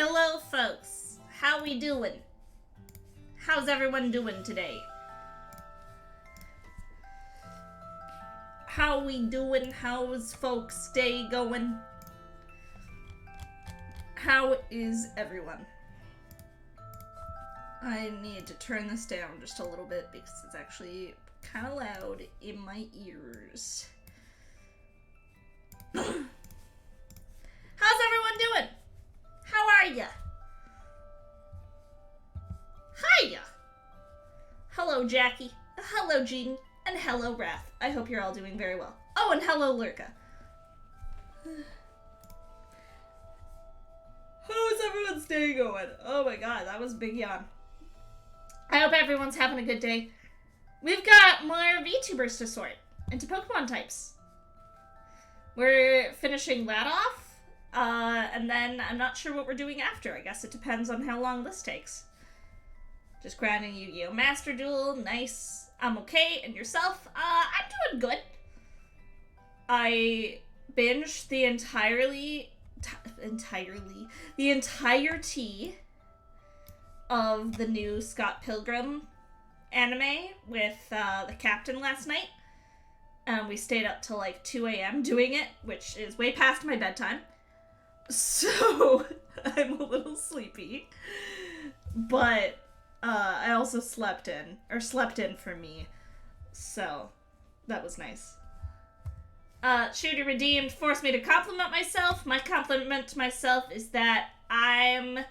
Hello, folks. How we doing? How's everyone doing today? How we doing? How's folks' day going? How is everyone? I need to turn this down just a little bit because it's actually kind of loud in my ears. How's everyone doing? How are ya? Hiya! Hello, Jackie. Hello, Jean. And hello, Wrath. I hope you're all doing very well. Oh, and hello, Lurka. How's everyone's day going? Oh my god, that was a big yawn. I hope everyone's having a good day. We've got more VTubers to sort into Pokemon types. We're finishing that off. And then I'm not sure what we're doing after. I guess it depends on how long this takes. Just grinding Yu-Gi-Oh! Master Duel. Nice. I'm okay. And yourself? I'm doing good. I binged the entirety of the new Scott Pilgrim anime with the captain last night. We stayed up till like 2 a.m. doing it, which is way past my bedtime. So, I'm a little sleepy. But, I also slept in for me. So, that was nice. Shooter Redeemed forced me to compliment myself. My compliment to myself is that I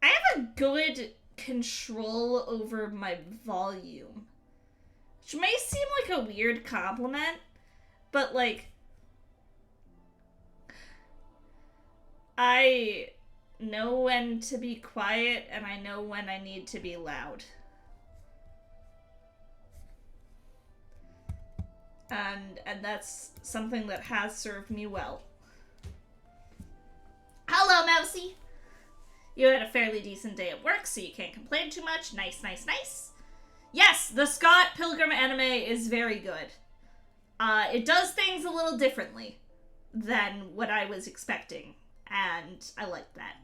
have a good control over my volume. Which may seem like a weird compliment, but like, I know when to be quiet and I know when I need to be loud. And that's something that has served me well. Hello, Mousy! You had a fairly decent day at work, so you can't complain too much. Nice, nice, nice. Yes, the Scott Pilgrim anime is very good. It does things a little differently than what I was expecting, and I like that.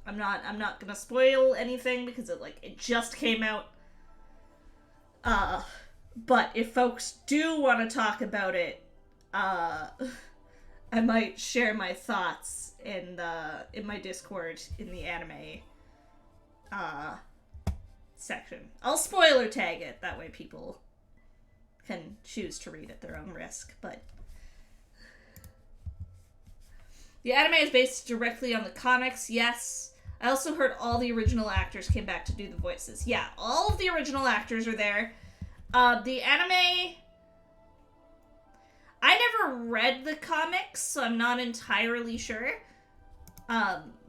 I'm not gonna spoil anything because it just came out. But if folks do want to talk about it, I might share my thoughts in my Discord in the anime section. I'll spoiler tag it, that way people can choose to read at their own risk, but the anime is based directly on the comics, yes. I also heard all the original actors came back to do the voices. Yeah, all of the original actors are there. The anime, I never read the comics, so I'm not entirely sure.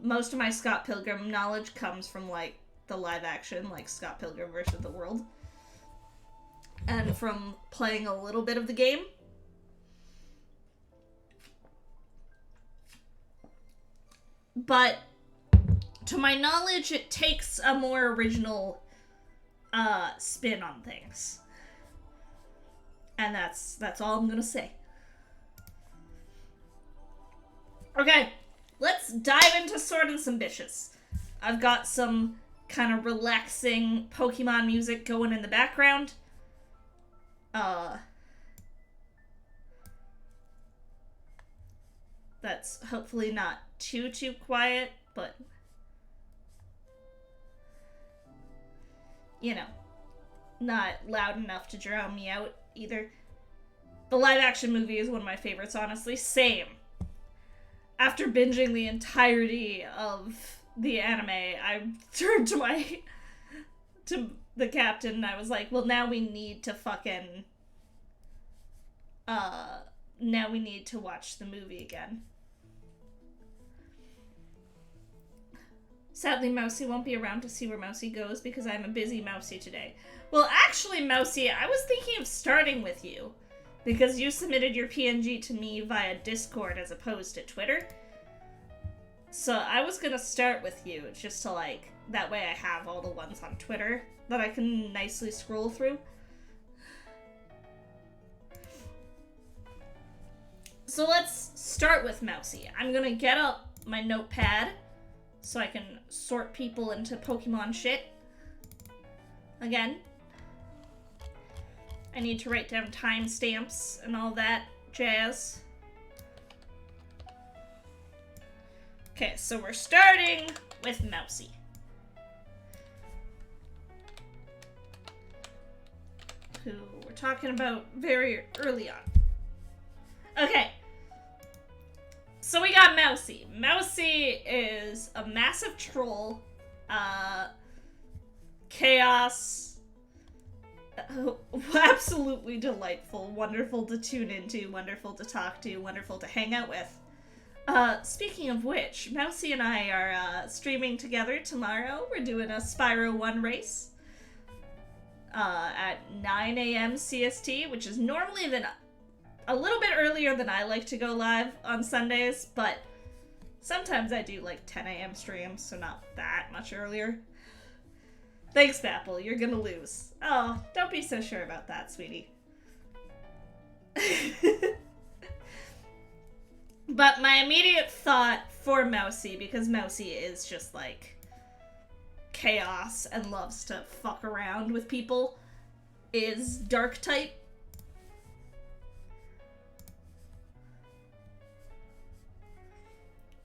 Most of my Scott Pilgrim knowledge comes from, like, the live action, like Scott Pilgrim vs. the World. And from playing a little bit of the game. But, to my knowledge, it takes a more original, spin on things. And that's all I'm gonna say. Okay, let's dive into sorting some bitches. I've got some kind of relaxing Pokemon music going in the background. That's hopefully not too quiet, but you know, not loud enough to drown me out either. The live action movie is one of my favorites, honestly. Same. After binging the entirety of the anime, I turned to the captain and I was like, well, now we need to fucking now we need to watch the movie again. Sadly, Mousy won't be around to see where Mousy goes because I'm a busy Mousy today. Well, actually, Mousy, I was thinking of starting with you because you submitted your PNG to me via Discord as opposed to Twitter. So I was gonna start with you, just to like, that way I have all the ones on Twitter that I can nicely scroll through. So let's start with Mousy. I'm gonna get up my notepad so I can sort people into Pokemon shit. Again. I need to write down timestamps and all that jazz. Okay, so we're starting with Mousy. Who we're talking about very early on. Okay. So we got Mousy. Mousy is a massive troll. Chaos. Absolutely delightful. Wonderful to tune into. Wonderful to talk to. Wonderful to hang out with. Speaking of which, Mousy and I are streaming together tomorrow. We're doing a Spyro 1 race at 9 a.m. CST, which is normally a little bit earlier than I like to go live on Sundays, but sometimes I do like 10 a.m. streams, so not that much earlier. Thanks, Bapple. You're gonna lose. Oh, don't be so sure about that, sweetie. But my immediate thought for Mousy, because Mousy is just like chaos and loves to fuck around with people, is Dark type.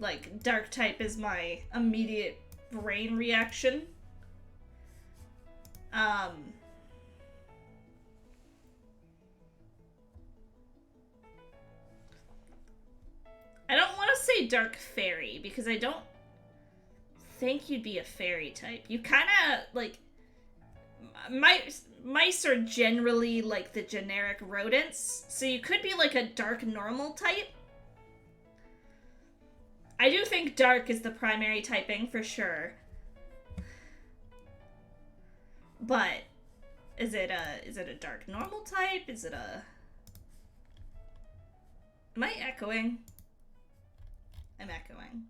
Like, Dark type is my immediate brain reaction. I don't want to say Dark Fairy, because I don't think you'd be a fairy type. You kind of, like... Mice are generally, like, the generic rodents, so you could be, like, a Dark Normal type. I do think Dark is the primary typing, for sure. But, is it a Dark Normal type? Is it a... Am I echoing? I'm echoing.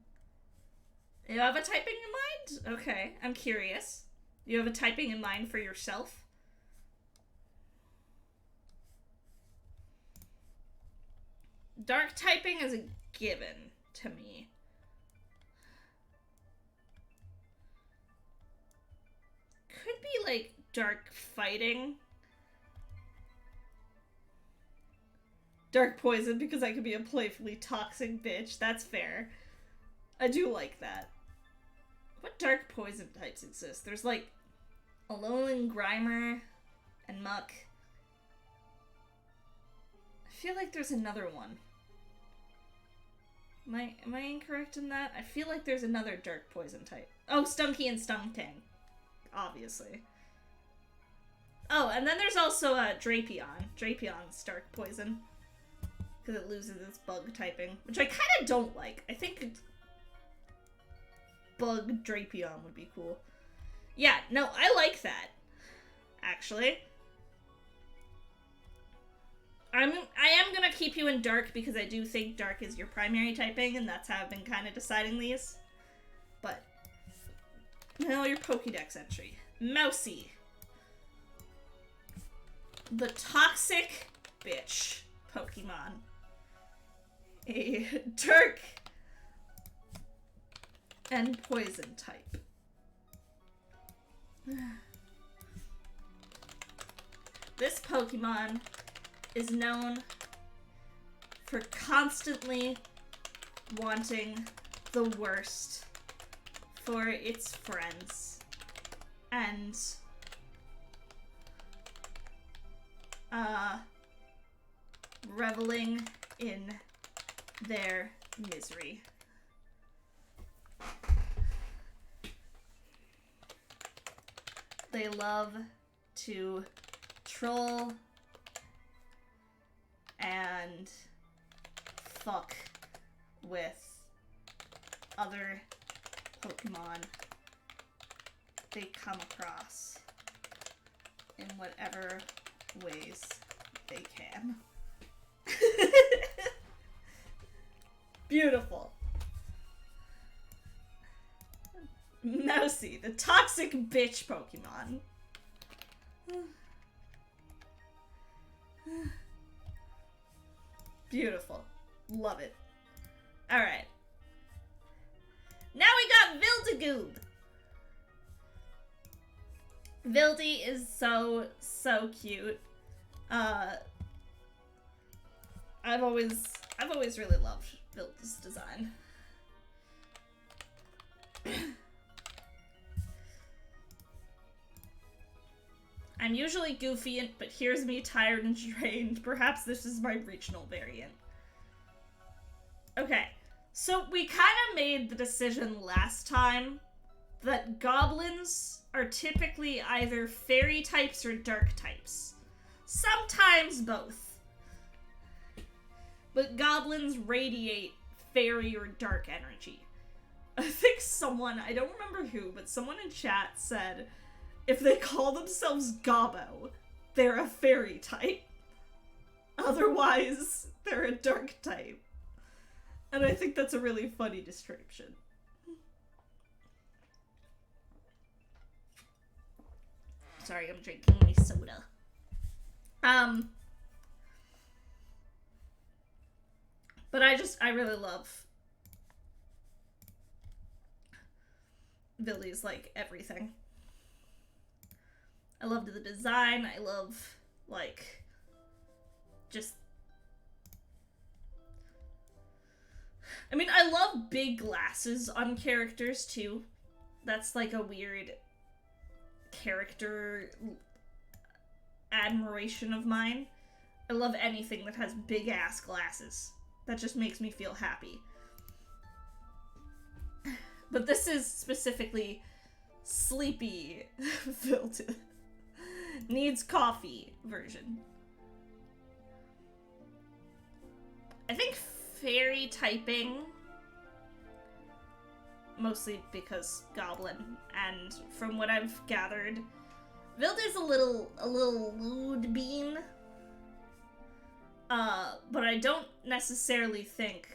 You have a typing in mind? Okay, I'm curious. You have a typing in mind for yourself? Dark typing is a given to me. Could be like dark fighting. Dark poison, because I could be a playfully toxic bitch. That's fair. I do like that. What dark poison types exist? There's like Alolan Grimer and Muck. I feel like there's another one. Am I incorrect in that? I feel like there's another dark poison type. Oh, Stunky and Stunktang. Obviously. Oh, and then there's also Drapion. Drapion's dark poison. Because it loses its bug typing. Which I kind of don't like. I think bug Drapion would be cool. Yeah, no, I like that. Actually. I am gonna keep you in dark because I do think dark is your primary typing, and that's how I've been kind of deciding these. But, now your Pokédex entry. Mousy. The toxic bitch Pokemon. A dark and poison type. This Pokemon is known for constantly wanting the worst for its friends and reveling in their misery. They love to troll and fuck with other Pokemon they come across in whatever ways they can. Beautiful. the toxic bitch Pokemon. Beautiful. Love it. Alright. Now we got Vildigoob. Vildy is so cute. I've always really loved Vildy's design. I'm usually goofy, but here's me tired and drained. Perhaps this is my regional variant. Okay, so we kind of made the decision last time that goblins are typically either fairy types or dark types. Sometimes both. But goblins radiate fairy or dark energy. I think someone, I don't remember who, but someone in chat said if they call themselves Gobbo, they're a fairy type. Otherwise, they're a dark type. And I think that's a really funny description. Sorry, I'm drinking my soda. But I really love Vildy's, like, everything. I loved the design. I love, like, just... I mean, I love big glasses on characters, too. That's, like, a weird character admiration of mine. I love anything that has big-ass glasses. That just makes me feel happy. But this is specifically sleepy Vildy. Needs coffee version. I think fairy typing, mostly because goblin, and from what I've gathered, Vildy's a little lewd bean. But I don't necessarily think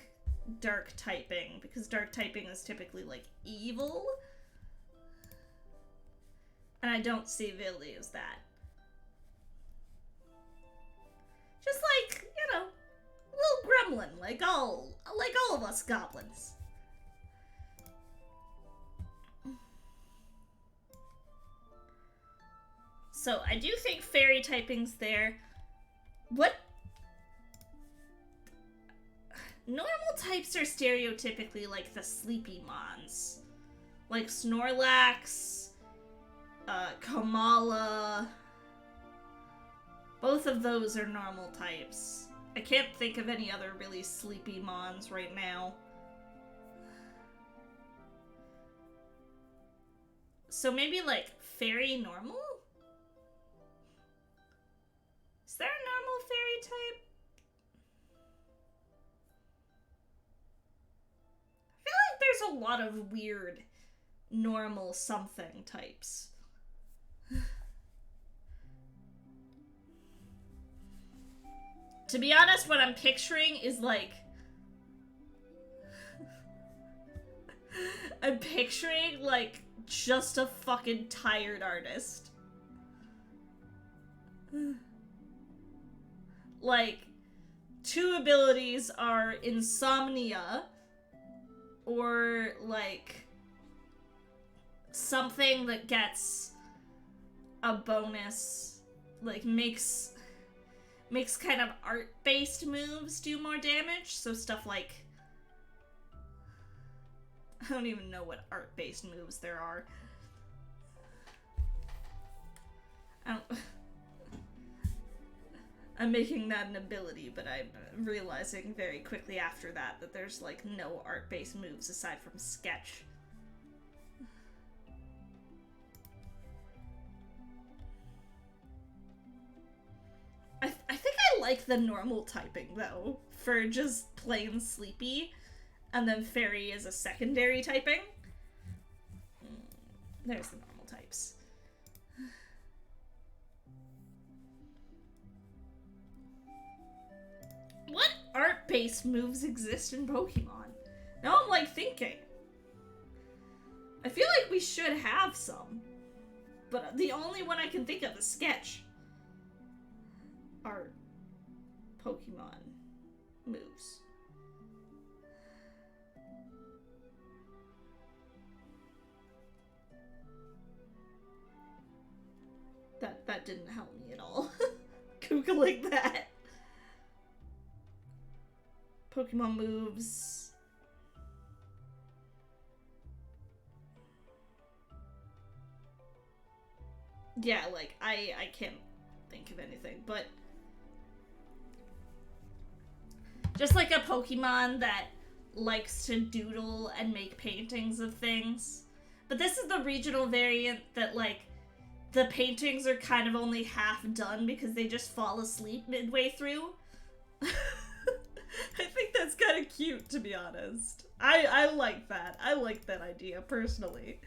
dark typing, because dark typing is typically, like, evil. And I don't see Vildy as that. Just like, you know, a little gremlin, like all of us goblins. So I do think fairy typing's there. What? Normal types are stereotypically like the sleepy mons. Like Snorlax, Kamala. Both of those are normal types. I can't think of any other really sleepy mons right now. So maybe like fairy normal? Is there a normal fairy type? I feel like there's a lot of weird normal something types. To be honest, what I'm picturing is like... I'm picturing like just a fucking tired artist. Like, two abilities are insomnia or like something that gets a bonus, like makes kind of art-based moves do more damage. So stuff like, I don't even know what art-based moves there are. I'm making that an ability, but I'm realizing very quickly after that that there's like no art-based moves aside from sketch. I think I like the normal typing though, for just plain sleepy, and then fairy is a secondary typing. There's the normal types. What art-based moves exist in Pokemon? Now I'm like thinking. I feel like we should have some. But the only one I can think of is Sketch. Art. Pokemon. Moves. That didn't help me at all. Googling that. Pokemon moves. Yeah, like, I can't think of anything, but just like a Pokemon that likes to doodle and make paintings of things. But this is the regional variant that, like, the paintings are kind of only half done because they just fall asleep midway through. I think that's kind of cute, to be honest. I like that. I like that idea, personally.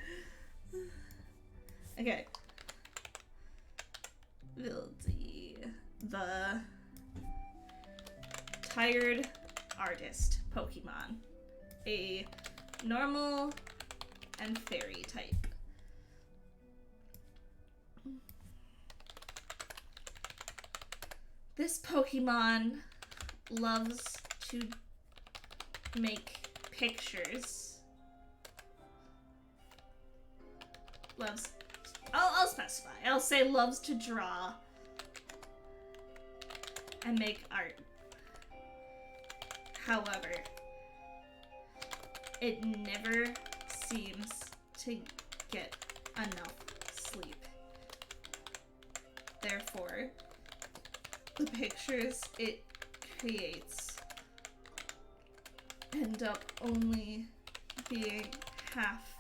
Okay. Vildy, the tired artist Pokemon. A normal and fairy type. This Pokemon loves to make pictures. Loves... I'll specify. I'll say loves to draw and make art. However, it never seems to get enough sleep. Therefore, the pictures it creates end up only being half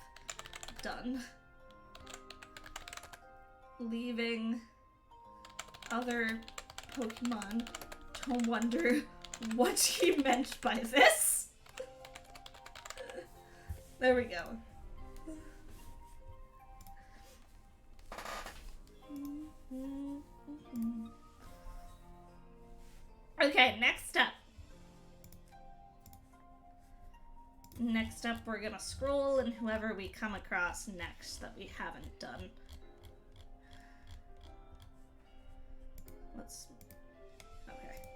done, leaving other Pokemon to wonder what he meant by this. There we go. Okay, next up. Next up, we're gonna scroll, and whoever we come across next that we haven't done. Let's... Okay.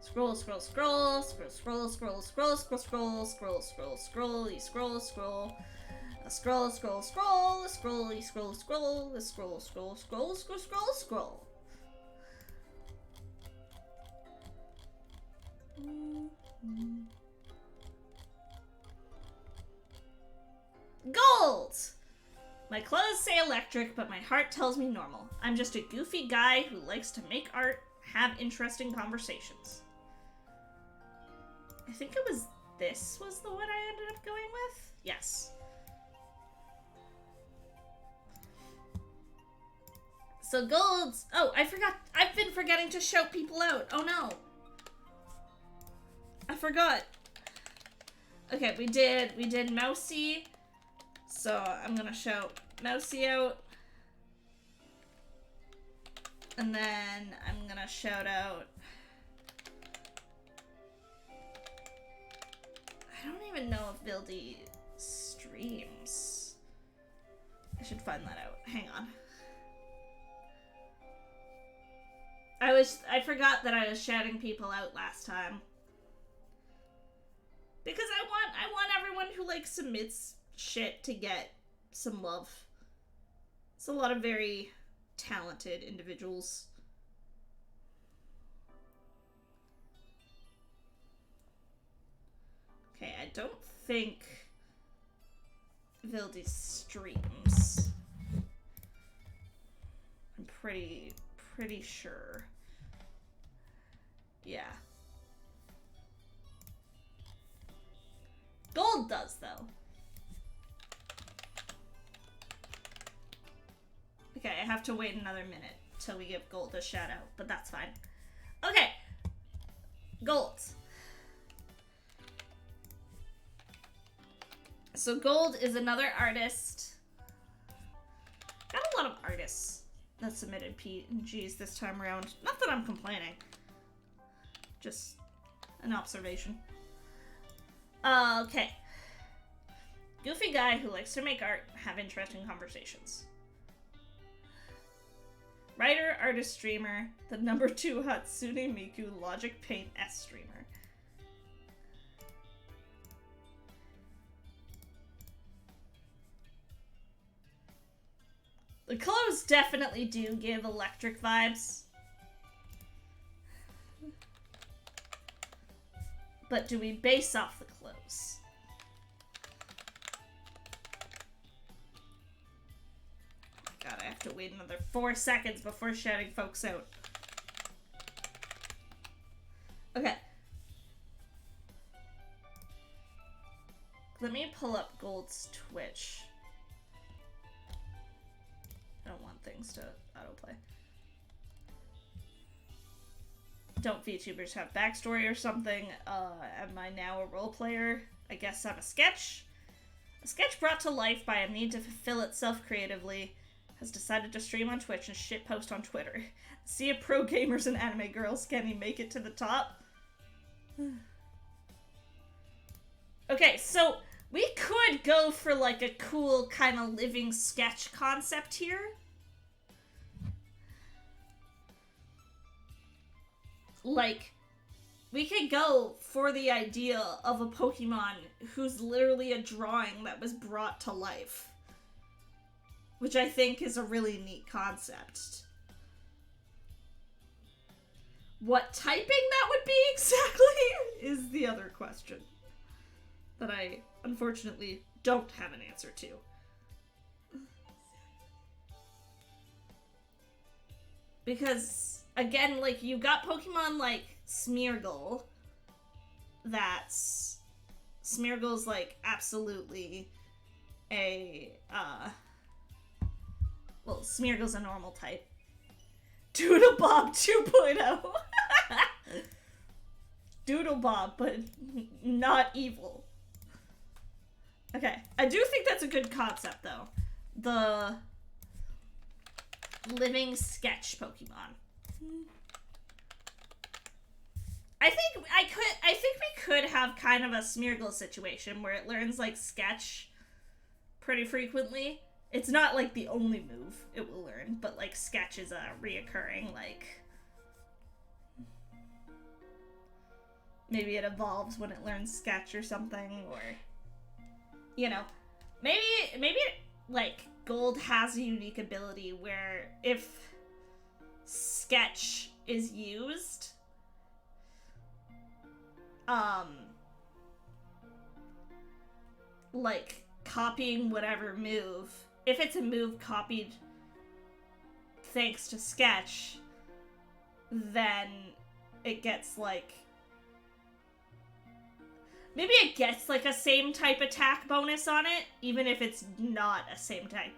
Scroll, scroll, scroll, scroll, scroll, scroll, scroll, scroll, scroll, scroll, scroll, scroll, scroll, scroll. Scroll, scroll, scroll, scroll, scroll, scroll, scroll, scroll, scroll, scroll, scroll, scroll. Gold! My clothes say electric, but my heart tells me normal. I'm just a goofy guy who likes to make art, have interesting conversations. I think it was this was the one I ended up going with? Yes. So golds. Oh, I forgot. I've been forgetting to shout people out. Oh no. I forgot. Okay, we did Mousy. So I'm gonna shout Mousy out. And then I'm gonna shout out... I don't even know if Vildy streams. I should find that out. Hang on. I forgot that I was shouting people out last time. Because I want everyone who, like, submits shit to get some love. It's a lot of very talented individuals. Okay, I don't think Vildy streams. I'm pretty sure. Yeah. Gold does, though. Okay, I have to wait another minute till we give Gold a shout out, but that's fine. Okay. Gold. So Gold is another artist. Got a lot of artists that submitted PNGs this time around. Not that I'm complaining. Just an observation. Okay. Goofy guy who likes to make art and have interesting conversations. Writer, artist, streamer, the number 2 Hatsune Miku Logic Paint S streamer. The clothes definitely do give electric vibes. But do we base off the clothes? God, I have to wait another 4 seconds before shouting folks out. Okay. Let me pull up Gold's Twitch. I don't want things to autoplay. Don't VTubers have backstory or something? Am I now a role player? I guess I'm a sketch. A sketch brought to life by a need to fulfill itself creatively has decided to stream on Twitch and shitpost on Twitter. See if pro gamers and anime girls, can he make it to the top? Okay, so we could go for like a cool kind of living sketch concept here. Like, we could go for the idea of a Pokemon who's literally a drawing that was brought to life. Which I think is a really neat concept. What typing that would be exactly is the other question that I unfortunately don't have an answer to. Because, again, like, you've got Pokemon like Smeargle. Smeargle's like absolutely a, well, Smeargle's a normal type. Doodlebob 2.0. Doodlebob, but not evil. Okay, I do think that's a good concept, though. The living sketch Pokemon. I think we could have kind of a Smeargle situation where it learns, like, sketch pretty frequently. It's not, like, the only move it will learn, but, like, sketch is a reoccurring, like... Maybe it evolves when it learns sketch or something, or... You know, maybe, like, Gold has a unique ability where if sketch is used, like, copying whatever move, if it's a move copied thanks to sketch, then it gets, like, maybe it gets, like, a same type attack bonus on it, even if it's not a same type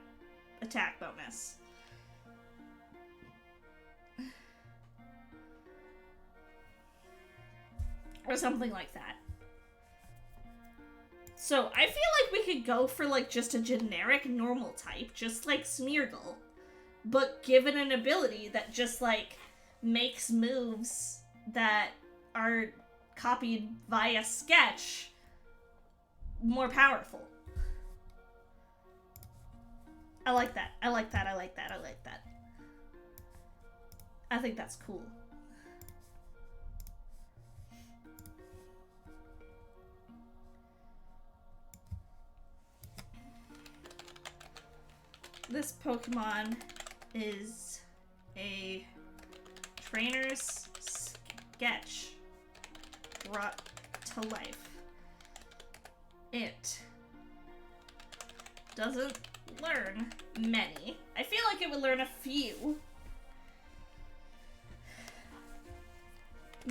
attack bonus. Or something like that. So, I feel like we could go for, like, just a generic normal type, just like Smeargle, but given an ability that just, like, makes moves that are copied via sketch more powerful. I like that. I like that. I like that. I like that. I think that's cool. This Pokemon is a trainer's sketch brought to life. It doesn't learn many. I feel like it would learn a few.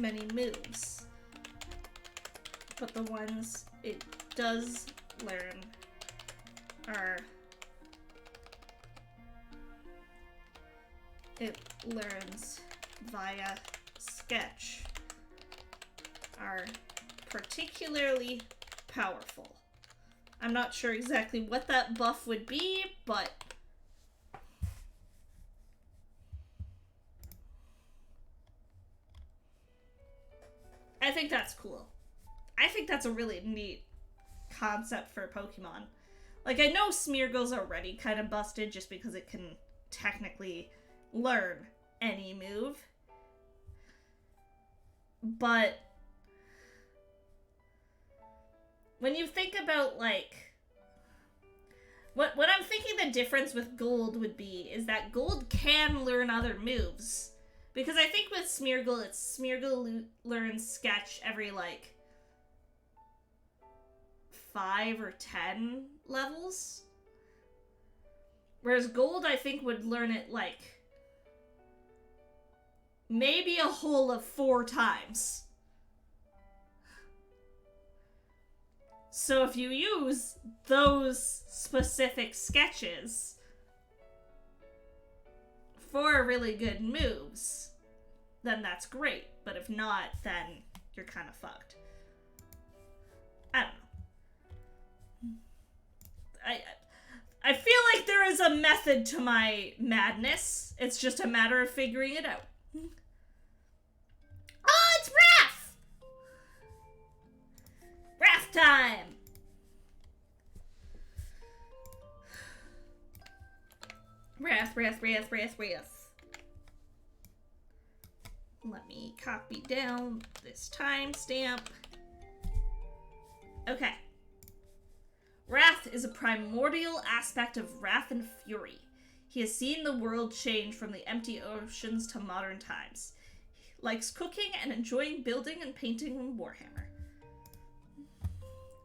Many moves. But the ones it does learn are... It learns via sketch are particularly powerful. I'm not sure exactly what that buff would be, but I think that's cool. I think that's a really neat concept for Pokemon. Like, I know Smeargle's already kind of busted just because it can technically learn any move. But when you think about, like, what I'm thinking the difference with Gold would be is that Gold can learn other moves. Because I think with Smeargle, it's Smeargle learns Sketch every, like, 5 or 10 levels. Whereas Gold, I think, would learn it, like, maybe a whole of 4 times. So if you use those specific sketches for really good moves, then that's great. But if not, then you're kind of fucked. I don't know. I feel like there is a method to my madness. It's just a matter of figuring it out. Oh, it's Wrath! Wrath time! Wrath. Let me copy down this timestamp. Okay. Wrath is a primordial aspect of wrath and fury. He has seen the world change from the empty oceans to modern times. He likes cooking and enjoying building and painting in Warhammer.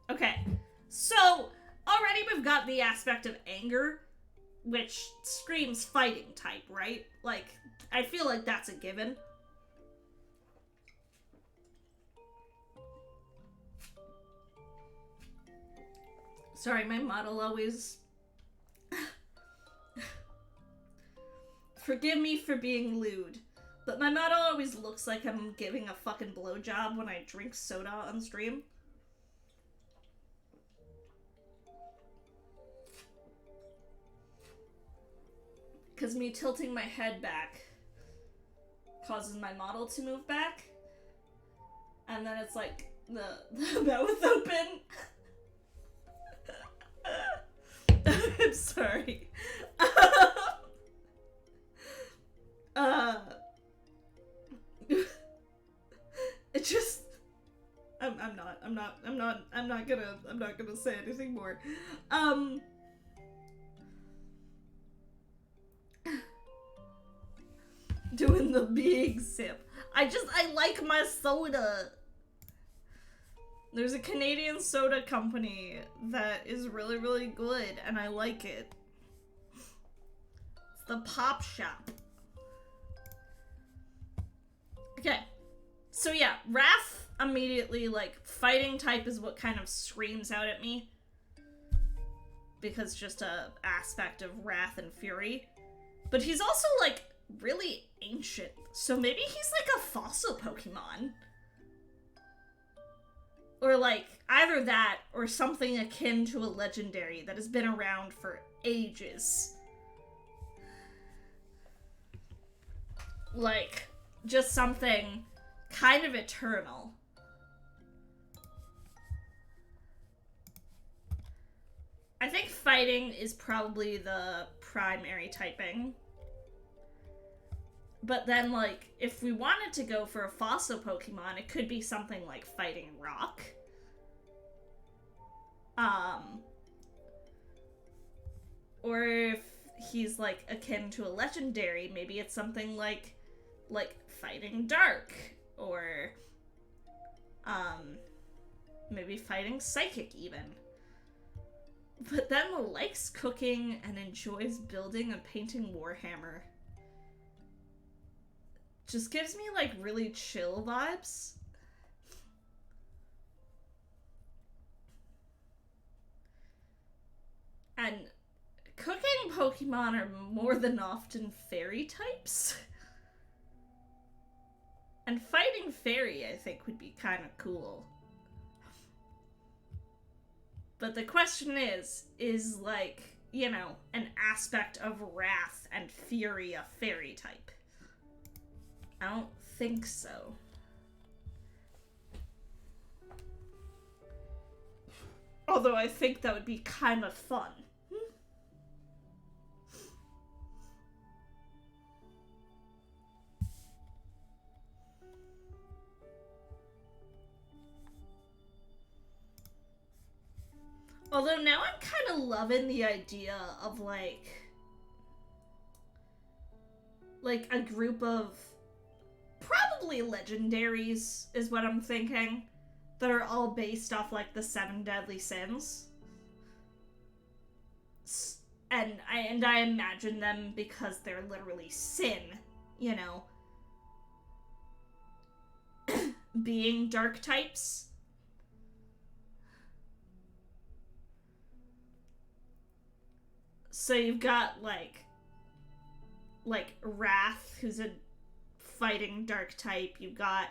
Okay, so already we've got the aspect of anger, which screams fighting type, right? Like, I feel like that's a given. Sorry, my model always... Forgive me for being lewd, but my model always looks like I'm giving a fucking blowjob when I drink soda on stream. Because me tilting my head back causes my model to move back. And then it's like the mouth open. I'm sorry. It just I'm not gonna say anything more. Doing the big sip. I like my soda. There's a Canadian soda company that is really, really good, and I like it. It's the Pop Shop. Okay. So yeah, Wrath immediately, like, fighting type is what kind of screams out at me. Because just a aspect of Wrath and Fury. But he's also, like, really ancient. So maybe he's like a fossil Pokemon. Or like, either that or something akin to a legendary that has been around for ages. Like, just something kind of eternal. I think fighting is probably the primary typing. But then, like, if we wanted to go for a fossil Pokemon, it could be something like Fighting Rock. Or if he's, like, akin to a legendary, maybe it's something like Fighting Dark. Or, maybe Fighting Psychic, even. But then likes cooking and enjoys building and painting Warhammer. Just gives me, like, really chill vibes. And cooking Pokemon are more than often fairy types. And fighting fairy, I think, would be kind of cool. But the question is, like, you know, an aspect of wrath and fury a fairy type? I don't think so. Although I think that would be kind of fun. Although now I'm kind of loving the idea of like a group of probably legendaries is what I'm thinking, that are all based off like the 7 deadly sins. And I imagine them because they're literally sin, you know, being dark types. So you've got like Wrath, who's a fighting dark type. You've got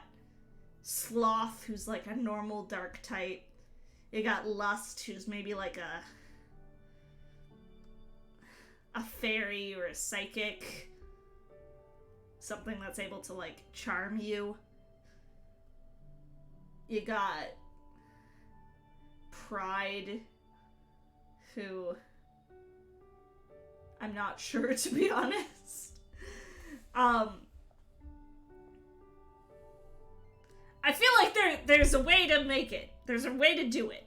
Sloth, who's like a normal dark type. You got Lust, who's maybe like a fairy or a psychic. Something that's able to like charm you. You got Pride, who I'm not sure, to be honest. I feel like there's a way to make it. There's a way to do it.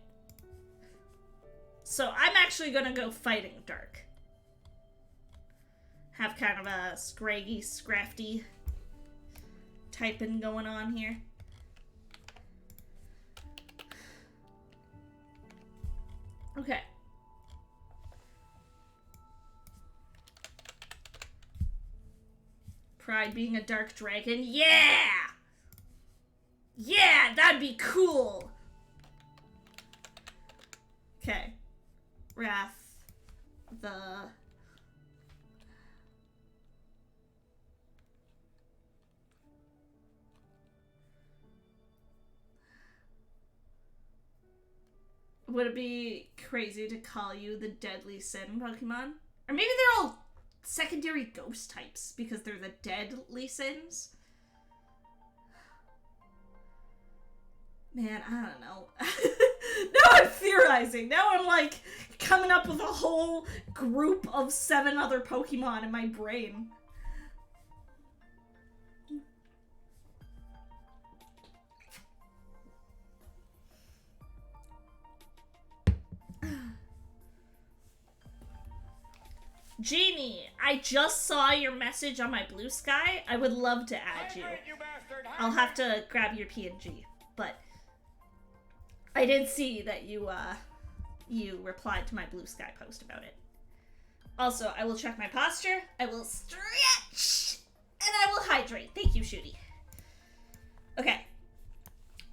So I'm actually gonna go fighting dark. Have kind of a scraggy, scrafty typing going on here. Okay. Pride being a dark dragon. Yeah! Yeah, that'd be cool! Okay. Wrath. Would it be crazy to call you the Deadly Sin Pokemon? Or maybe they're all secondary ghost types because they're the deadly sins? Man, I don't know. Now I'm theorizing. Now I'm like coming up with a whole group of 7 other Pokemon in my brain. Genie, I just saw your message on my Blue Sky. I would love to add you. I'll have to grab your PNG, but I did see that you replied to my Blue Sky post about it. Also, I will check my posture, I will stretch, and I will hydrate. Thank you, Shooty. Okay.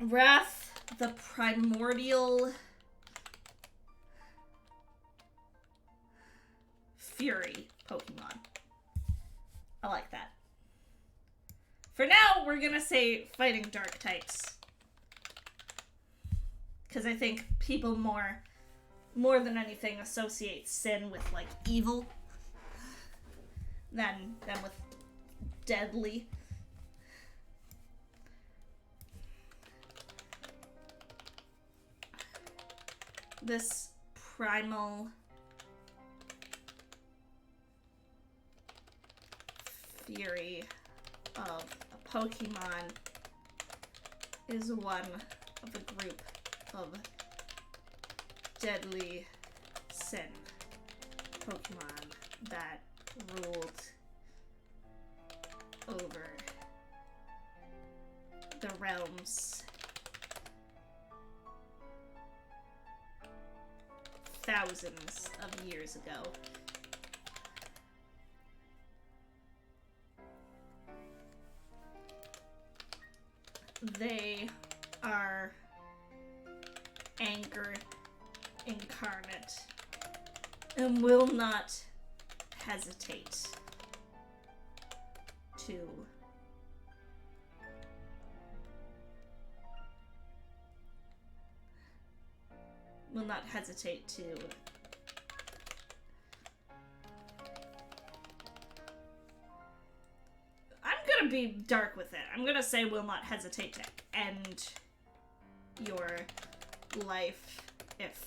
Wrath, the primordial Fury Pokemon. I like that. For now, we're gonna say fighting dark types. Because I think people more than anything associate sin with like evil than with deadly. This primal Fury of a Pokemon is one of a group of deadly sin Pokemon that ruled over the realms thousands of years ago. They are anger incarnate and will not hesitate to I'm gonna be dark with it. I'm gonna say will not hesitate to end your life if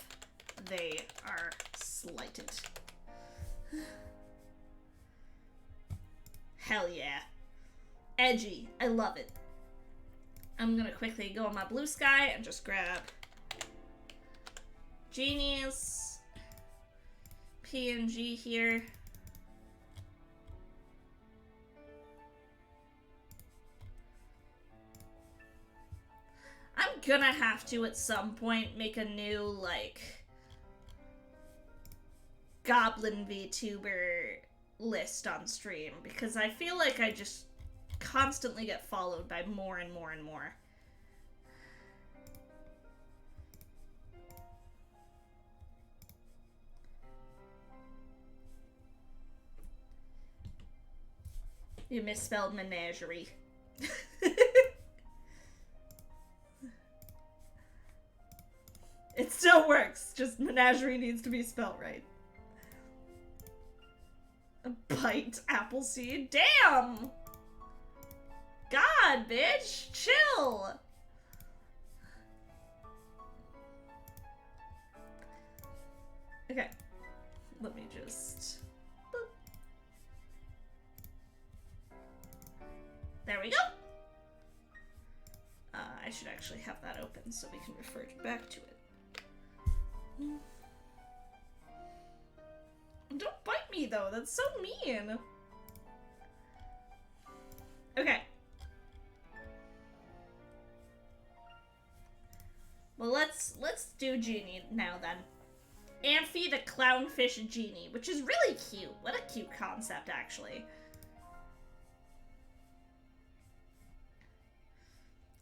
they are slighted. Hell yeah. Edgy. I love it. I'm gonna quickly go on my blue sky and just grab genies. PNG here. I'm gonna have to at some point make a new, like, Goblin VTuber list on stream, because I feel like I just constantly get followed by more and more and more. You misspelled menagerie. It still works, just menagerie needs to be spelled right. A bite Appleseed? Damn! God, bitch! Chill! Okay. Let me just... boop. There we go! I should actually have that open so we can refer back to it. Don't bite me though, that's so mean. Okay. Well, let's do Genie now then. Amphi the Clownfish Genie, which is really cute. What a cute concept, actually.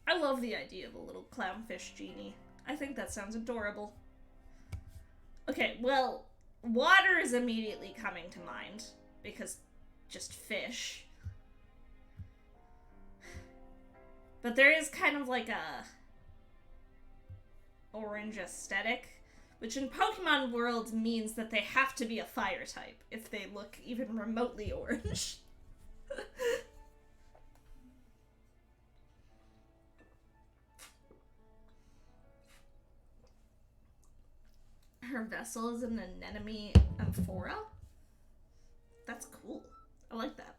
I love the idea of a little clownfish genie. I think that sounds adorable. Okay, well, water is immediately coming to mind, because just fish. But there is kind of like a orange aesthetic, which in Pokemon world means that they have to be a fire type if they look even remotely orange. Her vessel is an anemone amphora? That's cool. I like that.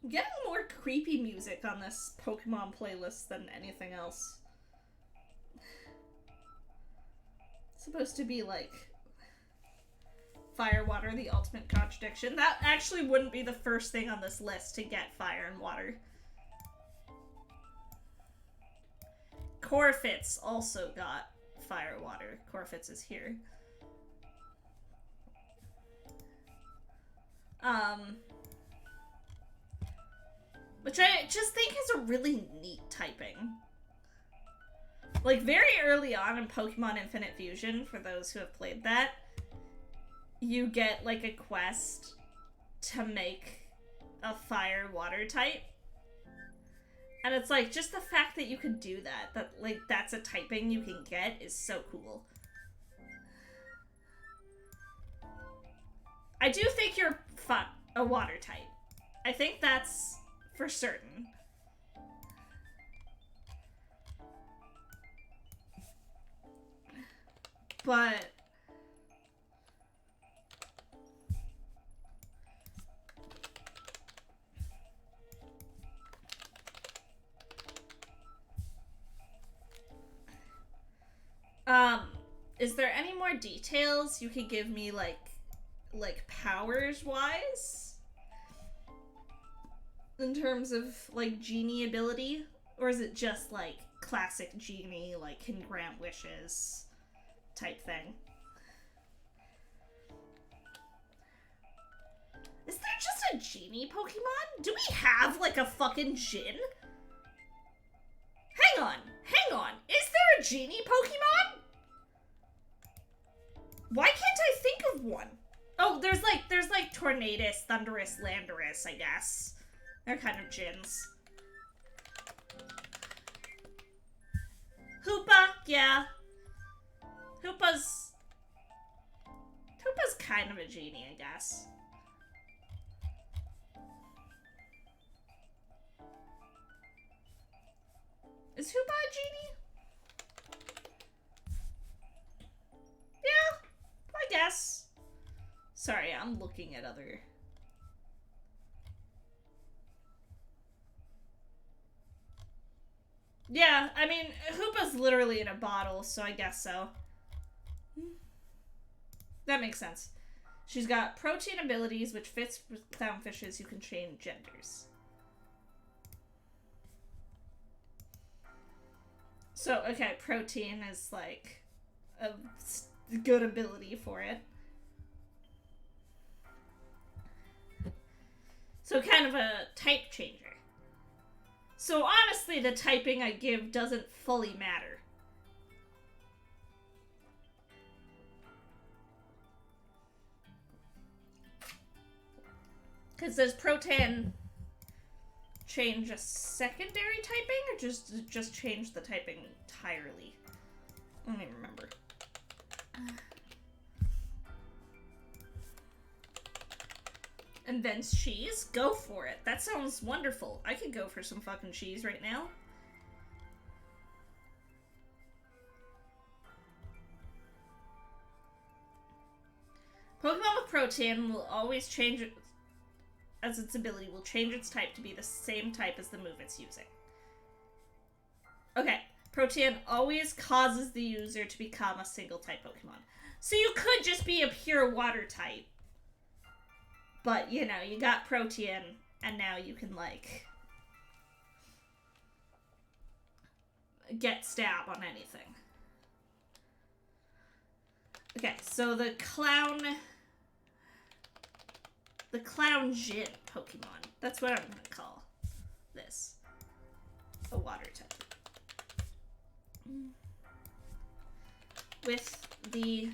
I'm getting more creepy music on this Pokemon playlist than anything else. It's supposed to be like fire, water, the ultimate contradiction. That actually wouldn't be the first thing on this list to get fire and water. Corfitz also got fire water. Corfitz is here. Which I just think is a really neat typing. Like, very early on in Pokemon Infinite Fusion, for those who have played that, you get, like, a quest to make a fire-water type. And it's like, just the fact that you could do that, like, that's a typing you can get is so cool. I do think you're a water type. I think that's for certain. But... is there any more details you could give me, like powers-wise? In terms of, like, genie ability? Or is it just, like, classic genie, like, can grant wishes type thing? Is there just a genie Pokemon? Do we have, like, a fucking Jin? Hang on! Hang on! Is there a genie Pokemon? Why can't I think of one? Oh, there's like Tornadus, Thundurus, Landorus, I guess. They're kind of Jins. Hoopa, yeah. Hoopa's kind of a genie, I guess. Is Hoopa a genie? I'm looking at other... Yeah, I mean, Hoopa's literally in a bottle, so I guess so. That makes sense. She's got protein abilities, which fits with clownfishes who can change genders. So, okay, protein is, like, a good ability for it. So, kind of a type changer. So, honestly, the typing I give doesn't fully matter. Because does protein change a secondary typing, or just change the typing entirely? I don't even remember. Invents cheese? Go for it. That sounds wonderful. I could go for some fucking cheese right now. Pokemon with protein will always change it as its ability will change its type to be the same type as the move it's using. Okay, protein always causes the user to become a single type Pokemon. So you could just be a pure water type. But, you know, you got protein, and now you can, like, get stab on anything. Okay, so the clown gym Pokemon. That's what I'm gonna call this. A water type. With the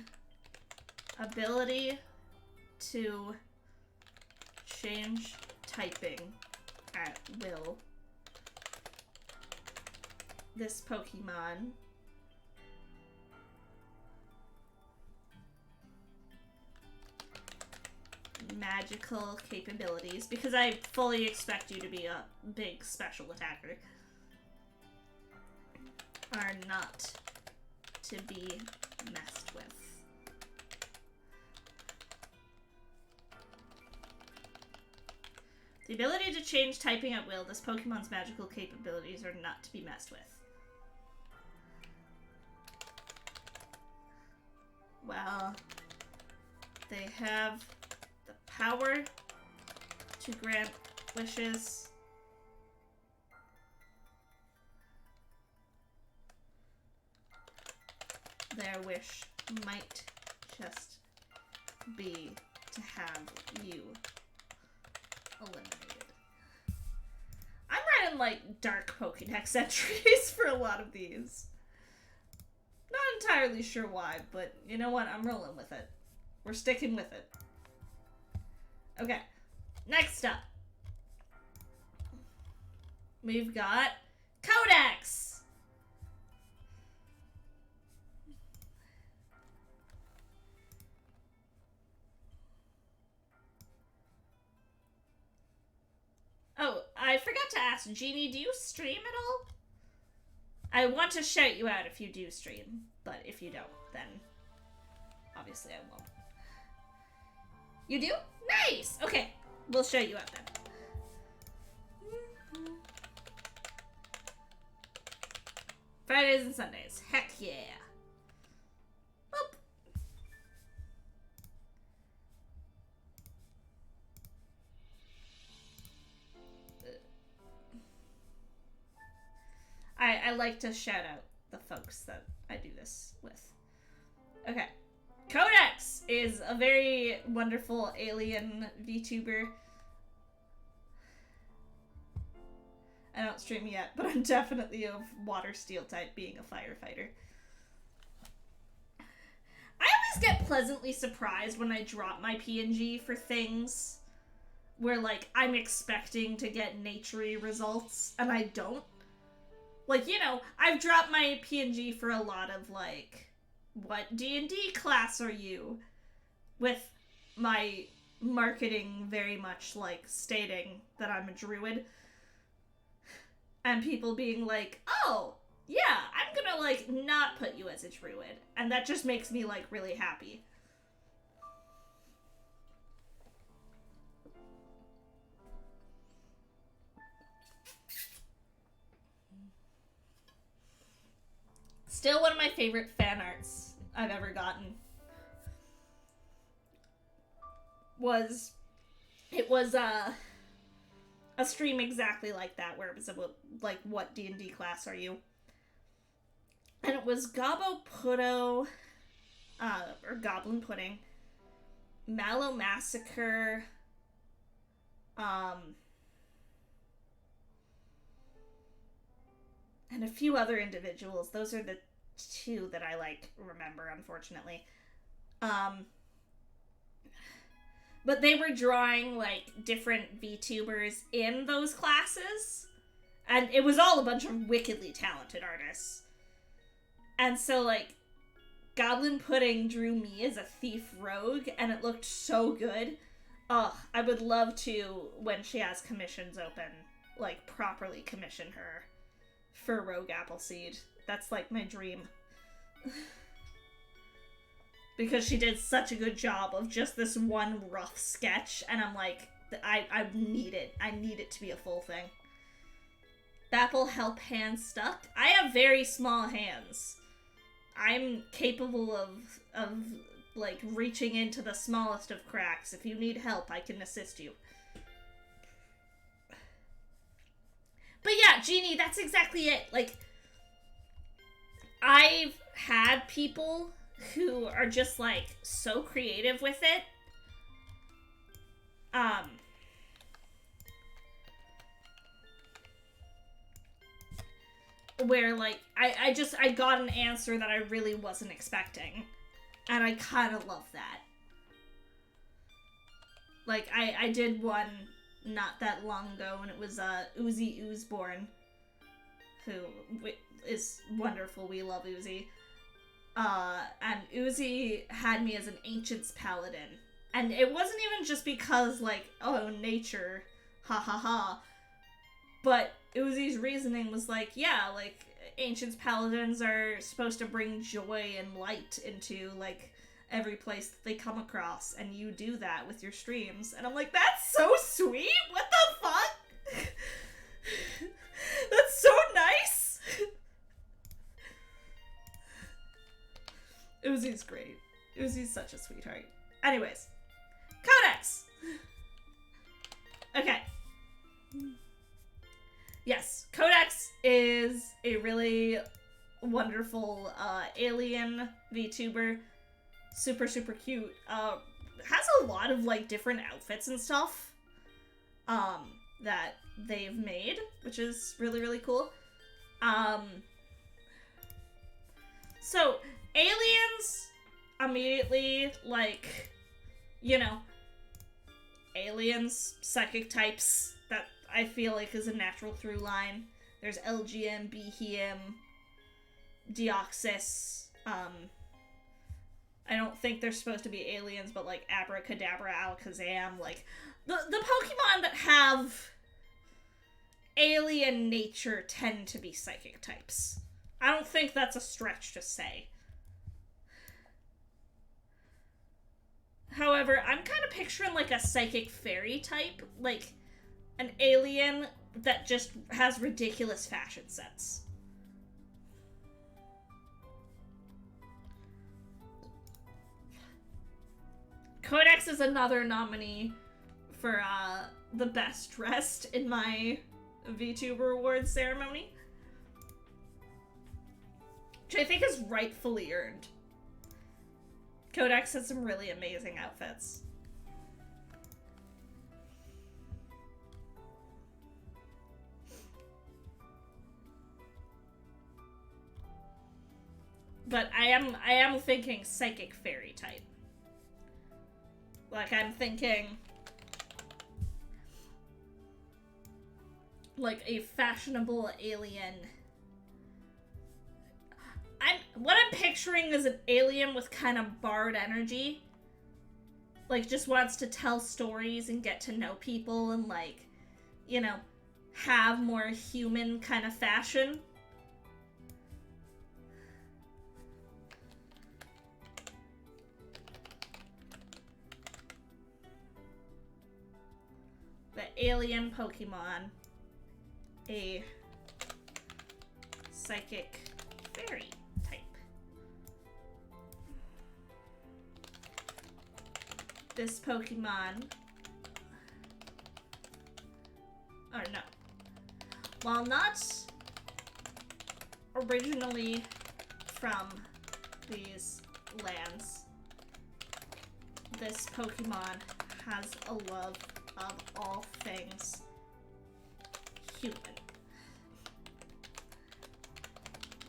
ability to change typing at will, this Pokemon magical capabilities, because I fully expect you to be a big special attacker, are not to be messed with. The ability to change typing at will, this Pokemon's magical capabilities are not to be messed with. Well, they have the power to grant wishes. Their wish might just be to have you eliminated. I'm writing like dark Pokédex entries for a lot of these. Not entirely sure why, but you know what? I'm rolling with it. We're sticking with it. Okay, next up. We've got Codex! Oh, I forgot to ask, Jeannie, do you stream at all? I want to shout you out if you do stream, but if you don't, then obviously I won't. You do? Nice! Okay, we'll shout you out then. Fridays and Sundays. Heck yeah. Boop. I like to shout out the folks that I do this with. Okay. Codex is a very wonderful alien VTuber. I don't stream yet, but I'm definitely of water steel type, being a firefighter. I always get pleasantly surprised when I drop my PNG for things where, like, I'm expecting to get naturey results, and I don't. Like, you know, I've dropped my PNG for a lot of, like, what D&D class are you? With my marketing very much, like, stating that I'm a druid. And people being like, oh, yeah, I'm gonna, like, not put you as a druid. And that just makes me, like, really happy. Still one of my favorite fan arts I've ever gotten. It was a stream exactly like that, where it was about, like, what D&D class are you? And it was Gobbo Puddо, or Goblin Pudding, Mallow Massacre, and a few other individuals. Those are the two that I, like, remember, unfortunately. But they were drawing, like, different VTubers in those classes. And it was all a bunch of wickedly talented artists. And so, like, Goblin Pudding drew me as a thief rogue, and it looked so good. Oh, I would love to, when she has commissions open, like, properly commission her for Rogue Appleseed. That's, like, my dream. Because she did such a good job of just this one rough sketch, and I'm like, I need it. I need it to be a full thing. Bapple help hands stuck. I have very small hands. I'm capable of like, reaching into the smallest of cracks. If you need help, I can assist you. But yeah, Jeannie, that's exactly it. Like, I've had people who are just, like, so creative with it. Where, like, I got an answer that I really wasn't expecting. And I kind of love that. Like, I did one not that long ago, and it was, Uzi Oozeborn, who is wonderful. We love Uzi. And Uzi had me as an Ancient's Paladin. And it wasn't even just because, like, oh, nature, ha ha ha. But Uzi's reasoning was like, yeah, like, Ancient's Paladins are supposed to bring joy and light into, like, every place that they come across, and you do that with your streams. And I'm like, that's so sweet! What the fuck? That's so nice! Uzi's great. Uzi's such a sweetheart. Anyways. Codex! Okay. Yes, Codex is a really wonderful alien VTuber. Super, super cute. Has a lot of, like, different outfits and stuff that they've made, which is really, really cool. So, aliens, immediately, like, you know, aliens, psychic types, that I feel like is a natural through line. There's LGM, Behem, Deoxys, I don't think they're supposed to be aliens, but, like, Abracadabra, Alakazam, like, the Pokemon that have alien nature tend to be psychic types. I don't think that's a stretch to say. However, I'm kind of picturing, like, a psychic fairy type, like, an alien that just has ridiculous fashion sense. Codex is another nominee for the best dressed in my VTuber awards ceremony, which I think is rightfully earned. Codex has some really amazing outfits. But I am thinking psychic fairy type. Like, I'm thinking, like, a fashionable alien. What I'm picturing is an alien with kind of barred energy. Like, just wants to tell stories and get to know people and, like, you know, have more human kind of fashion. The alien Pokemon, a psychic fairy type. This Pokemon, or no, while not originally from these lands, this Pokemon has a love of all things human.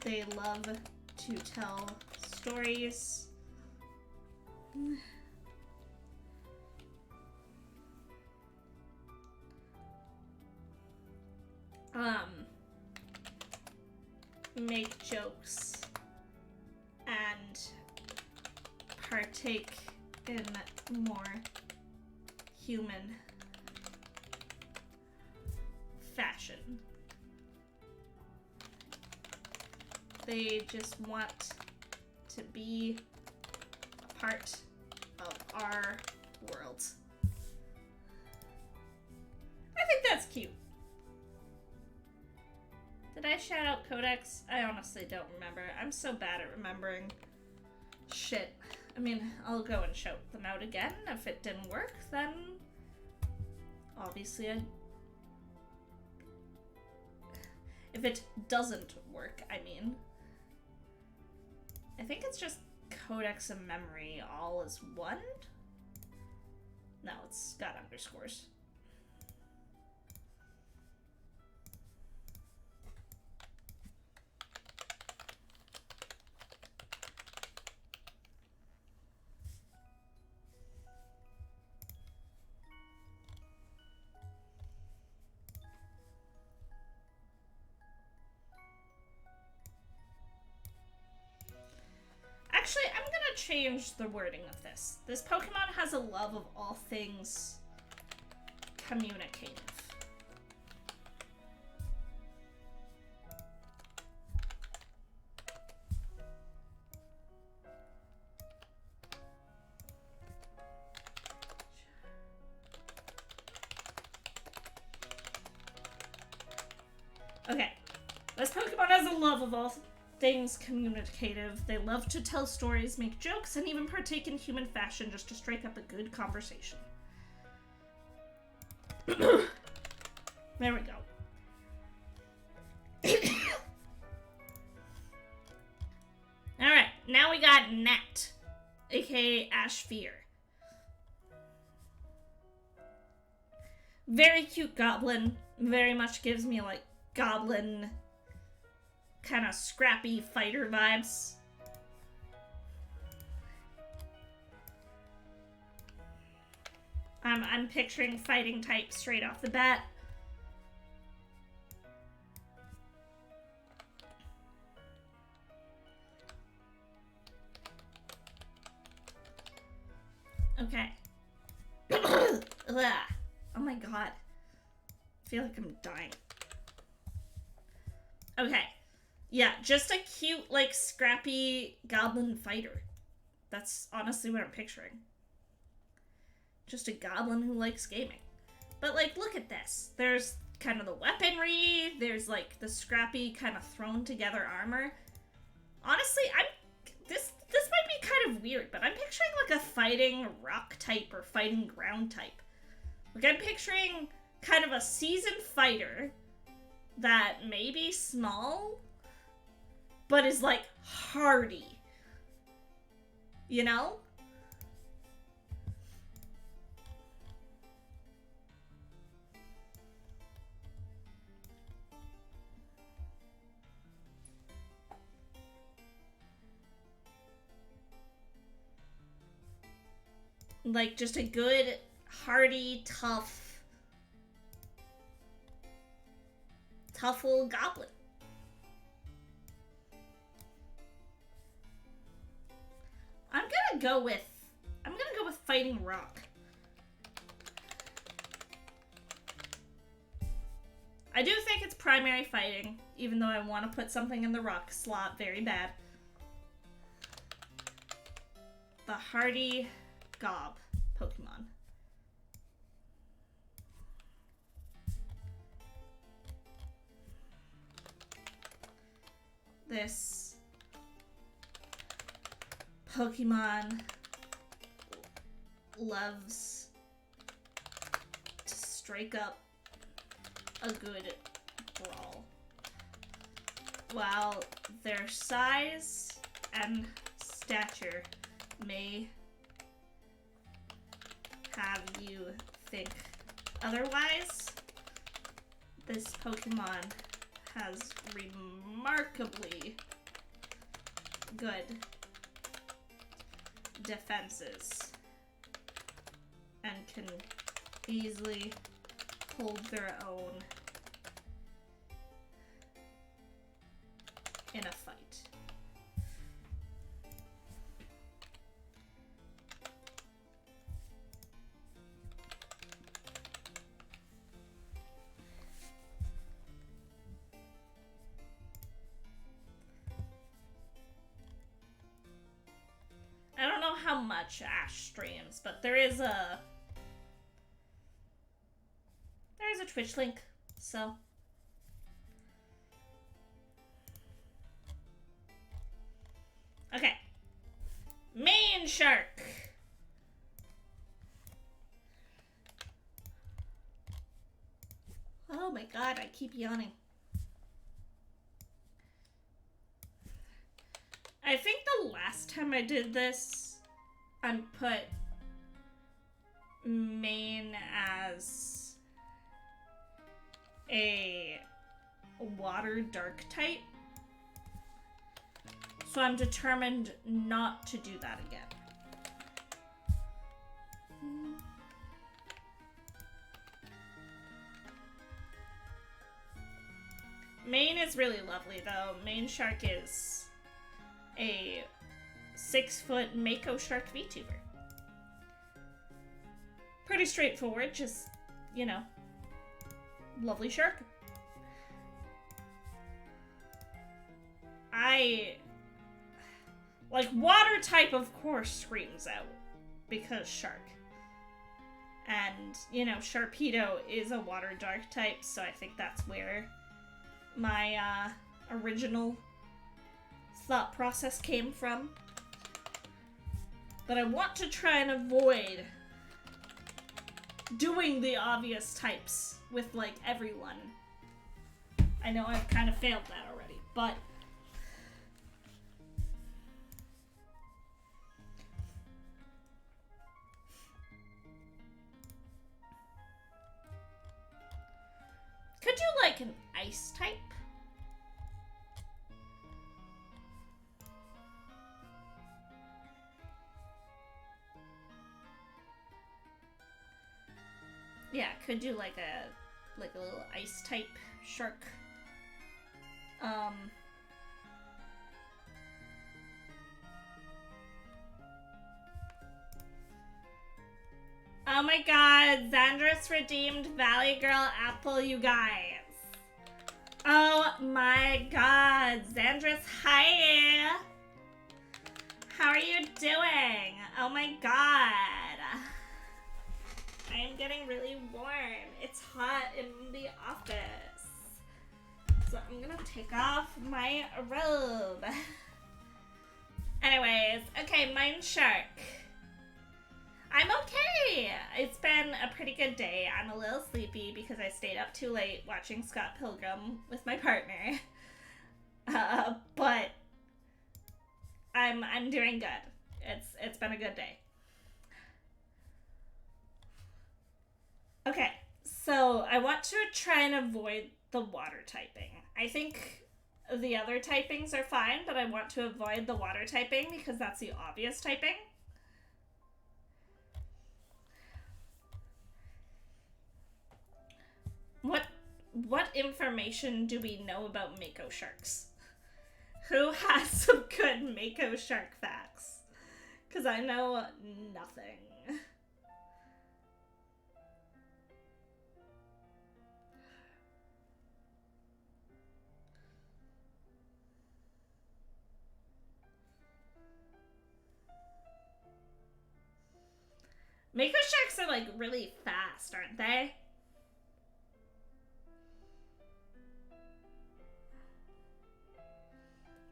They love to tell stories. Make jokes and partake in more human fashion. They just want to be a part of our world. I think that's cute. Did I shout out Codex? I honestly don't remember. I'm so bad at remembering shit. I mean, I'll go and shout them out again. If it didn't work, then obviously if it doesn't work, I mean. I think it's just Codex and Memory all as one? No, it's got underscores. Actually, I'm gonna change the wording of this. This Pokemon has a love of all things communicative. Okay, this Pokemon has a love of all things communicative. They love to tell stories, make jokes, and even partake in human fashion just to strike up a good conversation. There we go. Alright, now we got Nat, aka Ashfear. Very cute goblin. Very much gives me like goblin kind of scrappy fighter vibes. I'm picturing fighting type straight off the bat. Okay. Oh my god. I feel like I'm dying. Okay. Yeah, just a cute, like, scrappy goblin fighter. That's honestly what I'm picturing. Just a goblin who likes gaming. But, like, look at this. There's kind of the weaponry. There's, like, the scrappy kind of thrown together armor. Honestly, this might be kind of weird, but I'm picturing, like, a fighting rock type or fighting ground type. Like, I'm picturing kind of a seasoned fighter that may be small, but is, like, hardy. You know? Like, just a good, hardy, tough little goblin. I'm gonna go with fighting rock. I do think it's primary fighting, even though I want to put something in the rock slot very bad. The hardy gob Pokemon. This Pokemon loves to strike up a good brawl. While their size and stature may have you think otherwise, this Pokemon has remarkably good defenses and can easily hold their own in a fight. I don't know how much Ash streams, but there's a Twitch link, so okay. Main Shark. Oh my god, I keep yawning. I think the last time I did this, I put main as a water dark type. So I'm determined not to do that again. Main is really lovely though. Main Shark is a 6-foot Mako Shark VTuber. Pretty straightforward, just, you know, lovely shark. Like, water type, of course, screams out because shark. And, you know, Sharpedo is a water dark type, so I think that's where my original thought process came from. But I want to try and avoid doing the obvious types with, like, everyone. I know I've kind of failed that already, but could you like an ice type? Yeah, could do like a little ice type shark. Oh my god, Xandris redeemed Valley Girl Apple, you guys. Oh my god, Xandris, hi! How are you doing? Oh my god. I am getting really warm. It's hot in the office. So I'm gonna take off my robe. Anyways, okay, Mine Shark. I'm okay. It's been a pretty good day. I'm a little sleepy because I stayed up too late watching Scott Pilgrim with my partner. But I'm doing good. It's been a good day. Okay, so I want to try and avoid the water typing. I think the other typings are fine, but I want to avoid the water typing because that's the obvious typing. What information do we know about Mako sharks? Who has some good Mako shark facts? Because I know nothing. Mako sharks are like really fast, aren't they?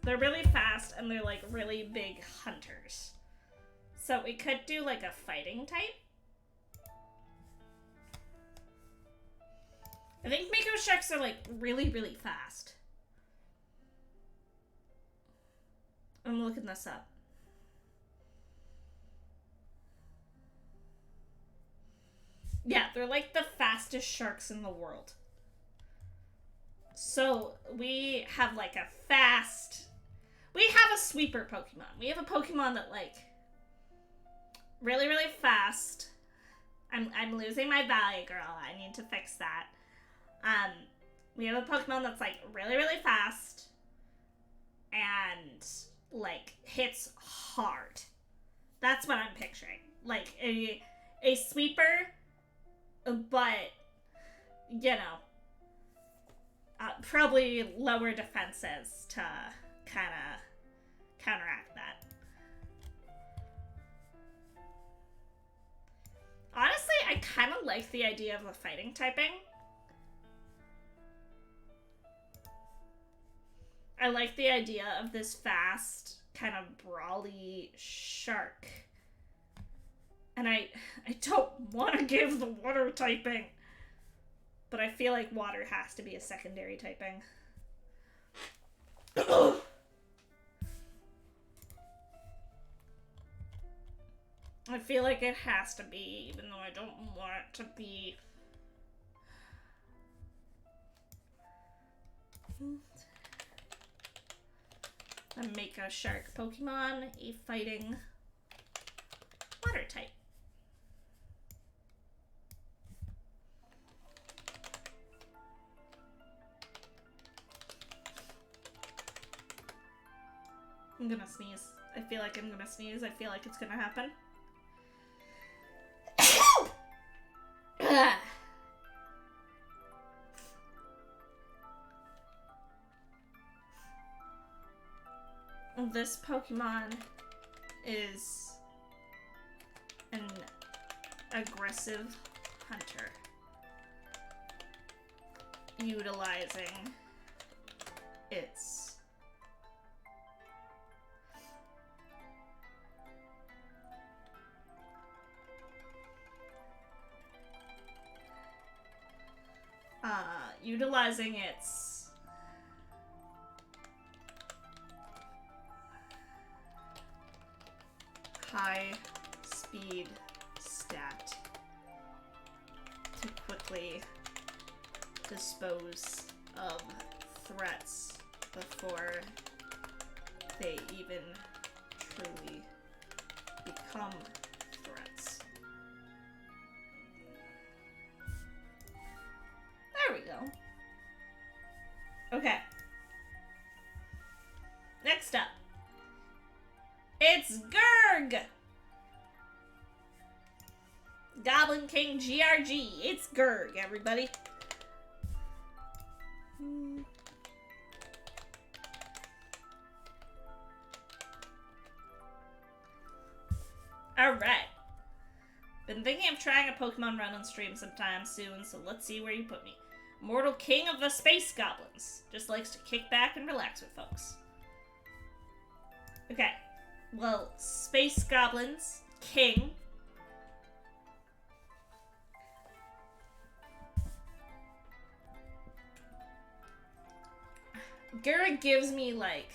They're really fast and they're like really big hunters. So we could do like a fighting type. I think Mako sharks are like really, really fast. I'm looking this up. Yeah, they're like the fastest sharks in the world. So we have like a fast... We have a sweeper Pokemon. We have a Pokemon that like... Really, really fast. I'm losing my value, girl. I need to fix that. We have a Pokemon that's like really, really fast. And like hits hard. That's what I'm picturing. Like a sweeper, but you know, probably lower defenses to kind of counteract that. Honestly, I kind of like the idea of the fighting typing. I like the idea of this fast, kind of brawly shark. And I don't want to give the water typing. But I feel like water has to be a secondary typing. I feel like it has to be, even though I don't want it to be. I make a shark Pokemon a fighting water type. I'm gonna sneeze. I feel like I'm gonna sneeze. I feel like it's gonna happen. This Pokemon is an aggressive hunter, utilizing its high speed stat to quickly dispose of threats before they even truly become threats. There we go. Okay. Next up. It's Gurg! Goblin King GRG. It's Gurg, everybody. Alright. Been thinking of trying a Pokemon run on stream sometime soon, so let's see where you put me. Mortal King of the Space Goblins. Just likes to kick back and relax with folks. Okay. Well, Space Goblins, King. Gurg gives me, like...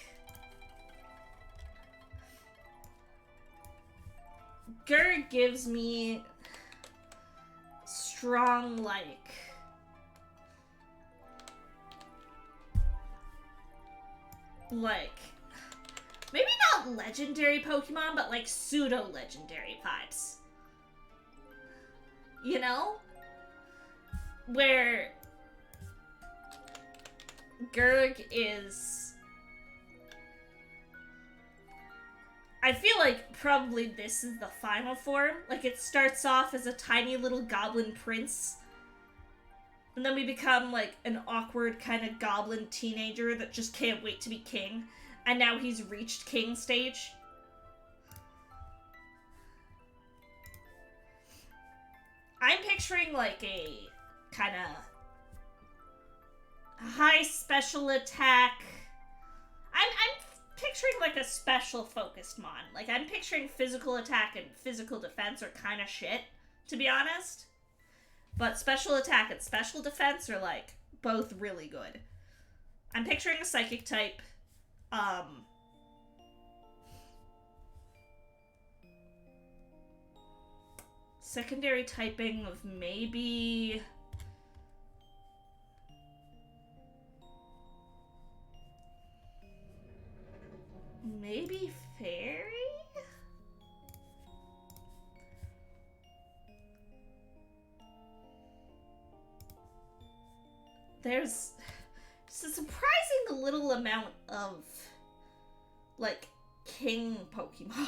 Gurg gives me strong, like... maybe not legendary Pokemon, but like pseudo-legendary vibes. You know? Where Gurg is... I feel like probably this is the final form. Like, it starts off as a tiny little goblin prince. And then we become, like, an awkward kind of goblin teenager that just can't wait to be king. And now he's reached king stage. I'm picturing, like, a kind of high special attack. picturing like a special focused mon. Like, I'm picturing physical attack and physical defense are kind of shit, to be honest. But special attack and special defense are, like, both really good. I'm picturing a psychic type. Secondary typing of maybe... maybe fairy? There's a surprising little amount of, like, king Pokemon.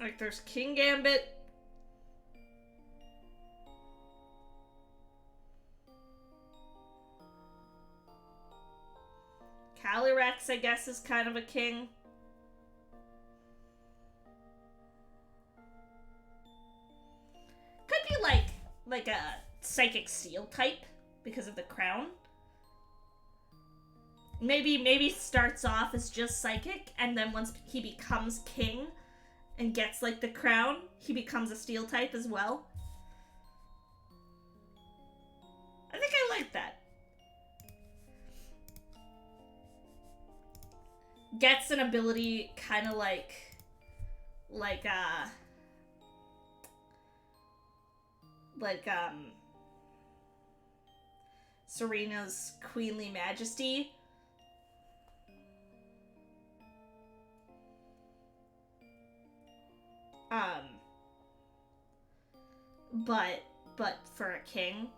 Like, there's King Gambit. Calyrex, I guess, is kind of a king. Could be like a psychic steel type because of the crown. Maybe starts off as just psychic, and then once he becomes king and gets like the crown, he becomes a steel type as well. I think I like that. Gets an ability kind of like Serena's Queenly Majesty. But for a king.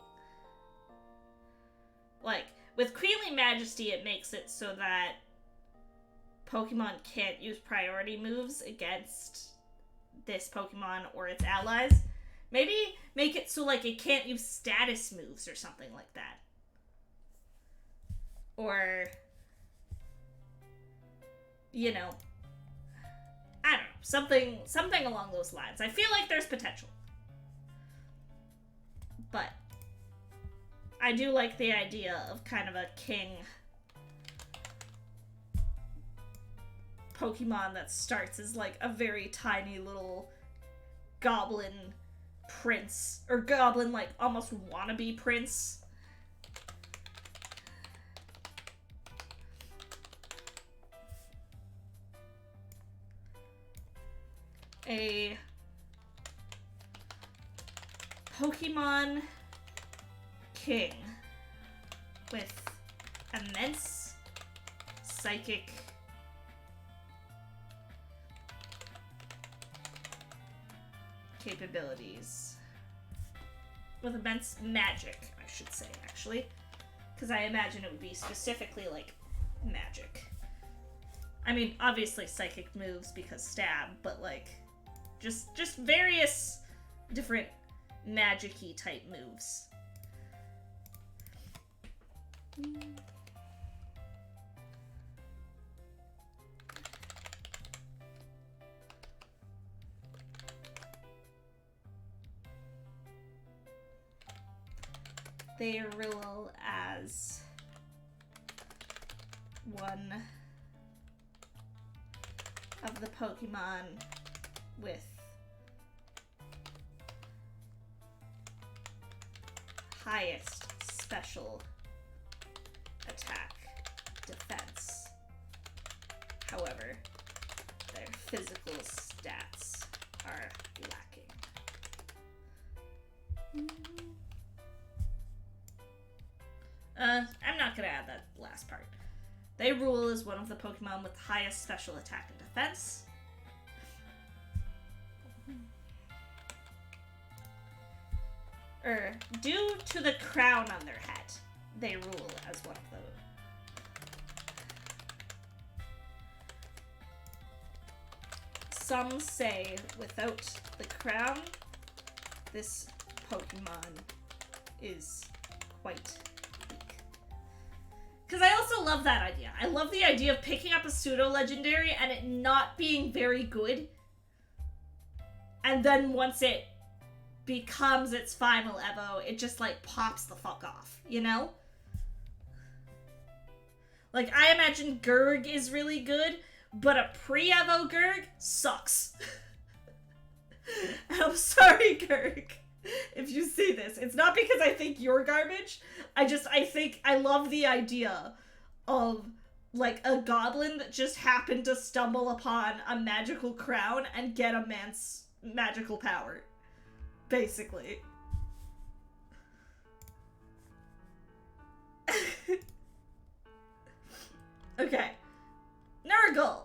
Like, with Queenly Majesty, it makes it so that Pokemon can't use priority moves against this Pokemon or its allies. Maybe make it so, like, it can't use status moves or something like that. Or, you know, I don't know, something along those lines. I feel like there's potential. But I do like the idea of kind of a king Pokemon that starts as like a very tiny little goblin prince, or goblin like almost wannabe prince. A Pokemon king with immense psychic capabilities. With immense magic, I should say, actually. Because I imagine it would be specifically, like, magic. I mean, obviously psychic moves because stab, but, like, just various different magic-y type moves. They rule as one of the Pokemon with highest special attack defense. However, their physical stats are lacking. I'm not gonna add that last part. They rule as one of the Pokemon with highest special attack and defense. Due to the crown on their head, they rule as one of those. Some say without the crown, this Pokemon is quite weak. Because I also love that idea. I love the idea of picking up a pseudo-legendary and it not being very good. And then once it becomes its final Evo, it just, like, pops the fuck off, you know? Like, I imagine Gurg is really good, but a pre-Evo Gurg sucks. I'm sorry, Gurg, if you see this. It's not because I think you're garbage. I think I love the idea of, like, a goblin that just happened to stumble upon a magical crown and get immense magical power. Basically. Okay. Nurgle.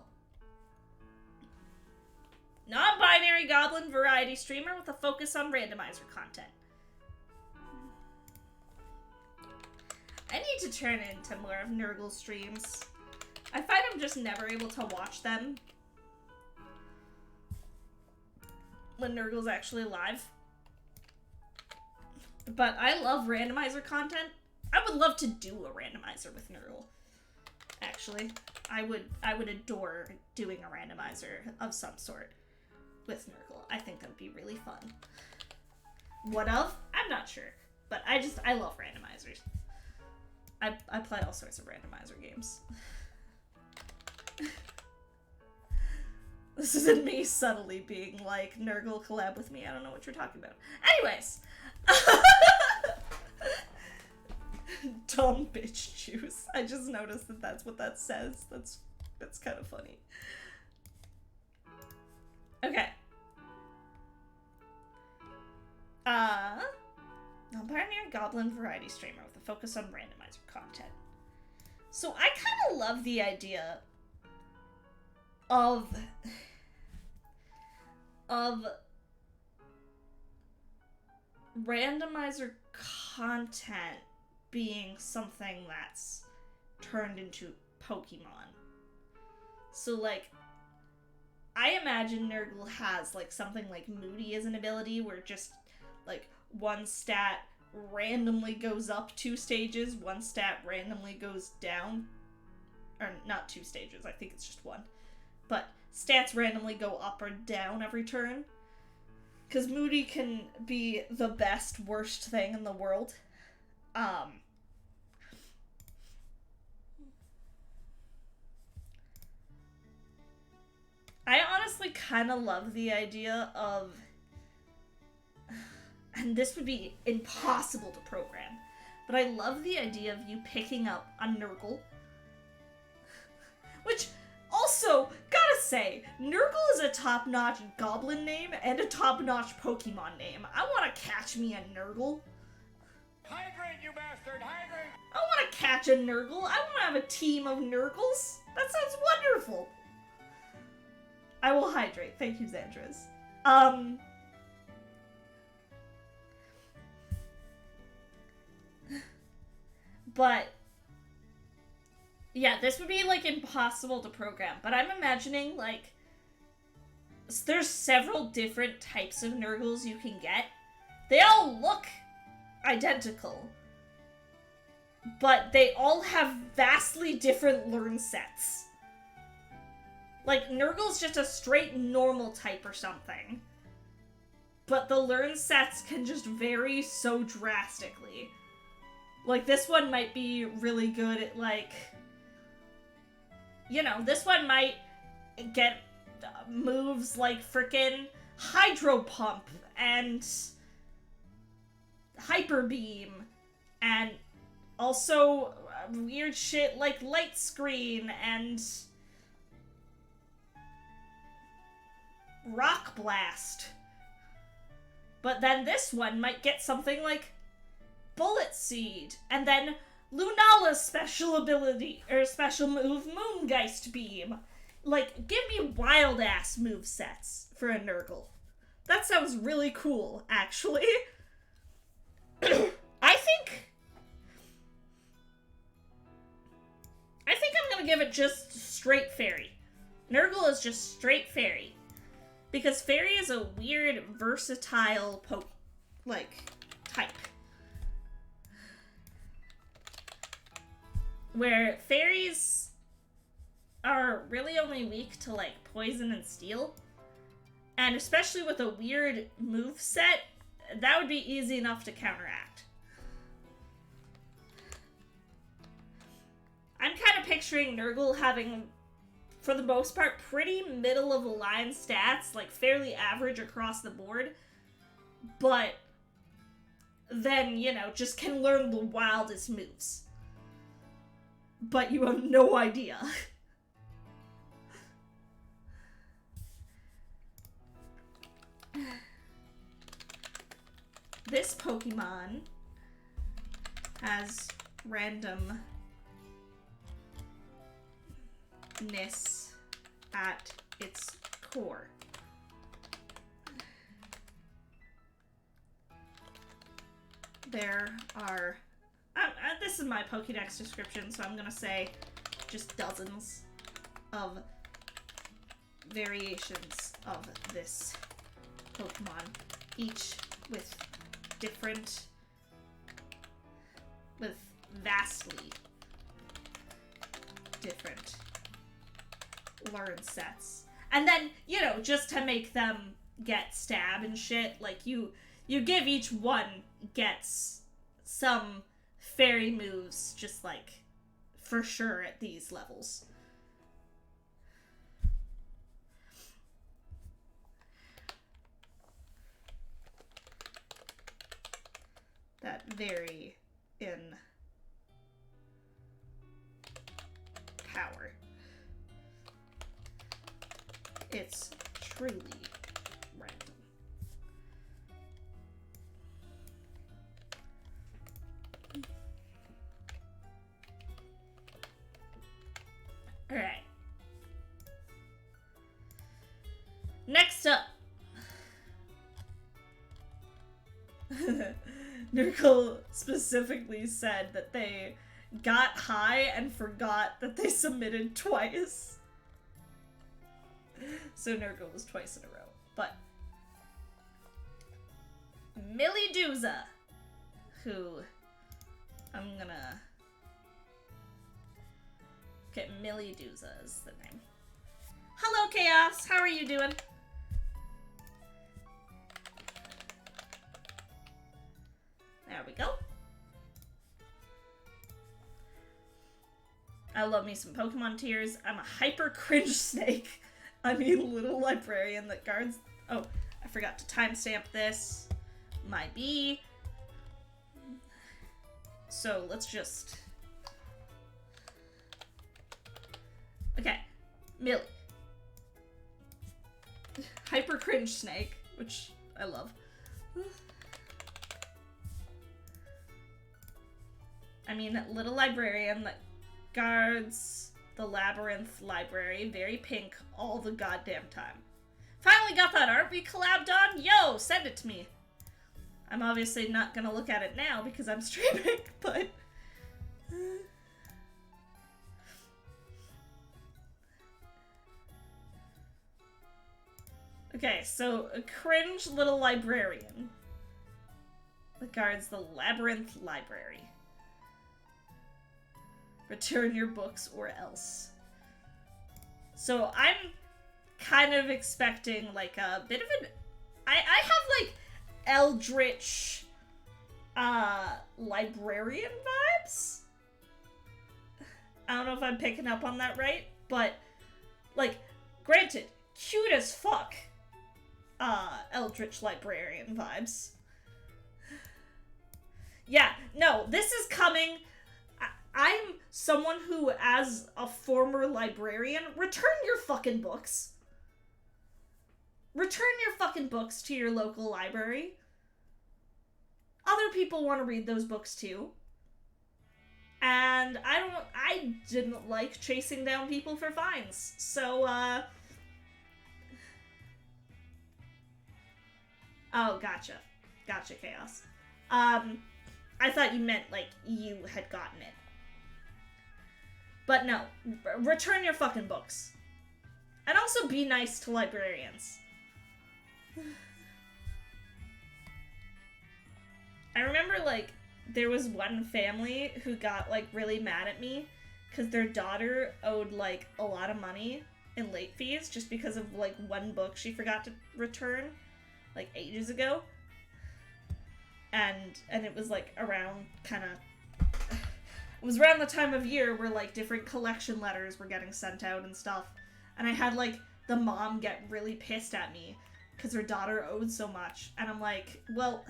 Non-binary goblin variety streamer with a focus on randomizer content. I need to turn into more of Nurgle streams. I find I'm just never able to watch them when Nurgle's actually live. But I love randomizer content. I would love to do a randomizer with Nurgle. Actually, I would adore doing a randomizer of some sort with Nurgle. I think that would be really fun. What of? I'm not sure. But I love randomizers. I play all sorts of randomizer games. This isn't me subtly being like, Nurgle collab with me. I don't know what you're talking about. Anyways. Dumb bitch juice. I just noticed that that's what that says. That's kind of funny. Okay. Non-binary goblin variety streamer with a focus on randomizer content. So I kind of love the idea of randomizer content being something that's turned into Pokemon. So, like, I imagine Nurgle has, like, something like Moody as an ability where just, like, one stat randomly goes up 2 stages, one stat randomly goes down. Or, not 2 stages, I think it's just 1. But stats randomly go up or down every turn. Because Moody can be the best, worst thing in the world. I honestly kind of love the idea of, and this would be impossible to program, but I love the idea of you picking up a Nurgle. Which, also, gotta say, Nurgle is a top-notch goblin name and a top-notch Pokemon name. I want to catch me a Nurgle. Hydrate, you bastard! Hydrate! I want to catch a Nurgle. I want to have a team of Nurgles. That sounds wonderful. I will hydrate. Thank you, Xandras. But yeah, this would be, like, impossible to program. But I'm imagining, like, there's several different types of Nurgles you can get. They all look identical. But they all have vastly different learn sets. Like, Nurgle's just a straight normal type or something. But the learn sets can just vary so drastically. Like, this one might be really good at, like, you know, this one might get moves like frickin' Hydro Pump and Hyper Beam and also weird shit like Light Screen and Rock Blast. But then this one might get something like Bullet Seed, and then Lunala's special ability, or special move, Moongeist Beam. Like, give me wild-ass movesets for a Nurgle. That sounds really cool, actually. I think I'm gonna give it just straight Fairy. Nurgle is just straight Fairy. Because Fairy is a weird, versatile type. Where fairies are really only weak to, like, poison and steel. And especially with a weird moveset, that would be easy enough to counteract. I'm kind of picturing Nurgle having, for the most part, pretty middle-of-the-line stats, like fairly average across the board, but then, you know, just can learn the wildest moves. But you have no idea. This Pokemon has randomness at its core. There are... this is my Pokédex description, so I'm gonna say just dozens of variations of this Pokemon, each with vastly different learn sets. And then, you know, just to make them get stab and shit, like, you give each one gets some fairy moves, just, like, for sure at these levels. That vary in power. It's truly random. Alright. Next up. Nurgle specifically said that they got high and forgot that they submitted twice. So Nurgle was twice in a row. But Milliduza, who I'm gonna get Milliduza is the name. Hello, Chaos. How are you doing? There we go. I love me some Pokemon tears. I'm a hyper cringe snake. I mean, little librarian that guards... Oh, I forgot to timestamp this. My B. So let's just... Okay. Millie. Hyper cringe snake, which I love. I mean, little librarian that guards the Labyrinth Library, very pink, all the goddamn time. Finally got that art we collabed on? Yo, send it to me. I'm obviously not gonna look at it now because I'm streaming, but... Okay, so a cringe little librarian that guards the Labyrinth Library. Return your books or else. So I'm kind of expecting like a bit of an... I have like eldritch librarian vibes. I don't know if I'm picking up on that right, but like, granted, cute as fuck eldritch librarian vibes. Yeah, no, this is coming... I'm someone who, as a former librarian, return your fucking books. Return your fucking books to your local library. Other people want to read those books too. And I didn't like chasing down people for fines. So, oh, gotcha. Gotcha, Chaos. I thought you meant, like, you had gotten it. But no, return your fucking books. And also be nice to librarians. I remember, like, there was one family who got, like, really mad at me because their daughter owed, like, a lot of money in late fees just because of, like, one book she forgot to return, like, ages ago. and it was like around it was around the time of year where like different collection letters were getting sent out and stuff, and I had like the mom get really pissed at me because her daughter owed so much, and I'm like, well,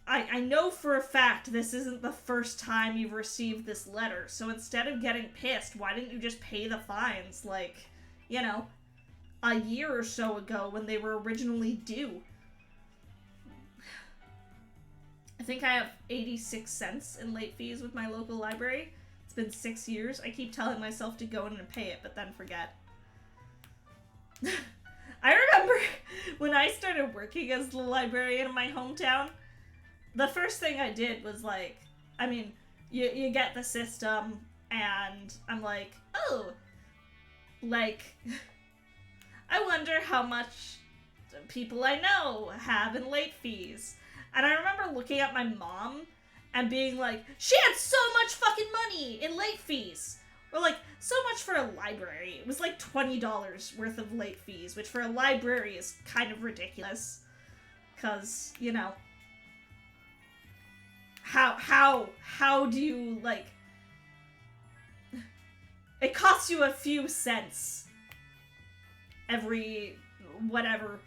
I know for a fact this isn't the first time you've received this letter, so instead of getting pissed, why didn't you just pay the fines, like, you know, a year or so ago when they were originally due? I think I have 86 cents in late fees with my local library. It's been 6 years. I keep telling myself to go in and pay it, but then forget. I remember when I started working as the librarian in my hometown, the first thing I did was like, I mean, you get the system, and I'm like, oh, like, I wonder how much people I know have in late fees. And I remember looking at my mom and being like, she had so much fucking money in late fees. Or like, so much for a library. It was like $20 worth of late fees, which for a library is kind of ridiculous. 'Cause, you know, how do you, like, it costs you a few cents every whatever.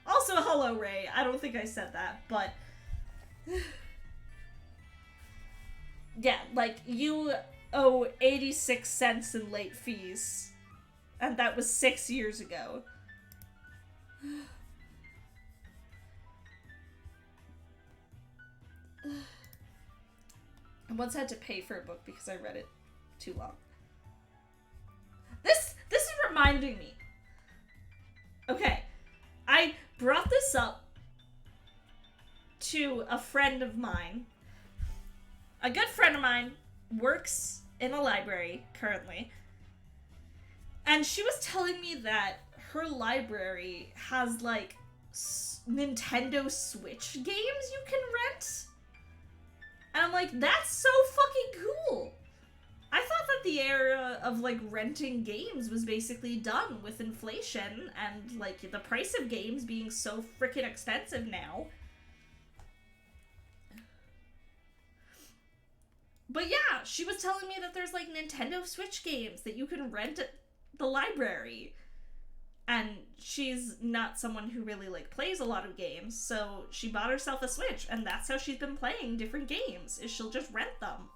Also, hello, Ray. I don't think I said that, but yeah, like, you owe 86 cents in late fees, and that was 6 years ago. I once had to pay for a book because I read it too long. This is reminding me. Okay, I brought this up to a friend of mine. A good friend of mine works in a library currently, and she was telling me that her library has like Nintendo Switch games you can rent. And I'm like, that's so fucking cool. I thought that the era of like renting games was basically done with inflation and like the price of games being so freaking expensive now. But yeah, she was telling me that there's like Nintendo Switch games that you can rent at the library. And she's not someone who really like plays a lot of games, so she bought herself a Switch, and that's how she's been playing different games, is she'll just rent them.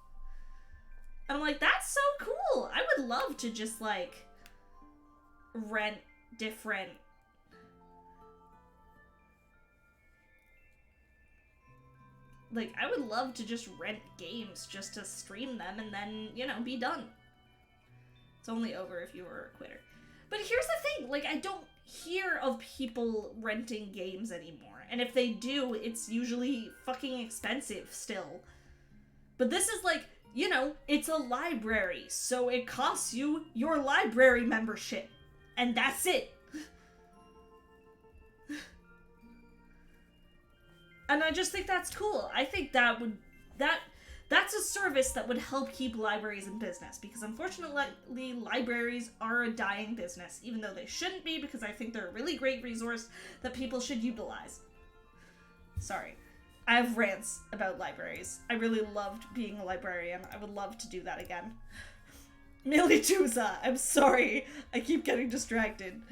And I'm like, that's so cool! I would love to just like rent different I would love to just rent games just to stream them and then, you know, be done. It's only over if you were a quitter. But here's the thing, like, I don't hear of people renting games anymore. And if they do, it's usually fucking expensive still. But this is like, you know, it's a library, so it costs you your library membership. And that's it. And I just think that's cool. I think that's a service that would help keep libraries in business, because unfortunately libraries are a dying business, even though they shouldn't be, because I think they're a really great resource that people should utilize. Sorry. I have rants about libraries. I really loved being a librarian. I would love to do that again. Millie Tusa, I'm sorry. I keep getting distracted.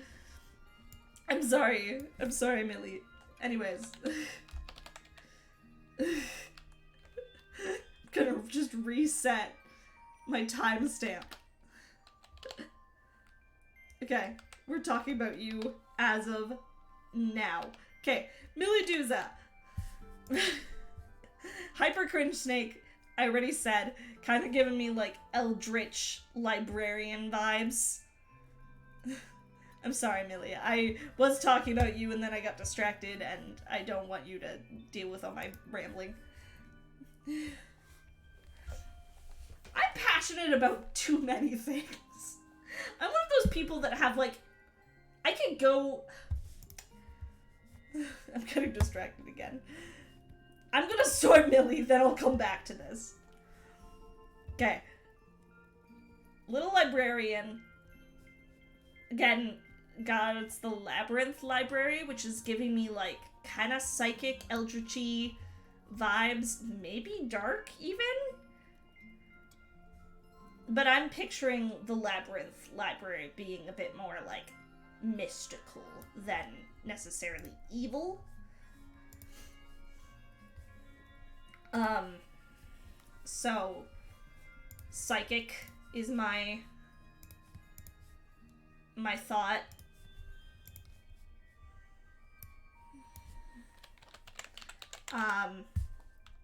I'm sorry. I'm sorry, Millie. Anyways. Gonna just reset my timestamp. Okay, we're talking about you as of now. Okay, Millie Duza. Hyper Cringe Snake, I already said, kind of giving me like Eldritch librarian vibes. I'm sorry, Millie. I was talking about you and then I got distracted, and I don't want you to deal with all my rambling. I'm passionate about too many things. I'm one of those people that have, like, I can go... I'm getting distracted again. I'm gonna sort Millie, then I'll come back to this. Okay. Little librarian. Again, God, it's the Labyrinth library, which is giving me, like, kind of psychic, eldritchy vibes. Maybe dark, even? But I'm picturing the Labyrinth library being a bit more, like, mystical than necessarily evil. So, psychic is my thought.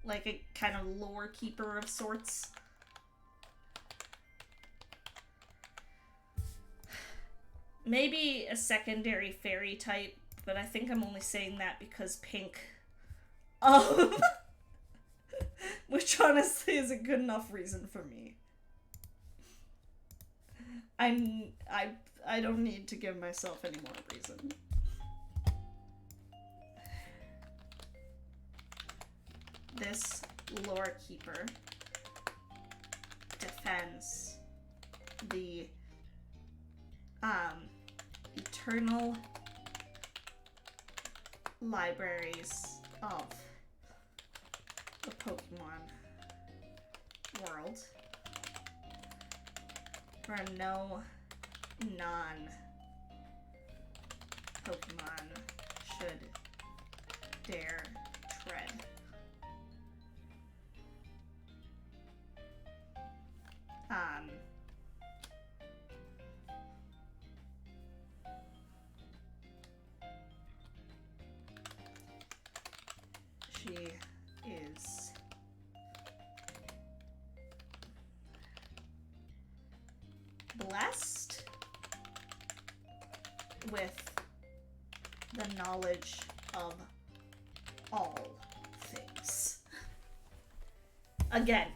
Like a kind of lore keeper of sorts. Maybe a secondary fairy type, but I think I'm only saying that because pink. Which honestly is a good enough reason for me. I don't need to give myself any more reason. This lore keeper defends the eternal libraries of the Pokemon world, where no non-Pokemon should dare tread. She is blessed with the knowledge of all things. Again,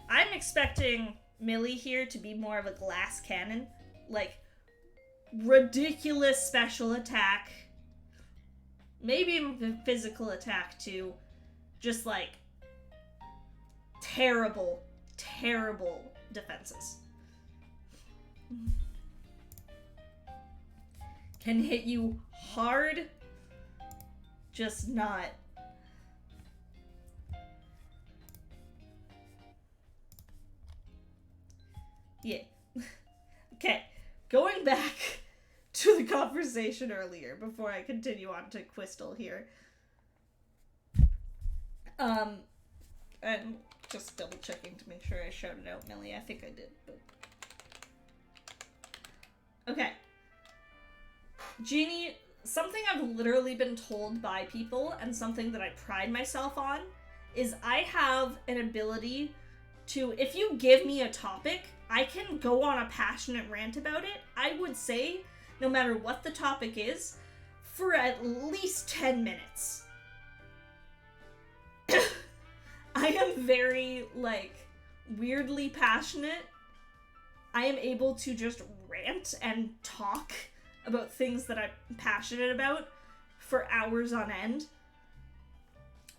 I'm expecting Millie here to be more of a glass cannon. Like, ridiculous special attack. Maybe even physical attack, too. Just, like, terrible, terrible defenses. Can hit you hard, just not. Yeah. Okay, going back to the conversation earlier before I continue on to Quistel here. And just double checking to make sure I shouted out Millie. I think I did, but. Okay. Jeannie, something I've literally been told by people, and something that I pride myself on, is I have an ability to, if you give me a topic, I can go on a passionate rant about it, I would say, no matter what the topic is, for at least 10 minutes. I am very, like, weirdly passionate. I am able to just rant and talk about things that I'm passionate about for hours on end.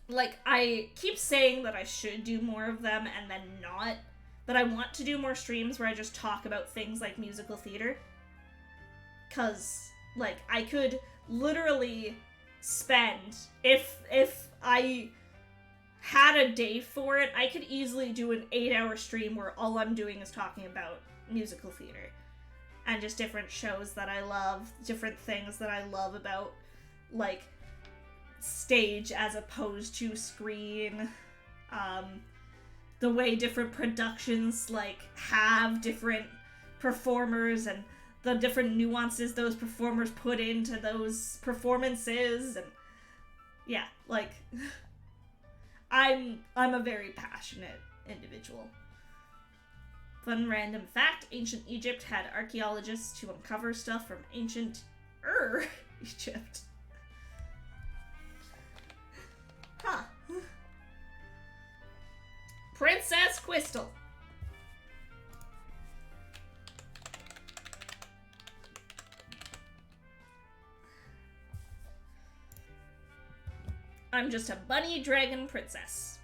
Like, I keep saying that I should do more of them and then not, but I want to do more streams where I just talk about things like musical theater. 'Cause, like, I could literally spend, if I had a day for it, I could easily do an 8-hour stream where all I'm doing is talking about musical theater. And just different shows that I love, different things that I love about, like, stage as opposed to screen, the way different productions, like, have different performers and the different nuances those performers put into those performances, and yeah, like, I'm a very passionate individual. Fun random fact, ancient Egypt had archaeologists to uncover stuff from ancient Egypt. Huh. Princess Quistel. I'm just a bunny dragon princess.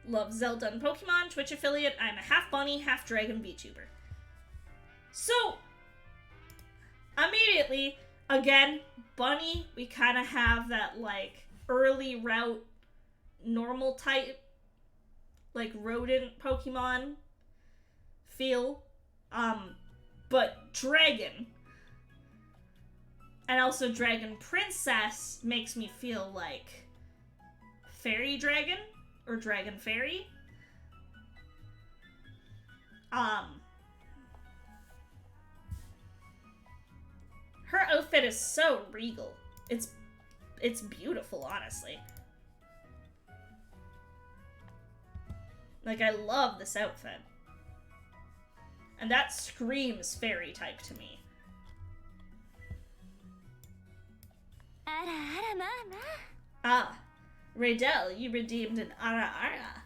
Love Zelda and Pokemon, Twitch affiliate. I'm a half bunny, half dragon VTuber. So, I'm immediately, again, Bunny, we kind of have that, like, early route, normal type, like, rodent Pokemon feel. But Dragon, and also Dragon Princess makes me feel like Fairy Dragon, or Dragon Fairy. Her outfit is so regal. It's beautiful, honestly. Like, I love this outfit. And that screams fairy type to me. Ah, Raydell, you redeemed an Ara Ara.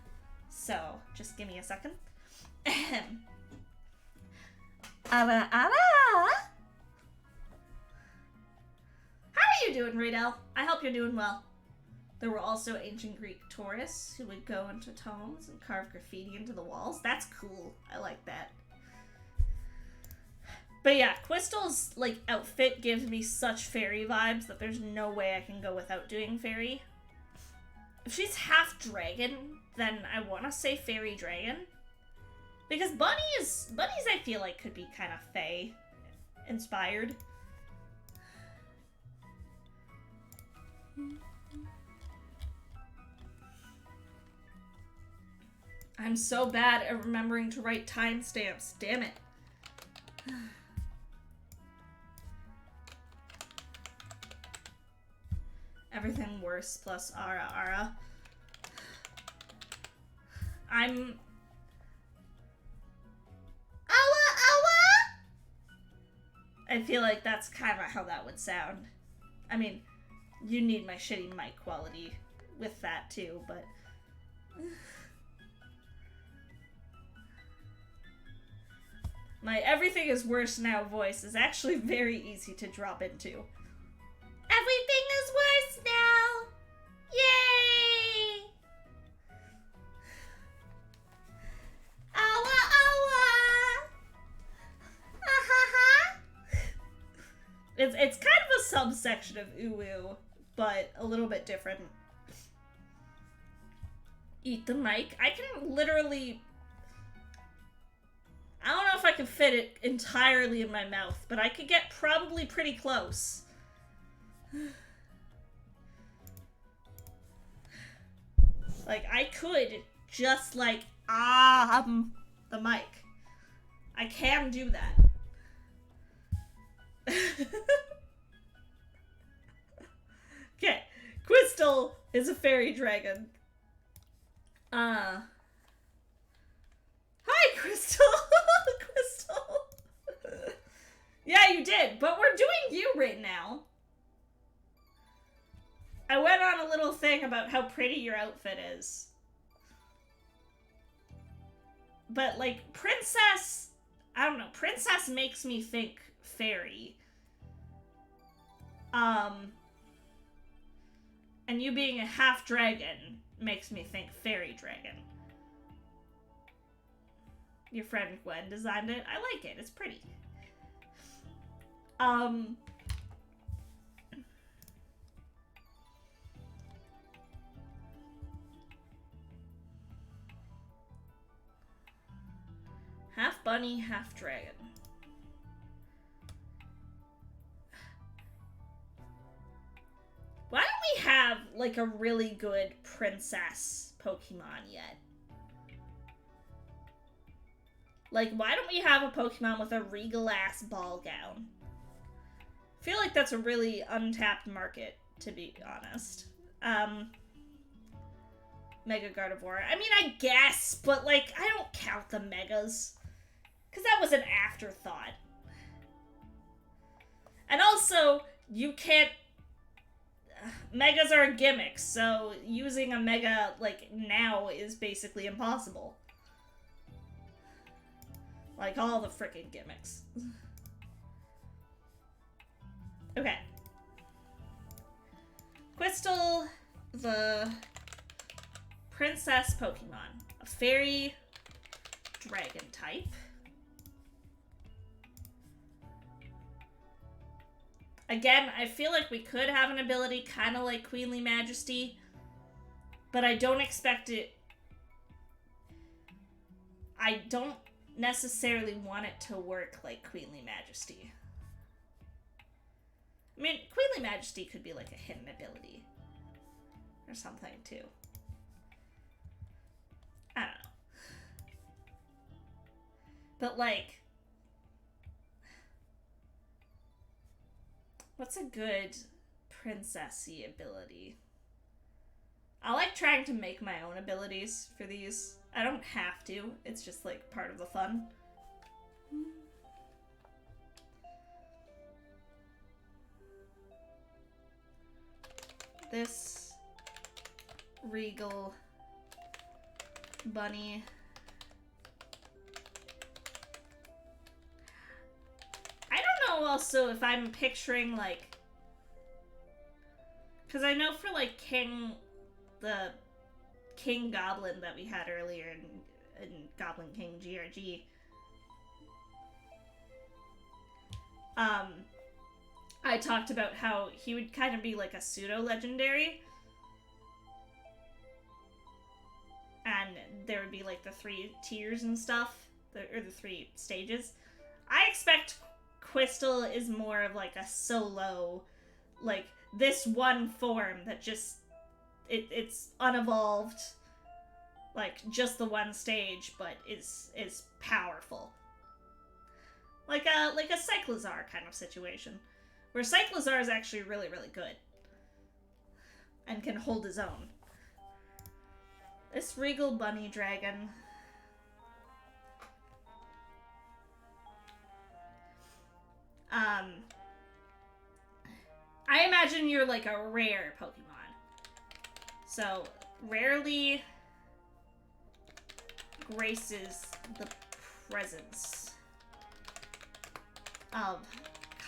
So, just give me a second. Ara Ara! How are you doing, Raydell? I hope you're doing well. There were also ancient Greek tourists who would go into tombs and carve graffiti into the walls. That's cool. I like that. But yeah, Quistel's, like, outfit gives me such fairy vibes that there's no way I can go without doing fairy. If she's half dragon, then I want to say fairy dragon. Because Bunny's, I feel like, could be kind of fae inspired. I'm so bad at remembering to write timestamps. Damn it. Everything worse plus Ara Ara. I'm... Awa Awa! I feel like that's kind of how that would sound. I mean, you need my shitty mic quality with that too, but... My everything is worse now voice is actually very easy to drop into. Everything is worse now! Yay! Awa awa! Ha. It's kind of a subsection of uwu, but a little bit different. Eat the mic. I can literally... I don't know if I can fit it entirely in my mouth, but I could get probably pretty close. Like, I could just, like, the mic. I can do that. Okay. Quistel is a fairy dragon. Hi, Crystal! Crystal! Yeah, you did, but we're doing you right now. I went on a little thing about how pretty your outfit is. But, like, Princess... I don't know. Princess makes me think fairy. And you being a half dragon makes me think fairy dragon. Your friend Gwen designed it. I like it. It's pretty. Half bunny, half dragon. Why don't we have, like, a really good princess Pokemon yet? Like, why don't we have a Pokemon with a regal-ass ball gown? I feel like that's a really untapped market, to be honest. Mega Gardevoir. I mean, I guess, but, like, I don't count the Megas. Because that was an afterthought. And also, you can't... Megas are a gimmick, so using a Mega, like, now is basically impossible. Like, all the frickin' gimmicks. Okay. Quistel, the princess Pokemon. A fairy dragon type. Again, I feel like we could have an ability kind of like Queenly Majesty, but I don't expect it. I don't necessarily want it to work like Queenly Majesty. I mean, Queenly Majesty could be like a hidden ability or something too. I don't know. But like, what's a good princessy ability? I like trying to make my own abilities for these. I don't have to. It's just like part of the fun. This regal bunny. I don't know also if I'm picturing like, because I know for like the King Goblin that we had earlier in Goblin King GRG, I talked about how he would kind of be like a pseudo-legendary. And there would be like the 3 tiers and stuff, or the 3 stages. I expect Crystal is more of like a solo, like this one form that just, it's unevolved, like just the one stage, but is powerful. Like a Cyclozar kind of situation. Where Cyclozar is actually really, really good. And can hold his own. This Regal Bunny Dragon. I imagine you're like a rare Pokemon. So, rarely graces the presence of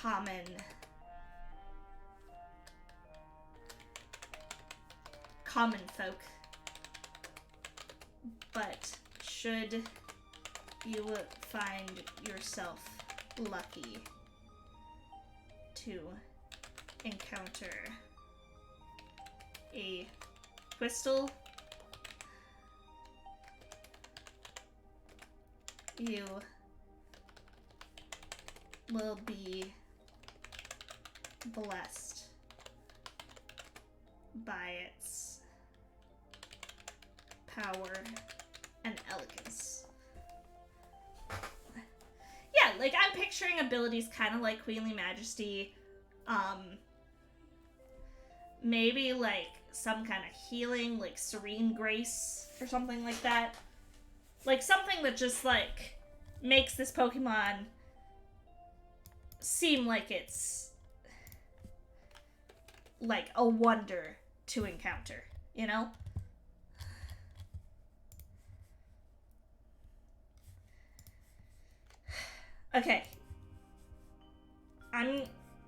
common folk, but should you find yourself lucky to encounter a Crystal, you will be blessed by its power and elegance. Yeah, like I'm picturing abilities kind of like Queenly Majesty. Maybe like some kind of healing, like Serene Grace or something like that. Like something that just like makes this Pokemon seem like it's like a wonder to encounter, you know? Okay.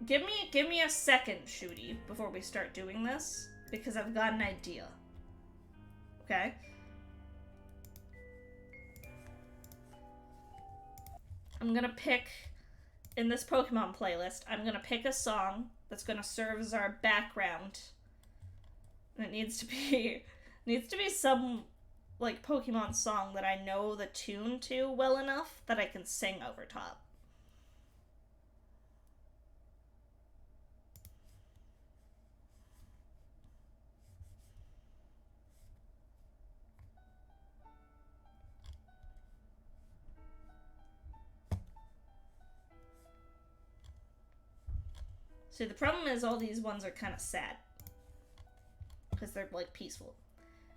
Give me a second, Shooty, before we start doing this, because I've got an idea. Okay? I'm gonna pick, in this Pokemon playlist, I'm gonna pick a song that's gonna serve as our background. And it needs to be some, like, Pokemon song that I know the tune to well enough that I can sing over top. See, the problem is all these ones are kind of sad. Because they're, like, peaceful.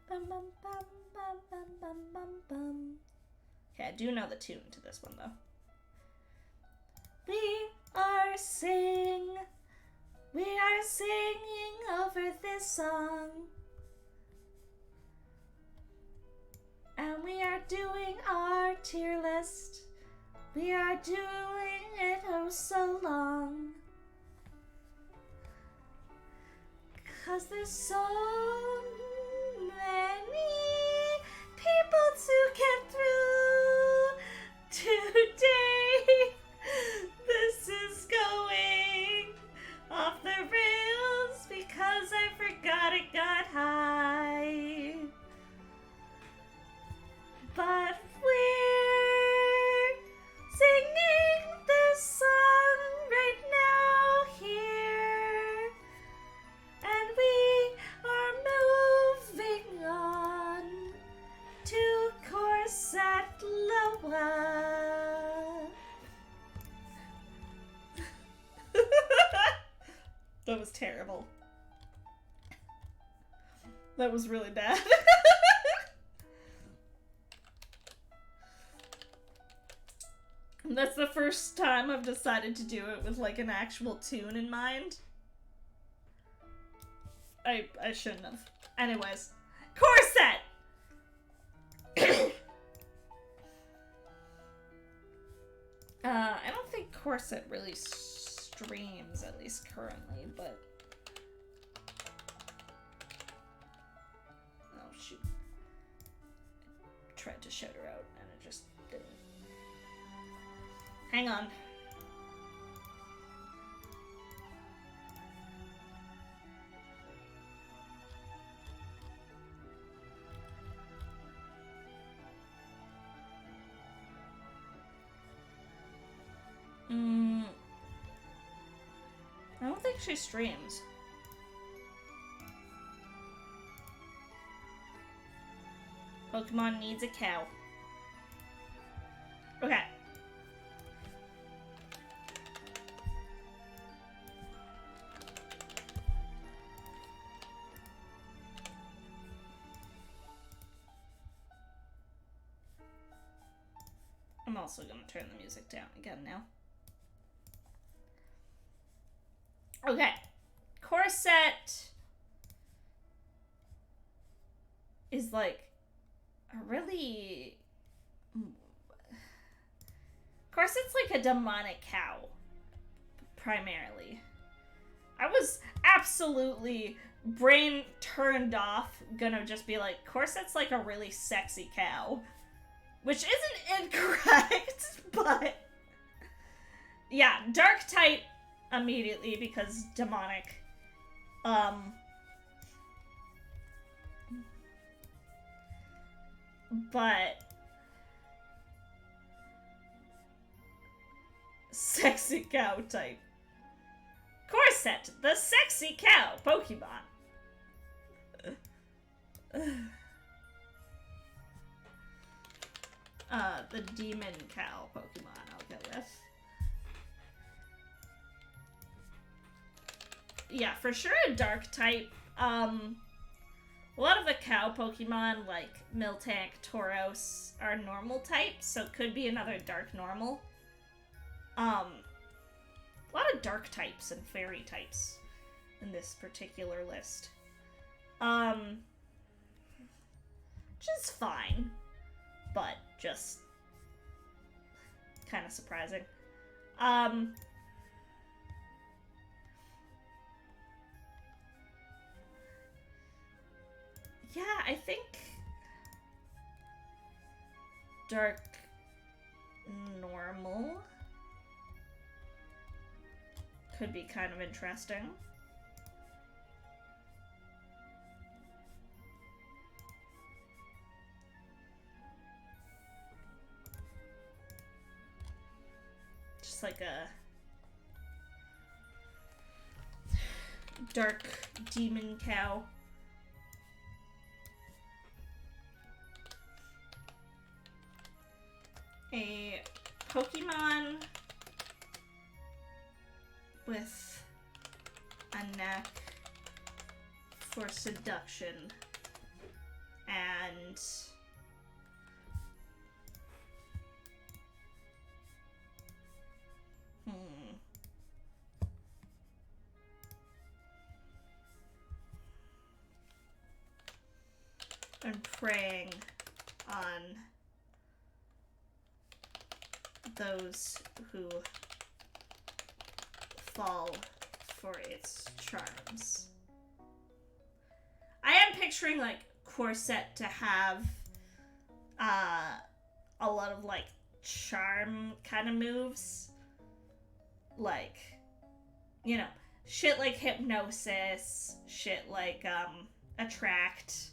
Bum, bum, bum, bum, bum, bum, bum, bum. Okay, I do know the tune to this one, though. We are singing over this song. And we are doing our tier list. We are doing it oh so long. 'Cause there's so many people to get through today. This is going terrible. That was really bad. That's the first time I've decided to do it with like an actual tune in mind. I shouldn't have. Anyways, corset! I don't think corset really streams, at least currently, but... Oh, shoot. I tried to shout her out, and it just didn't. Hang on. I don't think she streams. Pokemon needs a cow. Okay. I'm also gonna turn the music down again now. Okay. Corset is like a really... Corset's like a demonic cow, primarily. I was absolutely brain turned off, gonna just be like, Corset's like a really sexy cow. Which isn't incorrect, but... Yeah, dark type immediately because demonic. But... Sexy cow type. Corset, the sexy cow Pokemon. The demon cow Pokemon I'll go with. Yeah, for sure a dark type. A lot of the cow Pokemon, like Miltank, Tauros, are normal types, so it could be another dark normal. A lot of dark types and fairy types in this particular list. Which is fine, but just kind of surprising. Yeah, I think dark normal could be kind of interesting. Just like a dark demon cow. A Pokemon with a knack for seduction and and preying on those who fall for its charms. I am picturing like Corset to have a lot of like charm kind of moves, like, you know, shit like hypnosis, shit like attract.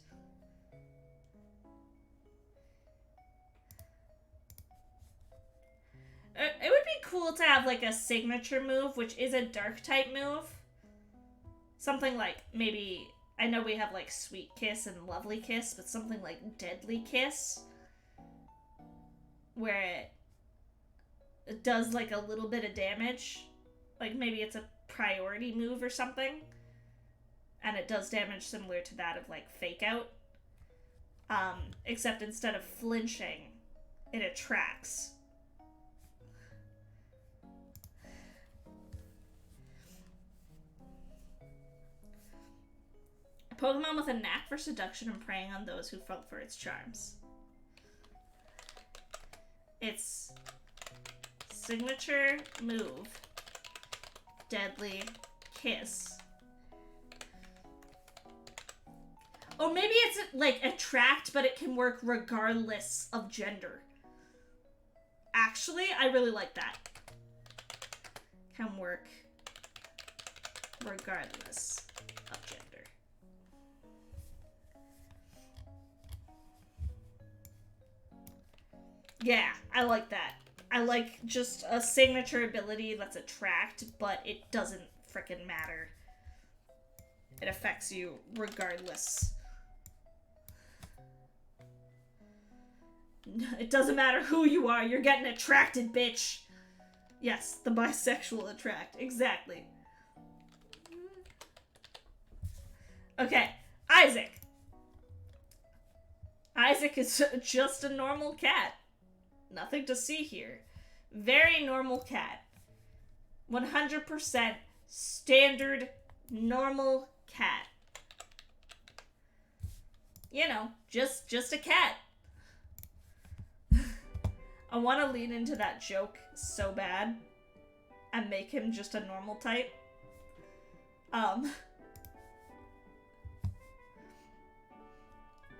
It would be cool to have, like, a signature move, which is a dark type move. Something like, maybe, I know we have, like, Sweet Kiss and Lovely Kiss, but something like Deadly Kiss. Where it does, like, a little bit of damage. Like, maybe it's a priority move or something. and it does damage similar to that of like Fake Out. Except instead of flinching, it attracts. A Pokemon with a knack for seduction and preying on those who fall for its charms. Its signature move, Deadly Kiss. Or maybe it's like attract, but it can work regardless of gender. Actually, I really like that. Can work regardless of gender. Yeah, I like that. I like just a signature ability that's attract, but it doesn't frickin' matter. It affects you regardless. It doesn't matter who you are, you're getting attracted, bitch. Yes, the bisexual attract. Exactly. Okay, Isaac. Isaac is just a normal cat. Nothing to see here. Very normal cat. 100% standard normal cat. You know, just a cat. I want to lean into that joke so bad and make him just a normal type.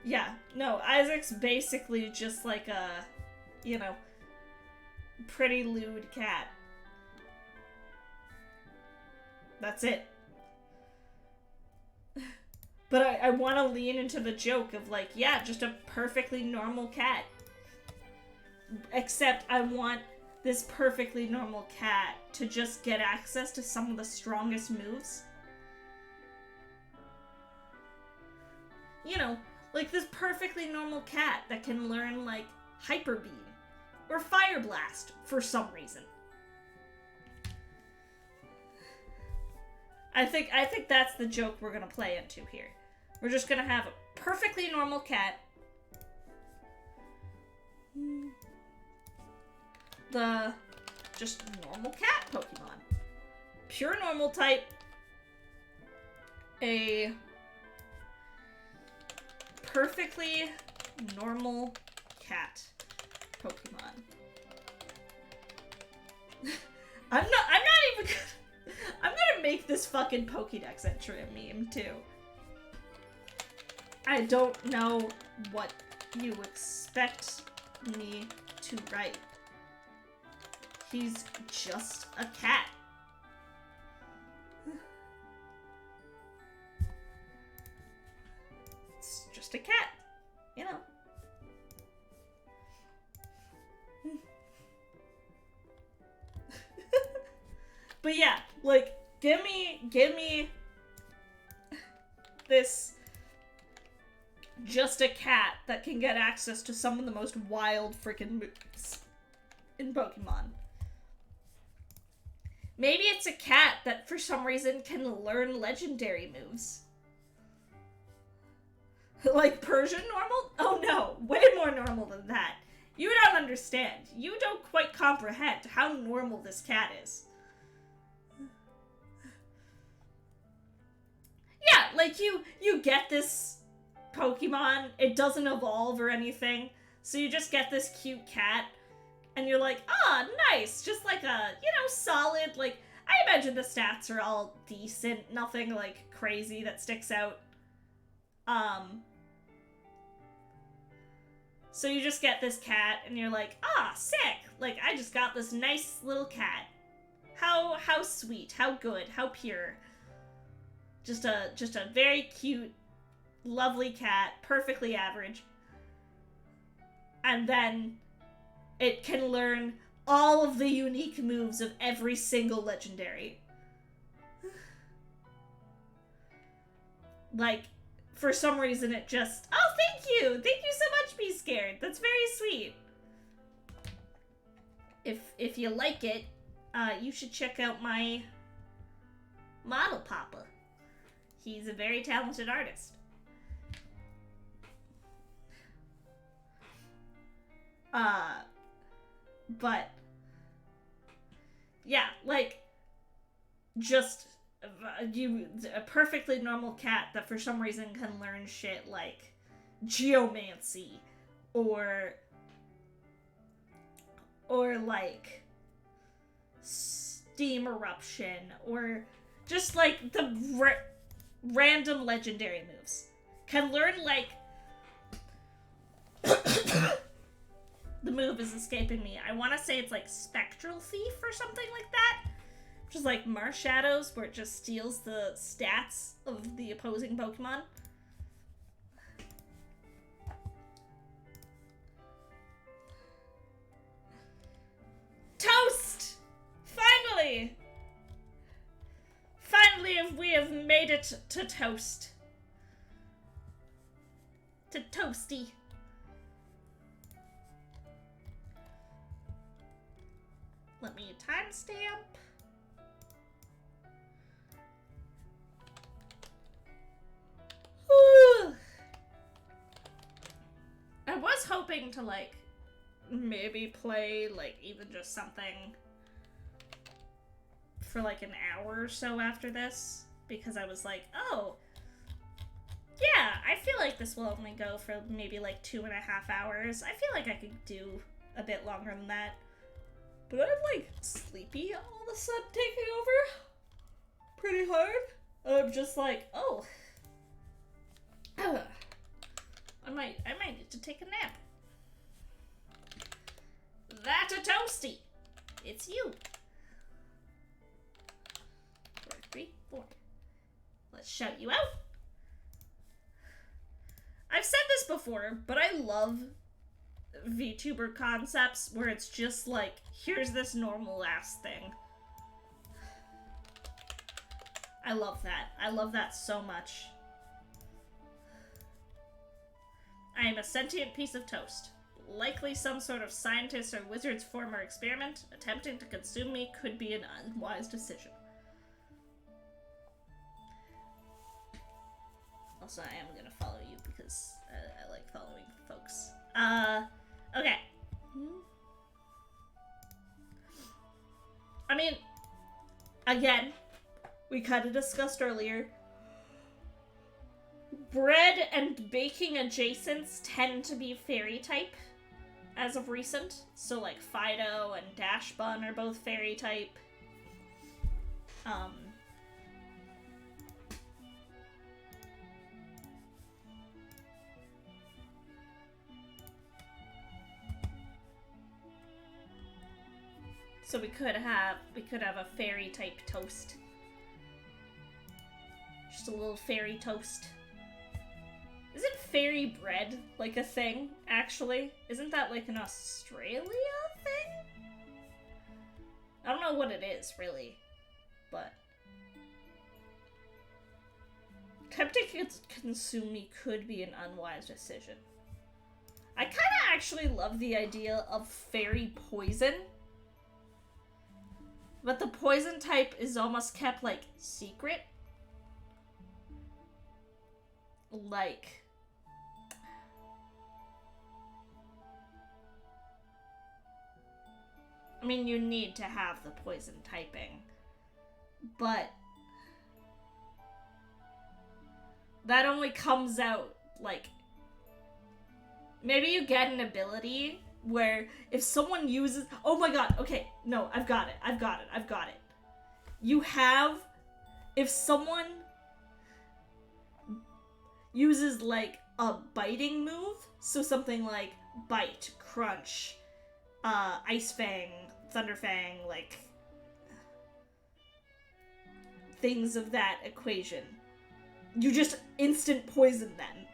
Yeah, no, Isaac's basically just like a, you know, pretty lewd cat. That's it. But I want to lean into the joke of like, yeah, just a perfectly normal cat. Except I want this perfectly normal cat to just get access to some of the strongest moves. You know, like this perfectly normal cat that can learn like Hyper Beam or Fire Blast for some reason. I think that's the joke we're gonna play into here. We're just gonna have a perfectly normal cat. The just normal cat Pokemon. Pure normal type. A perfectly normal cat Pokemon. I'm not even gonna, I'm gonna make this fucking Pokédex entry a meme too. I don't know what you expect me to write. He's just a cat. It's just a cat, you know. But yeah, like, give me this just a cat that can get access to some of the most wild freaking moves in Pokemon. Maybe it's a cat that for some reason can learn legendary moves. Like Persian normal? Oh no, way more normal than that. You don't understand. You don't quite comprehend how normal this cat is. Yeah, like you get this Pokemon, it doesn't evolve or anything, so you just get this cute cat, and you're like, ah, nice, just like a, you know, solid, like, I imagine the stats are all decent, nothing, like, crazy that sticks out. So you just get this cat, and you're like, ah, sick, like, I just got this nice little cat. How sweet, how good, how pure. Just a very cute, lovely cat, perfectly average. And then it can learn all of the unique moves of every single legendary. Like, for some reason it just, oh, thank you so much, Be Scared, that's very sweet. If you like it, you should check out my model papa. He's a very talented artist. But yeah, like, just a perfectly normal cat that for some reason can learn shit like geomancy or like steam eruption or just like the random legendary moves. Can learn like the move is escaping me. I want to say it's like Spectral Thief or something like that. Which is like Marsh Shadows, where it just steals the stats of the opposing Pokemon. Toast! Finally! Finally we have made it to Toast. To Toasty. Let me timestamp. I was hoping to, like, maybe play, like, even just something for, like, an hour or so after this, because I was like, oh, yeah, I feel like this will only go for maybe, like, 2.5 hours. I feel like I could do a bit longer than that. But I'm, like, sleepy all of a sudden taking over pretty hard. I'm just like, oh, I might need to take a nap. That a Toasty! It's you. 4, 3, 4. Let's shout you out. I've said this before, but I love VTuber concepts where it's just like, here's this normal ass thing. I love that. I love that so much. I am a sentient piece of toast. Likely some sort of scientist or wizard's form or experiment. Attempting to consume me could be an unwise decision. Also, I am gonna follow you because I like following folks. Okay. I mean, again, we kind of discussed earlier, bread and baking adjacents tend to be fairy type as of recent. So like Fido and Dash Bun are both fairy type. So we could have a fairy type toast. Just a little fairy toast. Isn't fairy bread like a thing, actually? Isn't that like an Australia thing? I don't know what it is, really. But attempting to consume me could be an unwise decision. I kind of actually love the idea of fairy poison. But the poison type is almost kept, like, secret. Like, I mean, you need to have the poison typing. But that only comes out, like, maybe you get an ability where if someone uses... Oh my god, okay, no, I've got it. You have... If someone uses, like, a biting move, so something like Bite, Crunch, Ice Fang, Thunder Fang, like, things of that equation, you just instant poison them.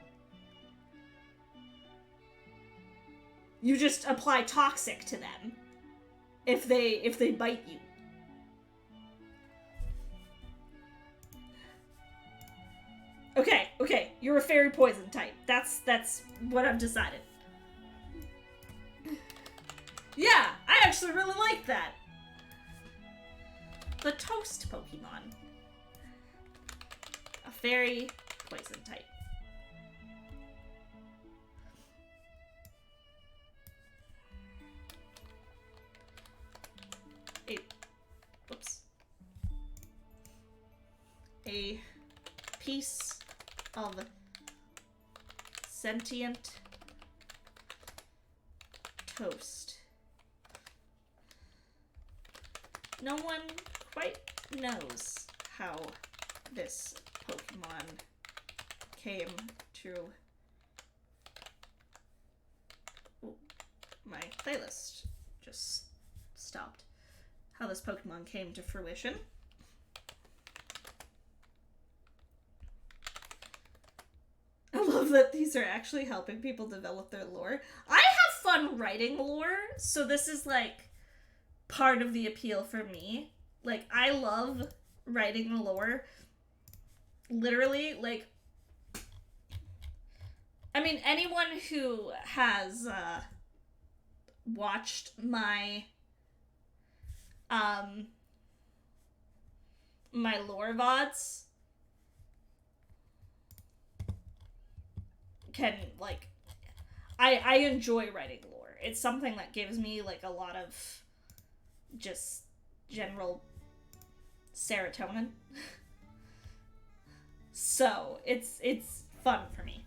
You just apply toxic to them if they bite you. Okay, you're a fairy poison type. That's what I've decided. Yeah, I actually really like that. The Toast Pokemon. A fairy, poison type. A piece of sentient toast. No one quite knows how this Pokemon came to... Ooh, my playlist just stopped. How this Pokemon came to fruition. I love that these are actually helping people develop their lore. I have fun writing lore, so this is, like, part of the appeal for me. Like, I love writing lore. Literally, like... I mean, anyone who has, watched my, my lore VODs can, like, I enjoy writing lore. It's something that gives me, like, a lot of just general serotonin. So, it's fun for me.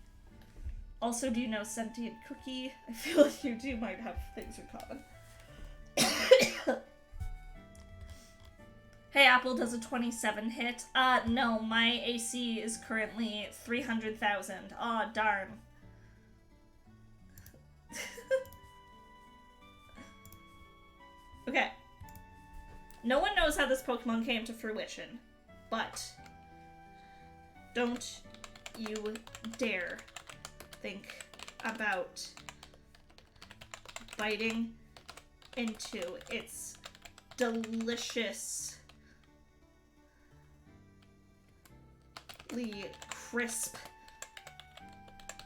Also, do you know Sentient Cookie? I feel like you two might have things in common. Hey, Apple, does a 27 hit? No, my AC is currently 300,000. Aw, darn. Okay. No one knows how this Pokemon came to fruition, but don't you dare think about biting into its delicious crisp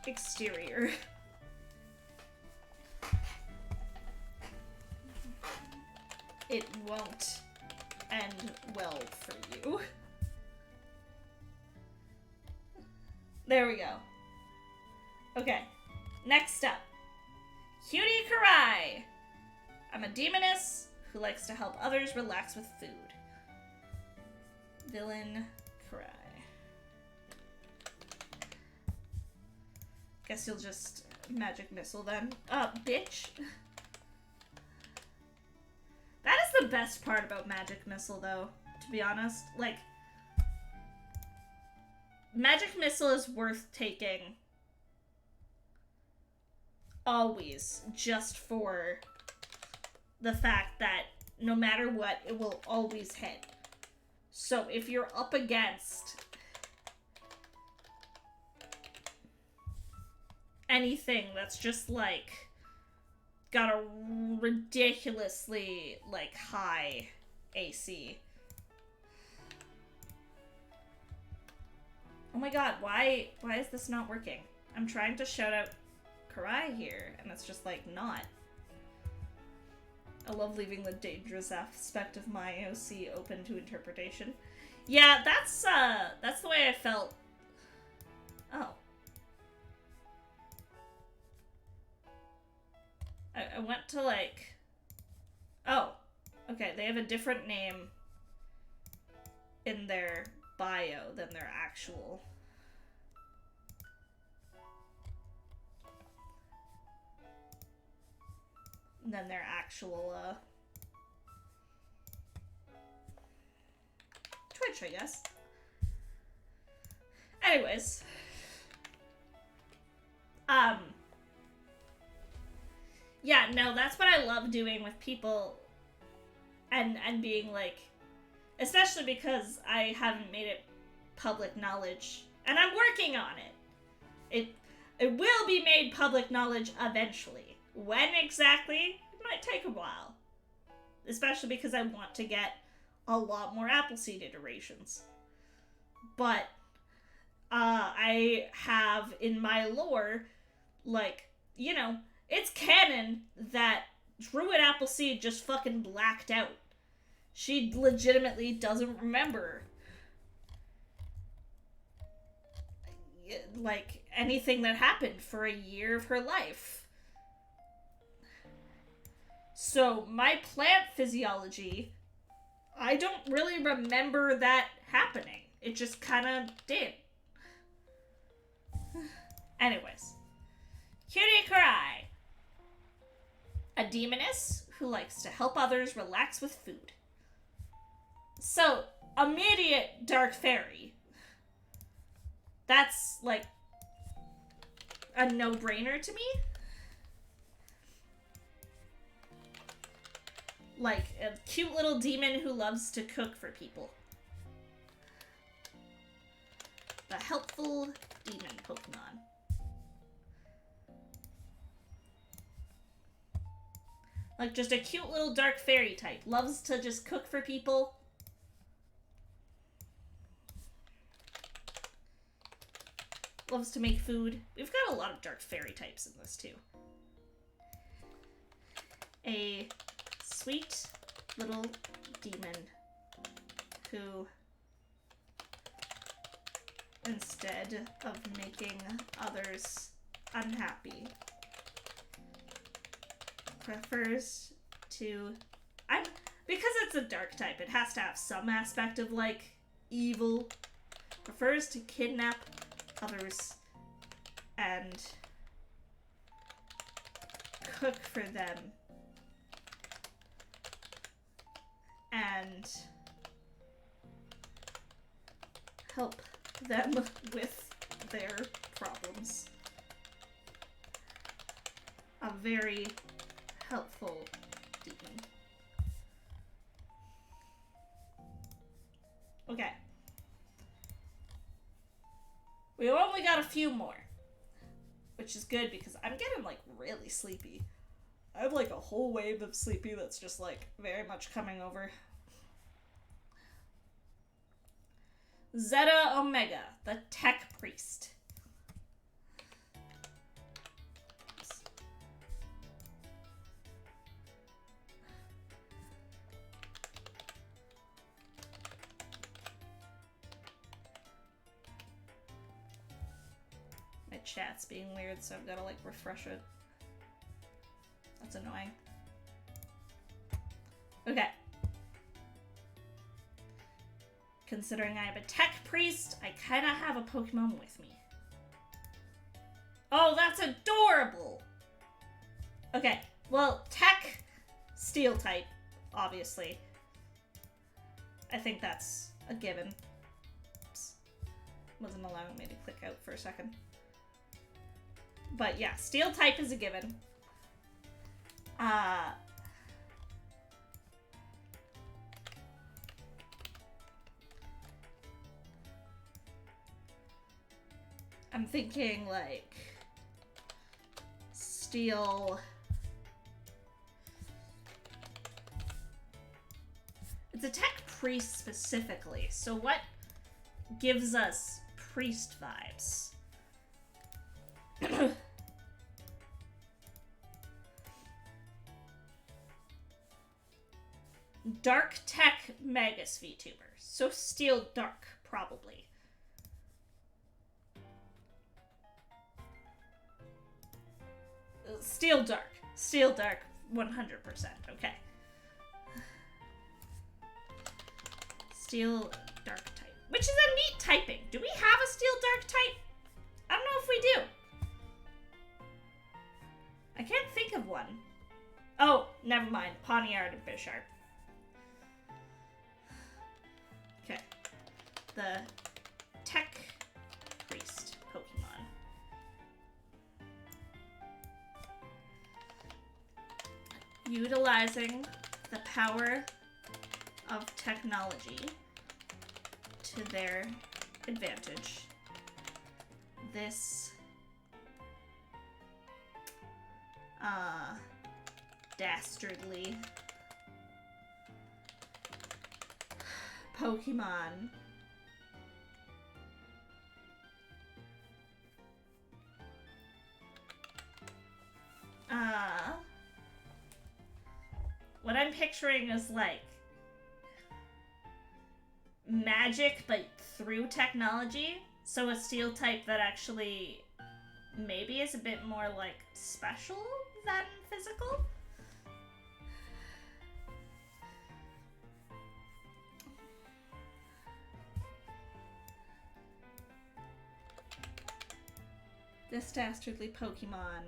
exterior. It won't end well for you. There we go. Okay, next up. Cutie Karai! I'm a demoness who likes to help others relax with food. Villain Karai. Guess you'll just magic missile then. Bitch. That is the best part about magic missile, though, to be honest. Like, magic missile is worth taking always, just for the fact that no matter what, it will always hit. So if you're up against anything that's just, like, got a ridiculously, like, high AC. Oh my god, why is this not working? I'm trying to shout out Karai here, and it's just, like, not. I love leaving the dangerous aspect of my OC open to interpretation. Yeah, that's the way I felt. Oh. I went to, like... Oh. Okay, they have a different name in their bio than their actual... Twitch, I guess. Anyways. Yeah, no, that's what I love doing with people and being like, especially because I haven't made it public knowledge, and I'm working on it. It will be made public knowledge eventually. When exactly? It might take a while. Especially because I want to get a lot more Appleseed iterations. But, I have in my lore, like, you know, it's canon that Druid Appleseed just fucking blacked out. She legitimately doesn't remember like, anything that happened for a year of her life. So, my plant physiology, I don't really remember that happening. It just kind of did. Anyways. Cutie Cry. A demoness who likes to help others relax with food. So, immediate dark fairy. That's, like, a no-brainer to me. Like, a cute little demon who loves to cook for people. The helpful demon Pokemon. Like, just a cute little dark fairy type. Loves to just cook for people. Loves to make food. We've got a lot of dark fairy types in this, too. A sweet little demon who, instead of making others unhappy, prefers to... because it's a dark type, it has to have some aspect of, like, evil. Prefers to kidnap others and cook for them and help them with their problems. A very helpful demon. Okay. We only got a few more, which is good because I'm getting, like, really sleepy. I have, like, a whole wave of sleepy that's just, like, very much coming over. Zeta Omega, the Tech Priest. My chat's being weird, so I've got to, like, refresh it. That's annoying. Okay. Considering I have a tech priest, I kind of have a Pokemon with me. Oh, that's adorable! Okay, well, tech, steel type, obviously. I think that's a given. Oops. Wasn't allowing me to click out for a second. But yeah, steel type is a given. I'm thinking, like, steel... It's a tech priest specifically, so what gives us priest vibes? Dark Tech Magus VTuber. So Steel Dark, probably. Steel Dark. Steel Dark, 100%. Okay. Steel Dark type. Which is a neat typing. Do we have a Steel Dark type? I don't know if we do. I can't think of one. Oh, never mind. Pawniard and Bisharp. Okay. The Tech Priest Pokemon. Utilizing the power of technology to their advantage. This dastardly Pokemon what I'm picturing is like magic but through technology. So a steel type that actually maybe is a bit more like special than physical? This dastardly Pokemon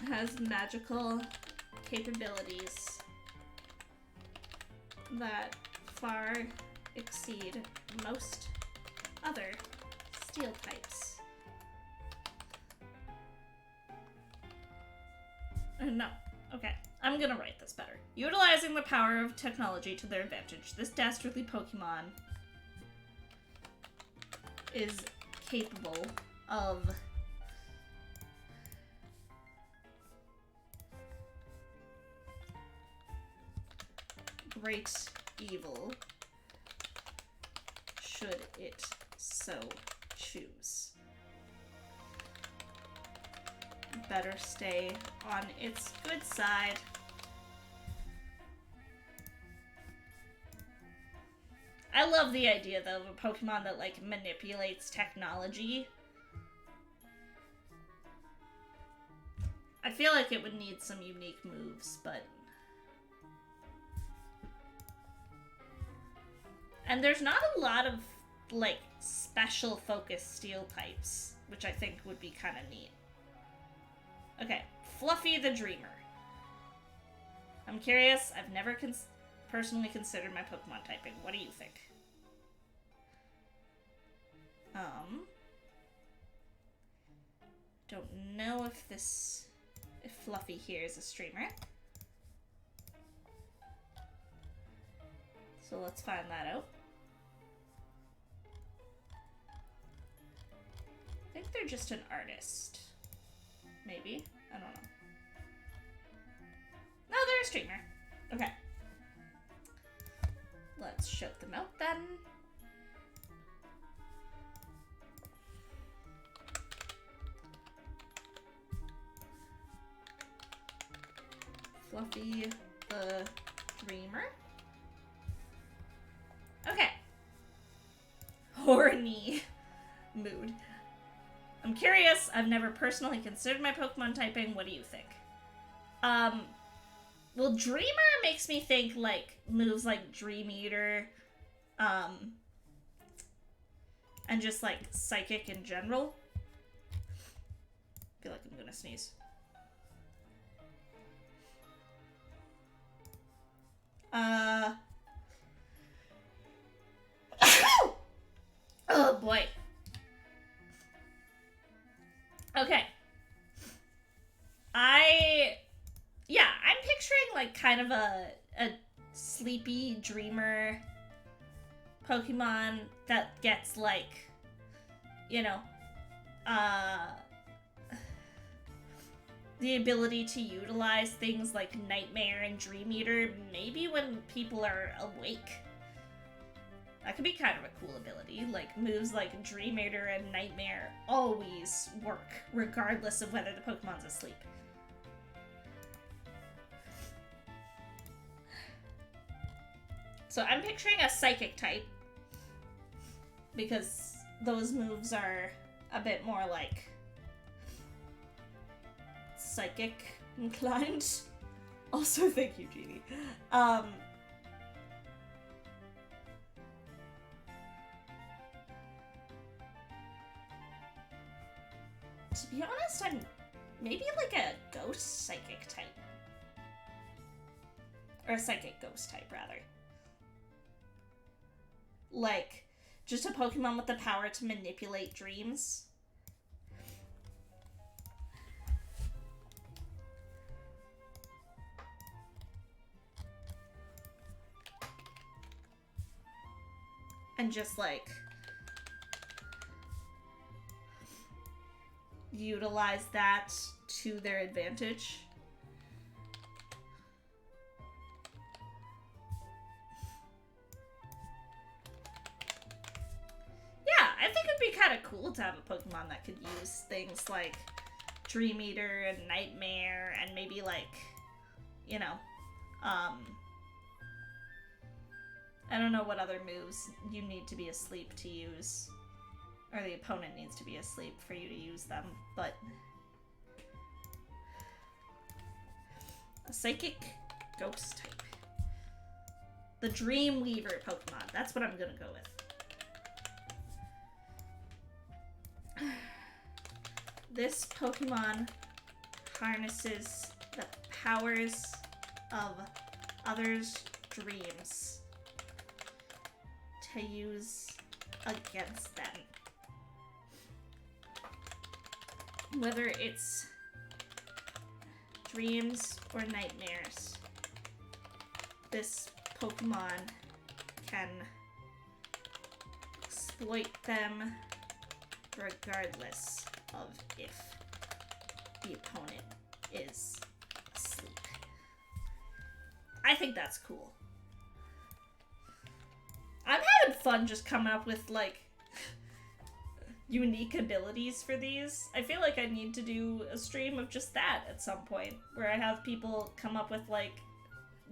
has magical capabilities that far exceed most other steel types. No. Okay. I'm gonna write this better. Utilizing the power of technology to their advantage, this dastardly Pokemon is capable of great evil should it so choose. Better stay on its good side. I love the idea, though, of a Pokemon that, like, manipulates technology. I feel like it would need some unique moves, but... And there's not a lot of, like, special focused steel types, which I think would be kind of neat. Okay, Fluffy the Dreamer. I'm curious. I've never personally considered my Pokemon typing. What do you think? Don't know if Fluffy here is a streamer. So let's find that out. I think they're just an artist. Maybe. I don't know. No, they're a streamer. Okay. Let's shout them out then. Fluffy the Dreamer. Okay. Horny mood. I'm curious. I've never personally considered my Pokemon typing. What do you think? Well, Dreamer makes me think, like, moves like Dream Eater, and just, like, Psychic in general. I feel like I'm gonna sneeze. Oh, boy. Okay. I'm picturing, like, kind of a sleepy dreamer Pokemon that gets, like, you know, the ability to utilize things like Nightmare and Dream Eater, maybe when people are awake. That could be kind of a cool ability. Like, moves like Dream Eater and Nightmare always work, regardless of whether the Pokemon's asleep. So I'm picturing a Psychic type, because those moves are a bit more, like, psychic inclined. Also, thank you, Jeannie. To be honest, I'm maybe like a ghost psychic type. Or a psychic ghost type, rather. Like, just a Pokemon with the power to manipulate dreams. And just, like, utilize that to their advantage. Yeah, I think it'd be kind of cool to have a Pokemon that could use things like Dream Eater and Nightmare and maybe, like, you know. I don't know what other moves you need to be asleep to use. Or the opponent needs to be asleep for you to use them, but... A Psychic Ghost type. The Dreamweaver Pokemon. That's what I'm gonna go with. This Pokemon harnesses the powers of others' dreams to use against them. Whether it's dreams or nightmares, this Pokemon can exploit them regardless of if the opponent is asleep. I think that's cool. I'm having fun just coming up with, like, unique abilities for these. I feel like I need to do a stream of just that at some point, where I have people come up with, like,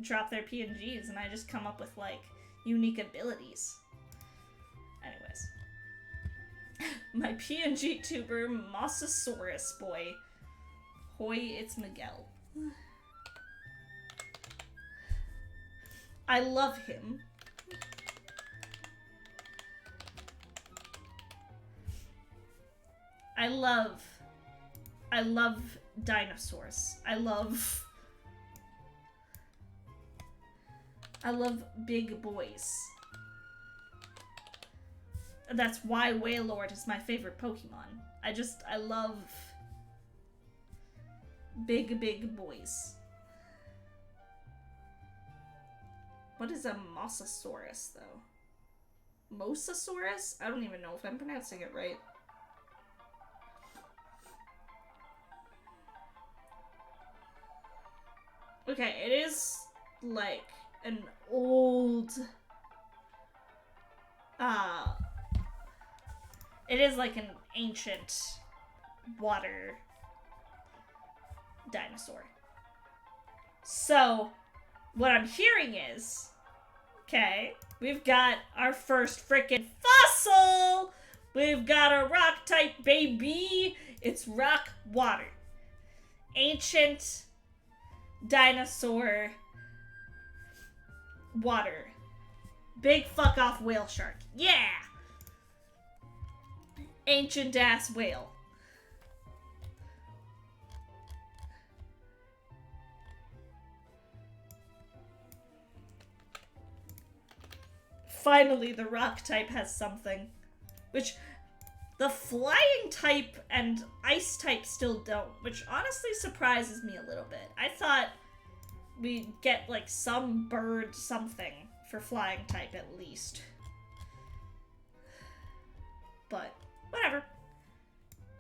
drop their PNGs, and I just come up with, like, unique abilities. Anyways. My PNG tuber, Mosasaurus boy. Hoy, it's Miguel. I love him. I love dinosaurs. I love big boys. That's why Wailord is my favorite Pokemon. I love big boys. What is a Mosasaurus, though? Mosasaurus? I don't even know if I'm pronouncing it right. Okay, it is, like, an old... it is like an ancient water dinosaur. So, what I'm hearing is, okay, we've got our first frickin' fossil! We've got a rock type, baby! It's rock water. Ancient dinosaur water. Big fuck off whale shark. Yeah! Ancient ass whale. Finally, the rock type has something. Which, the flying type and ice type still don't, which honestly surprises me a little bit. I thought we'd get, like, some bird something for flying type at least. But, whatever.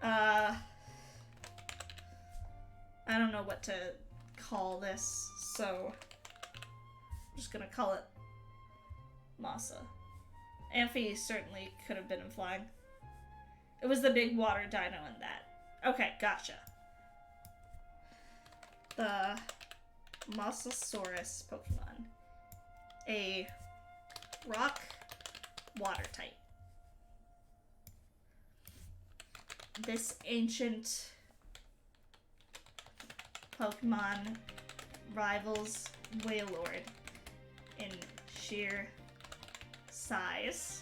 I don't know what to call this, so I'm just gonna call it Masa. Amphi certainly could have been in flying. It was the big water dino in that. Okay, gotcha. The Mosasaurus Pokemon. A rock water type. This ancient Pokemon rivals Wailord in sheer size.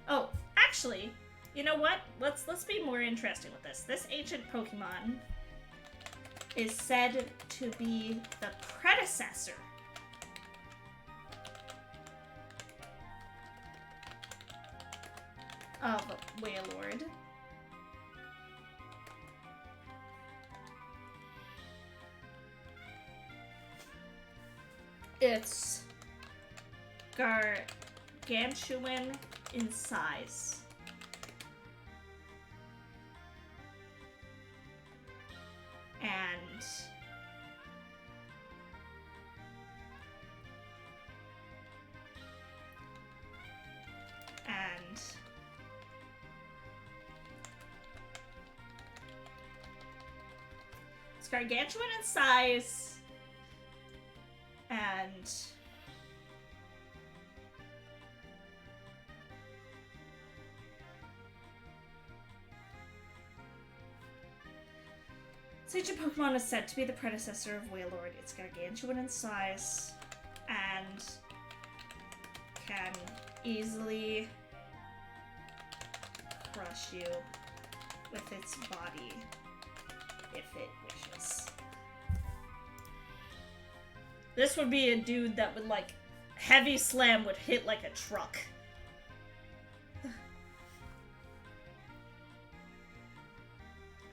Oh, actually, you know what? Let's be more interesting with this. This ancient Pokemon is said to be the predecessor of Wailord. It's gargantuan in size. And gargantuan in size, and Sage Pokemon is said to be the predecessor of Wailord. It's gargantuan in size and can easily crush you with its body if it wishes. This would be a dude that would, like, heavy slam would hit like a truck.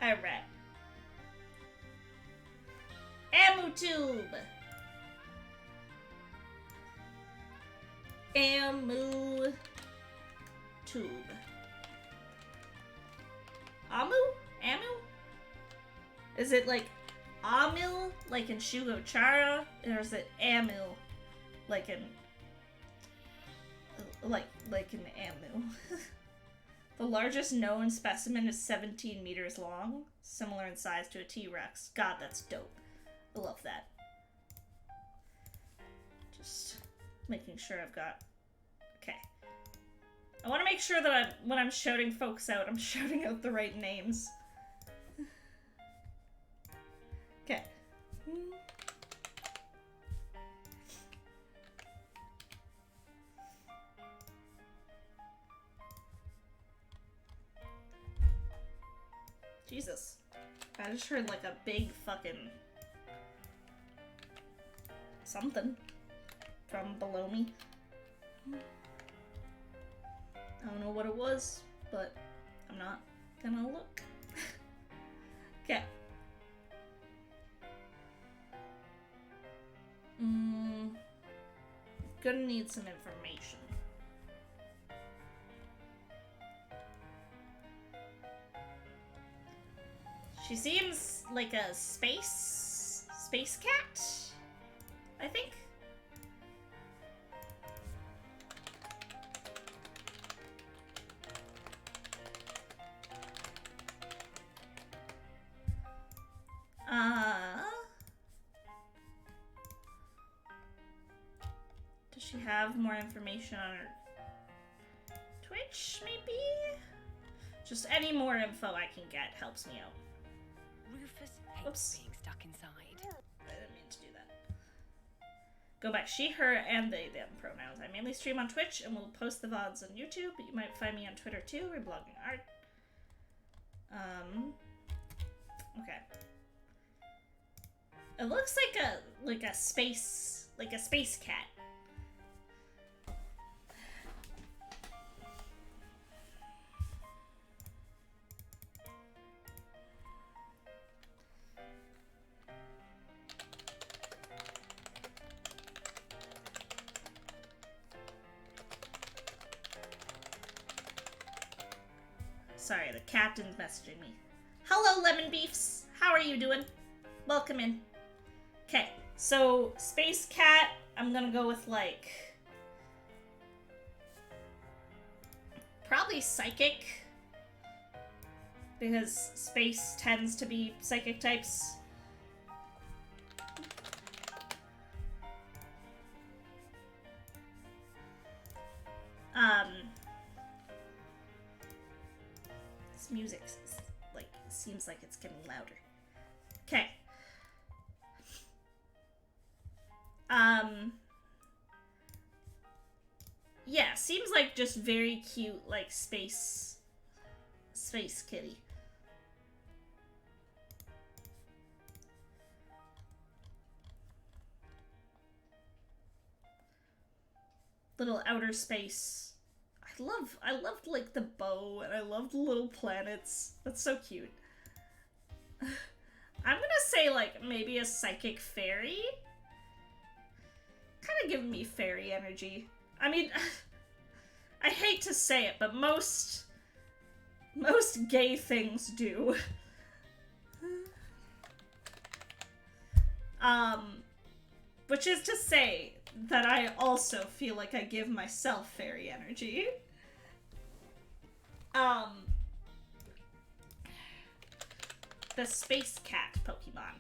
Alright. ENVTuber. ENVTuber. Amu? Is it like Amil, like in Shugo Chara? Or is it Amil, like in... like in Amu? The largest known specimen is 17 meters long, similar in size to a T-Rex. God, that's dope. I love that. Just making sure I've got... Okay. I want to make sure that when I'm shouting folks out, I'm shouting out the right names. Okay. Jesus. I just heard like a big fucking... something from below me. I don't know what it was, but I'm not gonna look. Okay. Gonna need some information. She seems like a space cat, I think. Does she have more information on her Twitch, maybe? Just any more info I can get helps me out. Rufus hates being stuck inside. I didn't mean to do that. Go by she, her, and they, them pronouns. I mainly stream on Twitch and will post the VODs on YouTube, but you might find me on Twitter too, reblogging art. Okay. It looks like a space cat. Sorry, the captain's messaging me. Hello, Lemon Beefs. How are you doing? Welcome in. Okay, so Space Cat, I'm gonna go with, like... probably Psychic. Because Space tends to be Psychic types. This music seems like it's getting louder. Okay. Yeah, seems like just very cute, like space kitty. Little outer space. I loved like the bow, and I loved the little planets. That's so cute. I'm gonna say like maybe a psychic fairy. Kind of giving me fairy energy. I mean, I hate to say it, but most gay things do. Which is to say that I also feel like I give myself fairy energy. the Space Cat Pokemon.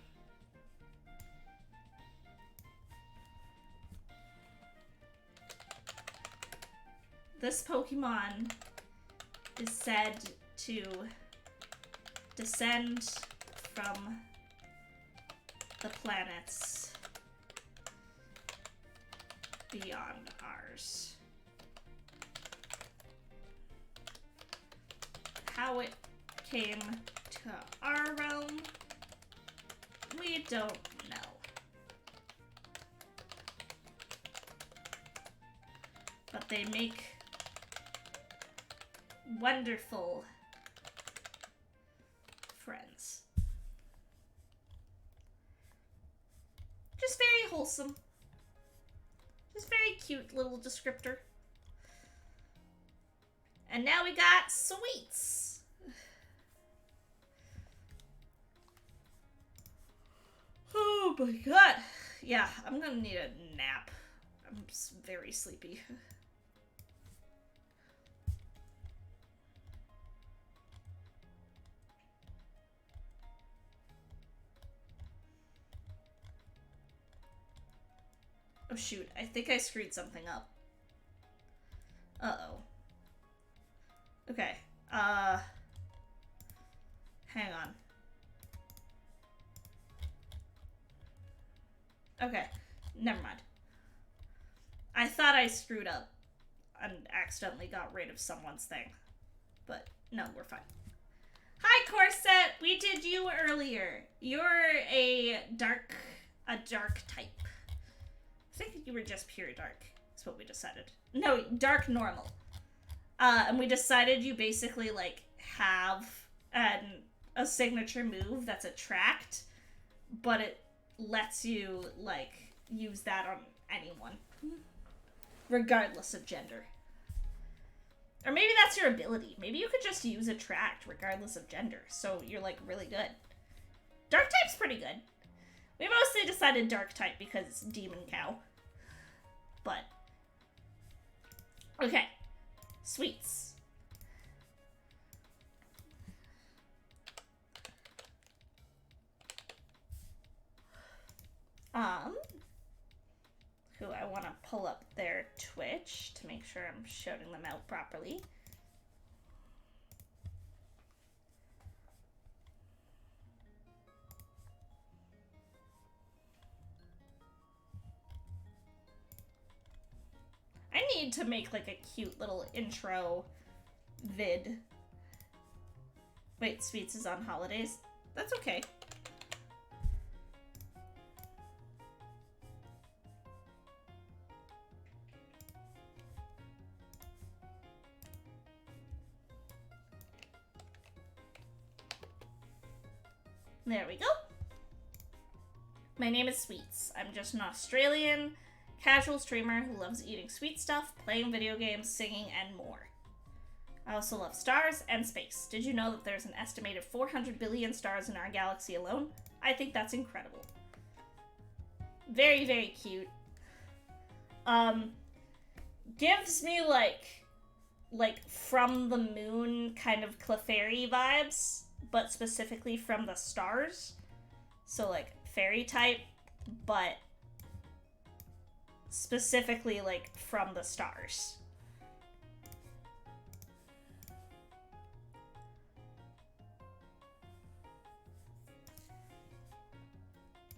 This Pokemon is said to descend from the planets beyond ours. How it came to our realm, we don't know. But they make wonderful friends. Just very wholesome. Just very cute little descriptor. And now we got sweets. Oh my god. Yeah, I'm gonna need a nap. I'm just very sleepy. Oh shoot, I think I screwed something up. Uh-oh. Okay, hang on. Okay, never mind. I thought I screwed up and accidentally got rid of someone's thing. But no, we're fine. Hi, Corset! We did you earlier. You're a dark type. I think you were just pure dark. That's what we decided. No, dark normal. And we decided you basically, like, have a signature move that's attract, but it lets you, like, use that on anyone. Regardless of gender. Or maybe that's your ability. Maybe you could just use attract regardless of gender. So you're, like, really good. Dark type's pretty good. We mostly decided dark type because it's demon cow. But okay. Sweets. Who I want to pull up their Twitch to make sure I'm shouting them out properly. I need to make like a cute little intro vid. Wait, Sweets is on holidays? That's okay. There we go. My name is Sweets. I'm just an Australian casual streamer who loves eating sweet stuff, playing video games, singing, and more. I also love stars and space. Did you know that there's an estimated 400 billion stars in our galaxy alone? I think that's incredible. Very, very cute. Gives me like from the moon kind of Clefairy vibes, but specifically from the stars. So like fairy type, but specifically like from the stars.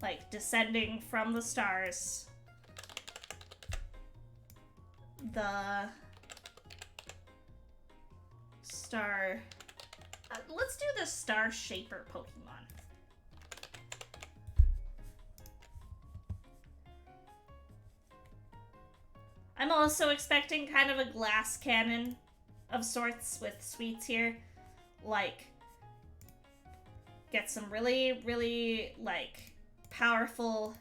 Like descending from the stars. The star. Let's do the Star Shaper Pokemon. I'm also expecting kind of a glass cannon of sorts with Sweets here. Like, get some really, really, like, powerful...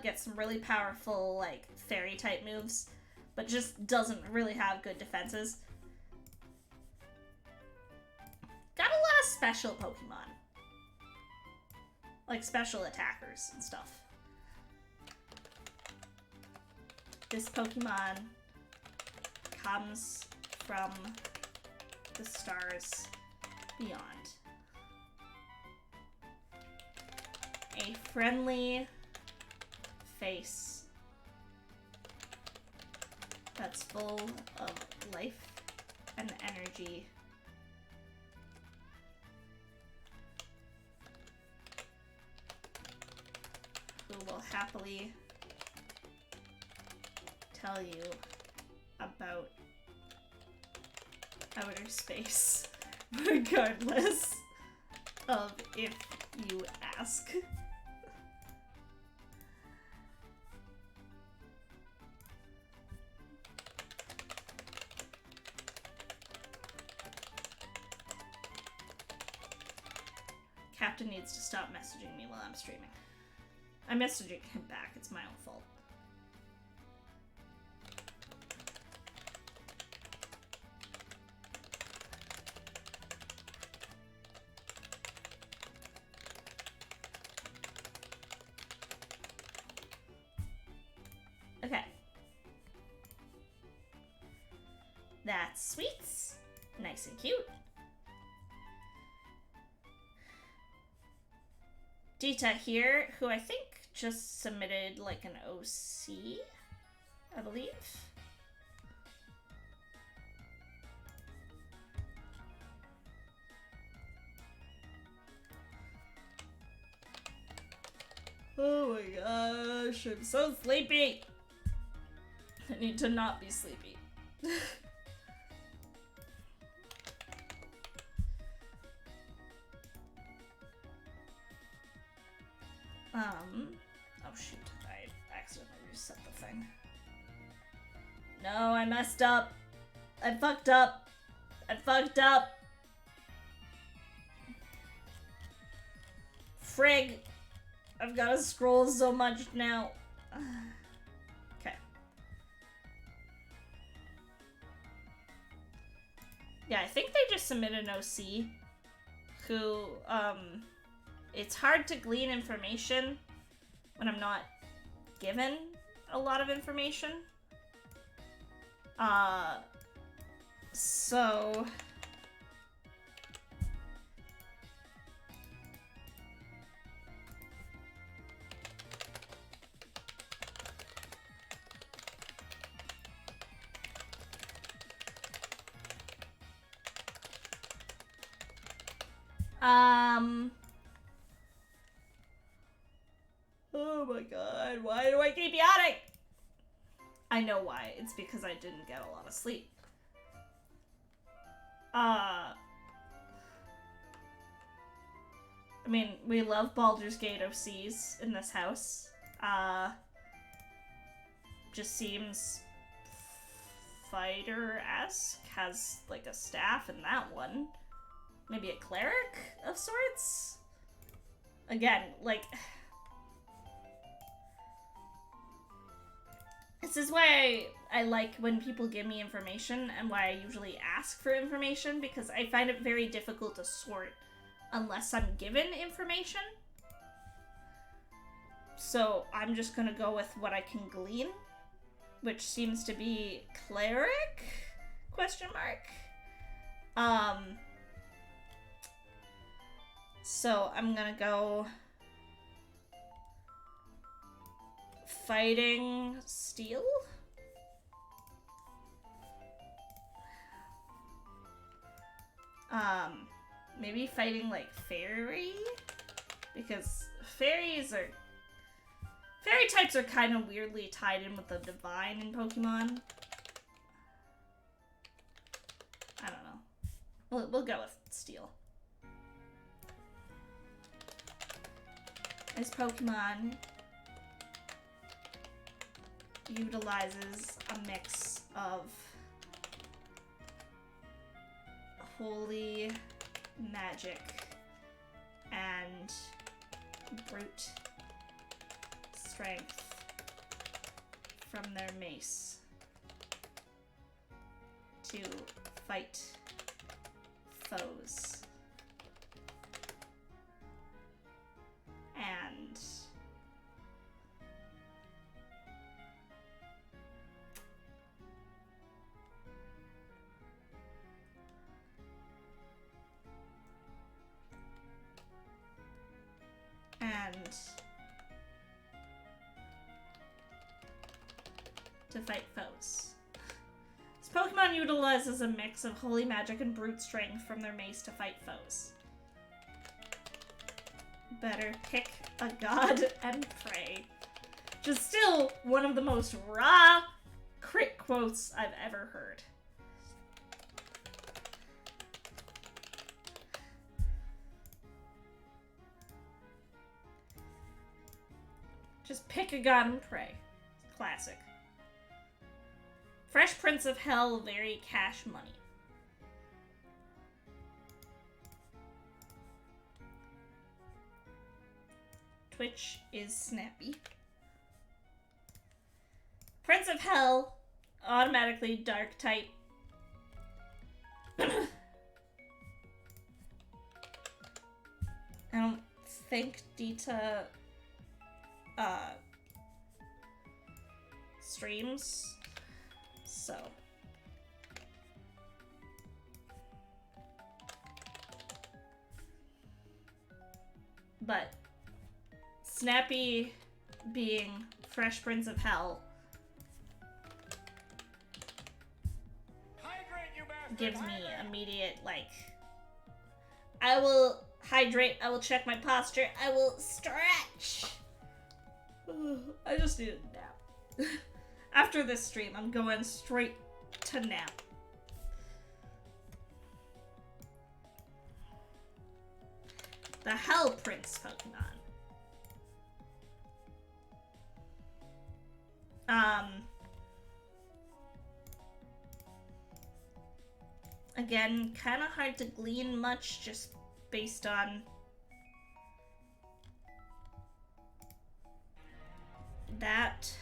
get some really powerful, like, fairy-type moves, but just doesn't really have good defenses. Got a lot of special Pokemon. Like, special attackers and stuff. This Pokemon comes from the stars beyond. A friendly face that's full of life and energy. Who will happily tell you about outer space, regardless of if you ask. Captain needs to stop messaging me while I'm streaming. I'm messaging him back, it's my own fault. Okay. That's sweets. Nice and cute. Dita here, who I think just submitted like an OC, I believe. Oh my gosh, I'm so sleepy. I need to not be sleepy. Oh shoot, I accidentally reset the thing. No, I messed up. I fucked up. I fucked up. Frig. I've gotta scroll so much now. Okay. Yeah, I think they just submitted an OC who, it's hard to glean information when I'm not given a lot of information. So... Oh my god, why do I keep yawning? I know why. It's because I didn't get a lot of sleep. I mean, we love Baldur's Gate OCs in this house. Just seems fighter-esque. Has, like, a staff in that one. Maybe a cleric of sorts? Again, like... This is why I like when people give me information and why I usually ask for information, because I find it very difficult to sort unless I'm given information. So I'm just gonna go with what I can glean, which seems to be cleric? Question mark. So I'm gonna go fighting steel? Maybe fighting like fairy? Because fairy types are kind of weirdly tied in with the divine in Pokemon. I don't know. We'll go with steel. This Pokemon utilizes a mix of holy magic and brute strength from their mace to fight foes. And to fight foes. This Pokemon utilizes a mix of holy magic and brute strength from their mace to fight foes. Better pick a god and pray. Which is still one of the most raw crit quotes I've ever heard. Just pick a god and pray. Classic. Fresh Prince of Hell, very cash money. Twitch is snappy. Prince of Hell, automatically dark type. I don't think Dita streams, so but Snappy being Fresh Prince of Hell gives me immediate, like, I will hydrate, I will check my posture, I will stretch. I just need a nap. After this stream, I'm going straight to nap. The Hell Prince Pokemon. Again, kind of hard to glean much just based on that.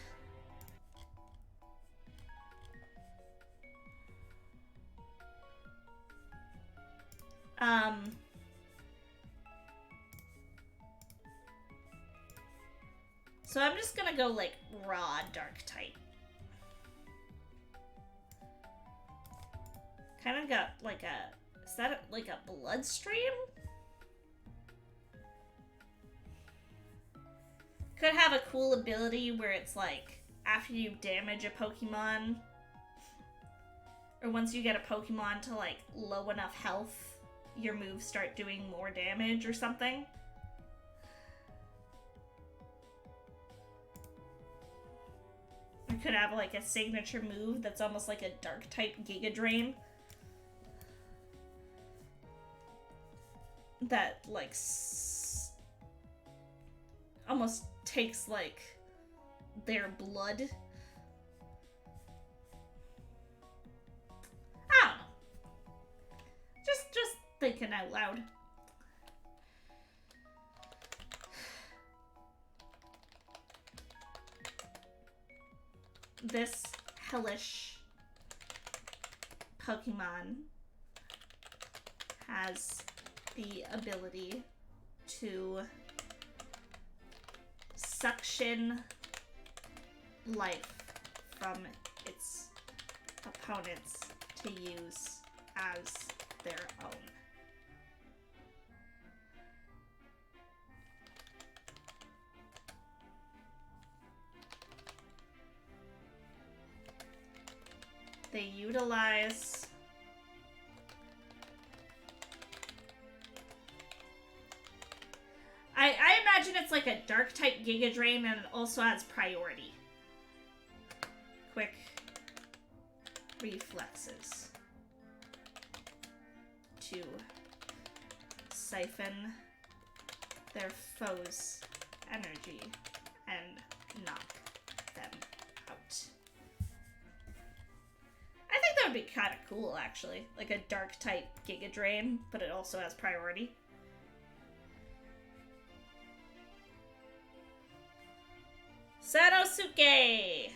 So I'm just gonna go like raw dark type. Kind of got like a, is that like a bloodstream? Could have a cool ability where it's like, after you damage a Pokemon, or once you get a Pokemon to like low enough health, your moves start doing more damage or something. Or could have like a signature move that's almost like a dark type Giga Drain. That like almost takes like their blood. I don't know. Just thinking out loud. This hellish Pokemon has the ability to suction life from its opponents to use as their own. They utilize I imagine it's like a dark type Giga Drain and it also has priority. Quick reflexes to siphon their foes' energy and knock them out. I think that would be kind of cool, actually. Like a dark type Giga Drain, but it also has priority. Sanosuke!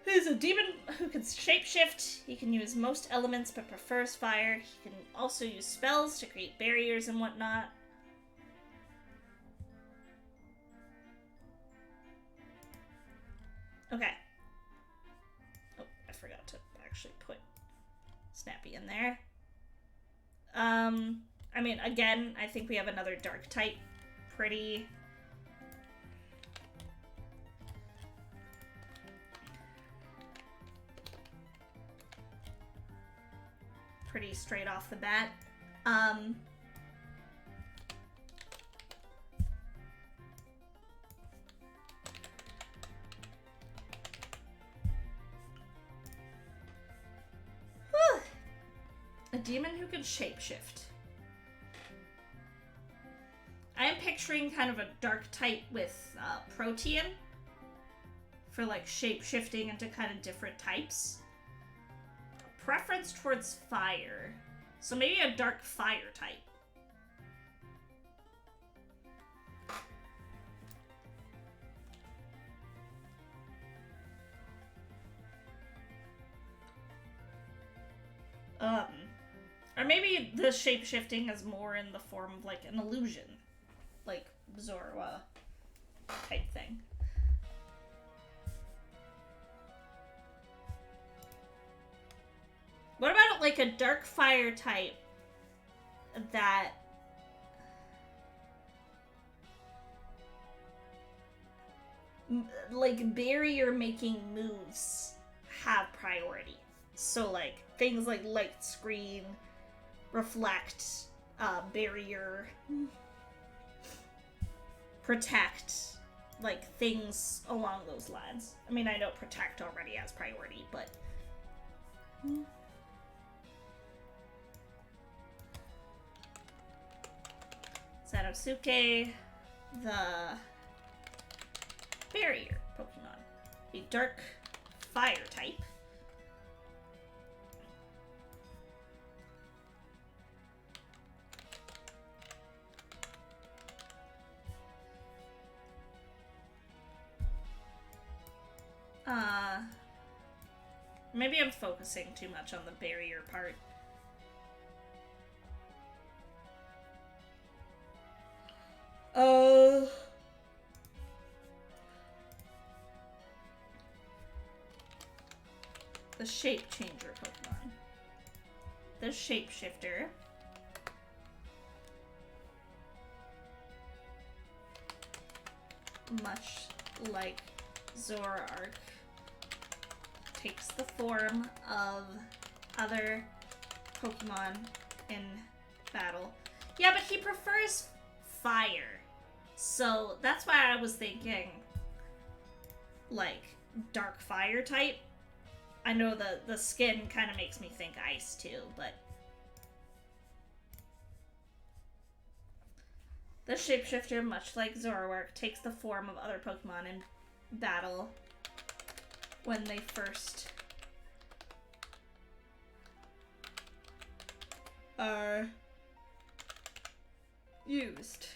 He's a demon who can shapeshift. He can use most elements but prefers fire. He can also use spells to create barriers and whatnot. Okay. Oh, I forgot to actually put Snappy in there. I mean, again, I think we have another dark type. Pretty pretty straight off the bat. Whew. A demon who can shapeshift. I am picturing kind of a dark type with protean for like shape-shifting into kind of different types. A preference towards fire. So maybe a dark fire type. Or maybe the shape-shifting is more in the form of like an illusion. Like Zorua type thing. What about like a dark fire type that like barrier making moves have priority? So like things like light screen, reflect, barrier, protect, like things along those lines. I mean, I know protect already has priority, but Sanosuke, the barrier Pokemon, a dark fire type. Maybe I'm focusing too much on the barrier part. The shape changer Pokemon. The shapeshifter. Much like Zoroark, takes the form of other Pokemon in battle. Yeah, but he prefers fire. So that's why I was thinking, like, dark fire type. I know the skin kind of makes me think ice too, but... The shapeshifter, much like Zoroark, takes the form of other Pokemon in battle when they first are used.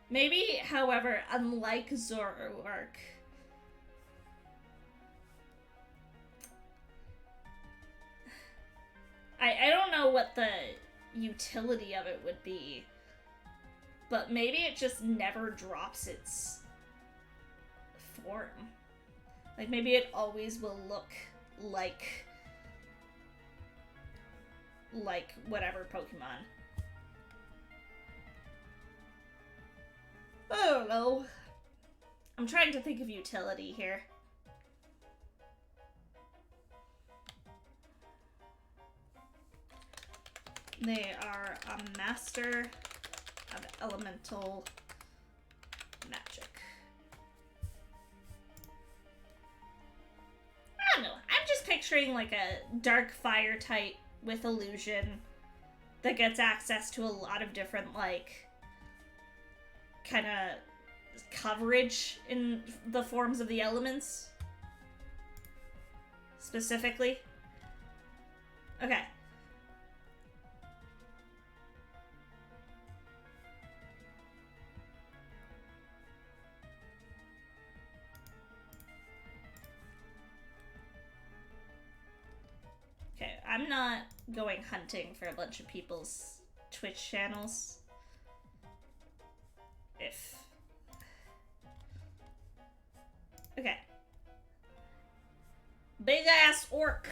Maybe, however, unlike Zoroark, I don't know what the utility of it would be, but maybe it just never drops its form. Like, maybe it always will look like whatever Pokemon. I don't know. I'm trying to think of utility here. They are a master of elemental magic. I don't know. I'm just picturing like a dark fire type with illusion that gets access to a lot of different, like, kind of coverage in the forms of the elements. Specifically. Okay. Okay, I'm not going hunting for a bunch of people's Twitch channels. Okay. Big ass orc.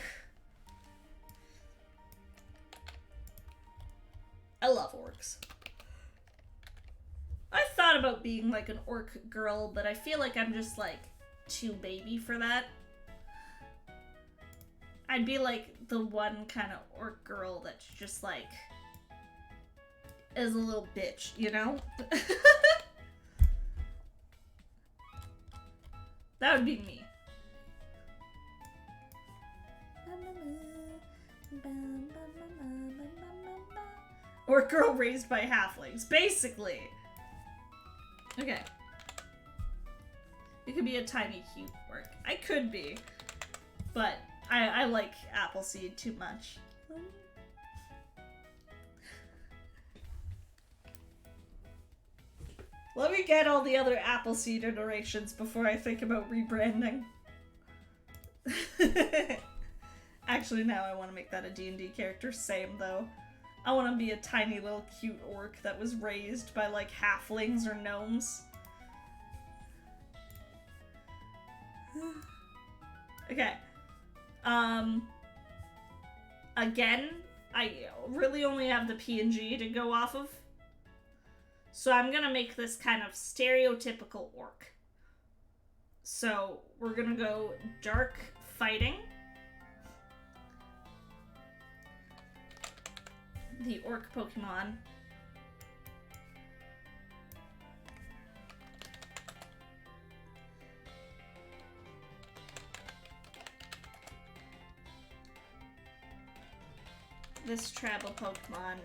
I love orcs. I thought about being like an orc girl, but I feel like I'm just like too baby for that. I'd be like the one kind of orc girl that's just like is a little bitch, you know? That would be me. Orc girl raised by halflings, basically. Okay. It could be a tiny cute orc. I could be, but I like Appleseed too much. Let me get all the other Appleseed iterations before I think about rebranding. Actually, now I want to make that a D&D character. Same, though. I want to be a tiny little cute orc that was raised by, like, halflings or gnomes. Okay. Again, I really only have the PNG to go off of. So I'm gonna make this kind of stereotypical orc. So we're gonna go dark fighting. The orc Pokemon. This tribal Pokemon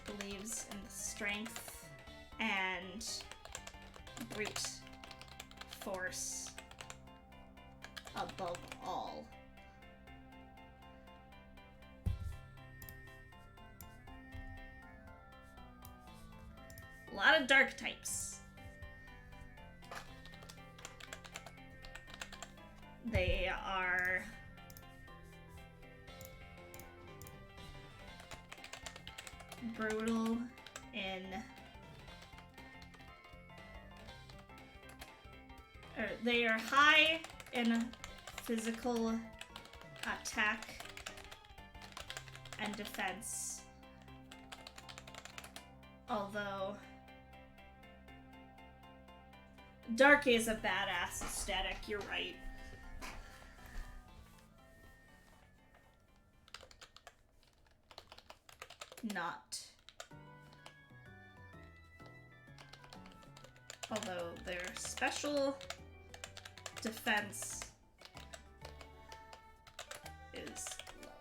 believes in the strength and brute force above all. A lot of dark types. They are brutal in they are high in physical attack and defense, although dark is a badass aesthetic, you're right. Not. Although their special defense is low.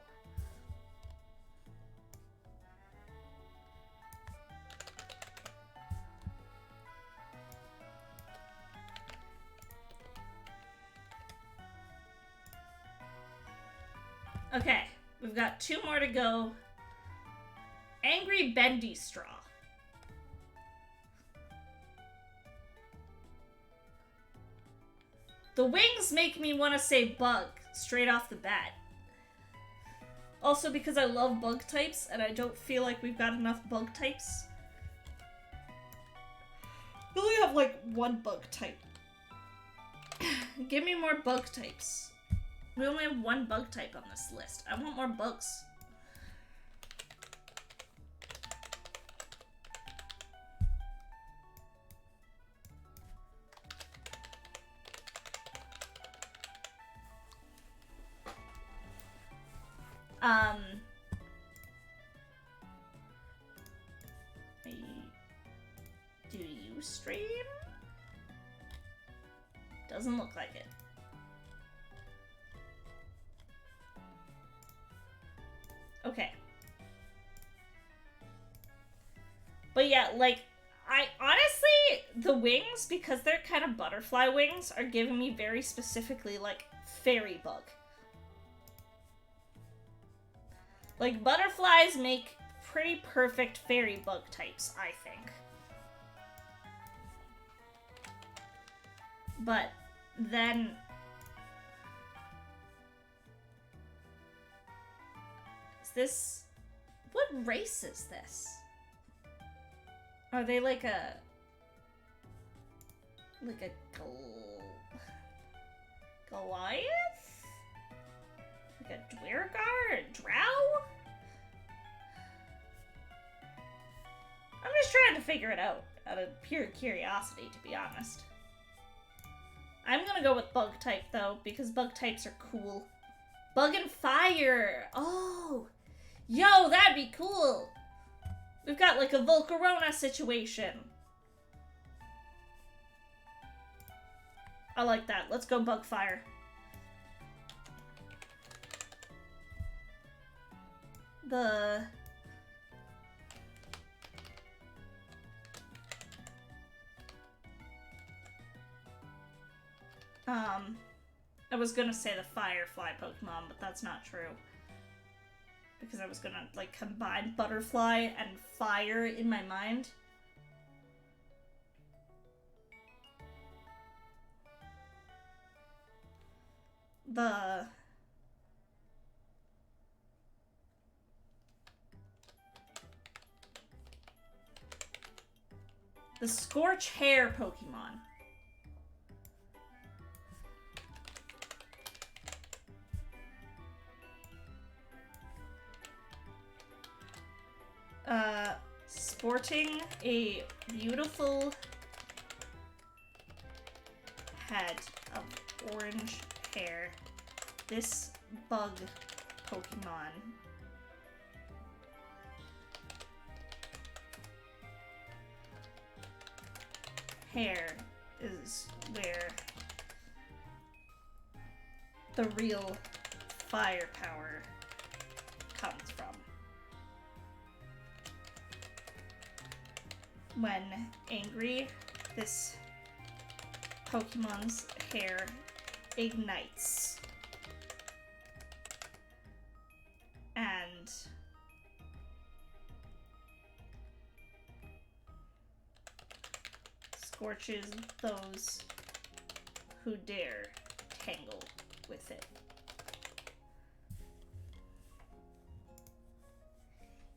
Okay, we've got 2 more to go. Angry Bendy Straw. The wings make me want to say bug straight off the bat. Also because I love bug types and I don't feel like we've got enough bug types. We only have like 1 bug type. Give me more bug types. We only have 1 bug type on this list. I want more bugs. Do you stream? Doesn't look like it. Okay. But yeah, like, I honestly, the wings, because they're kind of butterfly wings, are giving me very specifically, like, fairy bug. Like, butterflies make pretty perfect fairy bug types, I think. But then is this, what race is this? Are they like a Goliath? Like a Dwergar? A Drow? trying to figure it out out of pure curiosity, to be honest. I'm gonna go with bug type, though, because bug types are cool. Bug and fire! Oh! Yo, that'd be cool! We've got, like, a Volcarona situation. I like that. Let's go bug fire. I was gonna say the Firefly Pokemon, but that's not true. Because I was gonna, like, combine Butterfly and Fire in my mind. The Scorch Hair Pokemon. Sporting a beautiful head of orange hair, this bug Pokemon hair is where the real firepower comes from. When angry, this Pokemon's hair ignites. And scorches those who dare tangle with it.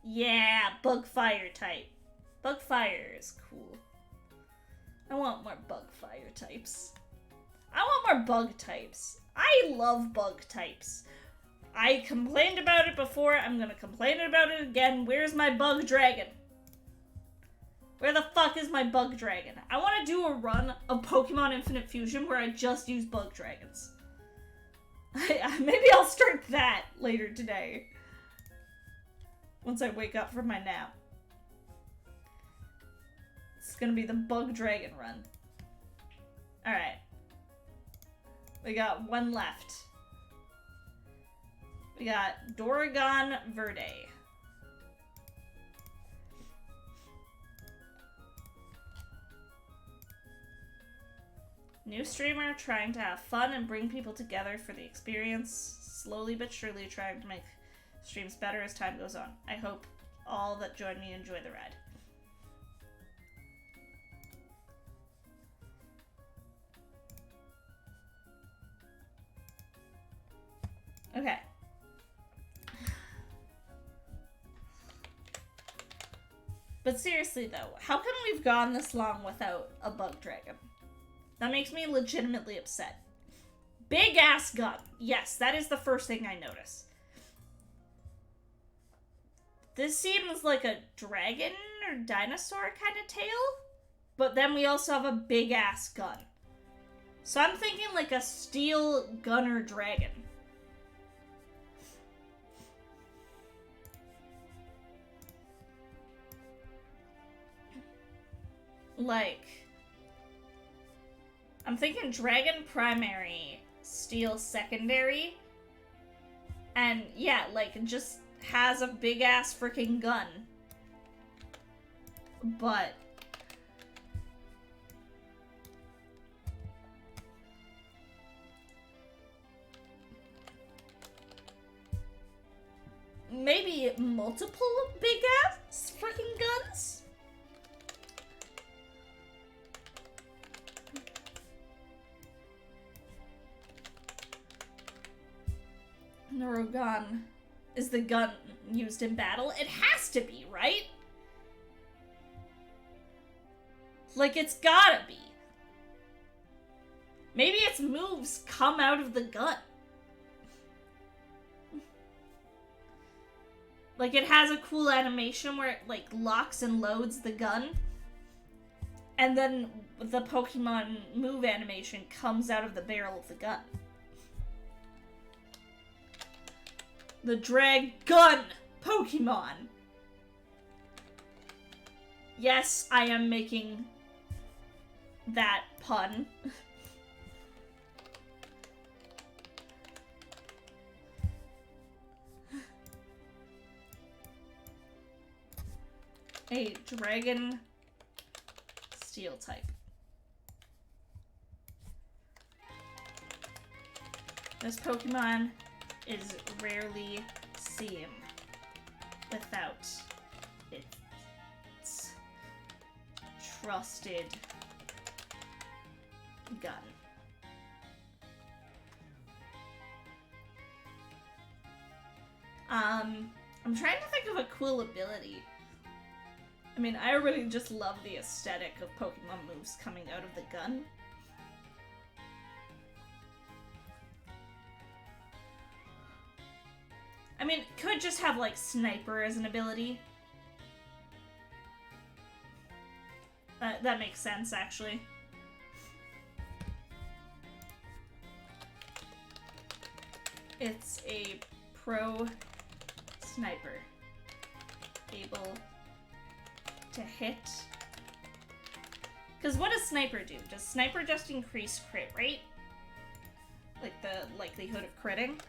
Yeah, bug fire type. Bug fire is cool. I want more bug fire types. I want more bug types. I love bug types. I complained about it before. I'm gonna complain about it again. Where's my bug dragon? Where the fuck is my bug dragon? I want to do a run of Pokemon Infinite Fusion where I just use bug dragons. Maybe I'll start that later today. Once I wake up from my nap. It's gonna be the bug dragon run. Alright. We got one left. We got Doragon Verde. New streamer trying to have fun and bring people together for the experience. Slowly but surely trying to make streams better as time goes on. I hope all that join me enjoy the ride. Okay. But seriously though, how come we've gone this long without a bug dragon? That makes me legitimately upset. Big ass gun. Yes, that is the first thing I notice. This seems like a dragon or dinosaur kind of tail, but then we also have a big ass gun. So I'm thinking like a steel gunner dragon. Like, I'm thinking dragon primary, steel secondary, and yeah, like just has a big ass freaking gun. But maybe multiple big ass freaking guns? Neurogun is the gun used in battle. It has to be, right? Like, it's gotta be. Maybe its moves come out of the gun. Like, it has a cool animation where it, like, locks and loads the gun. And then the Pokemon move animation comes out of the barrel of the gun. The Drag Gun Pokemon! Yes, I am making that pun. A dragon steel type. This Pokemon is rarely seen without its trusted gun. I'm trying to think of a cool ability. I mean, I really just love the aesthetic of Pokemon moves coming out of the gun. I mean, could just have, like, Sniper as an ability. That makes sense, actually. It's a pro sniper. Able to hit. Because what does Sniper do? Does Sniper just increase crit rate? Like the likelihood of critting?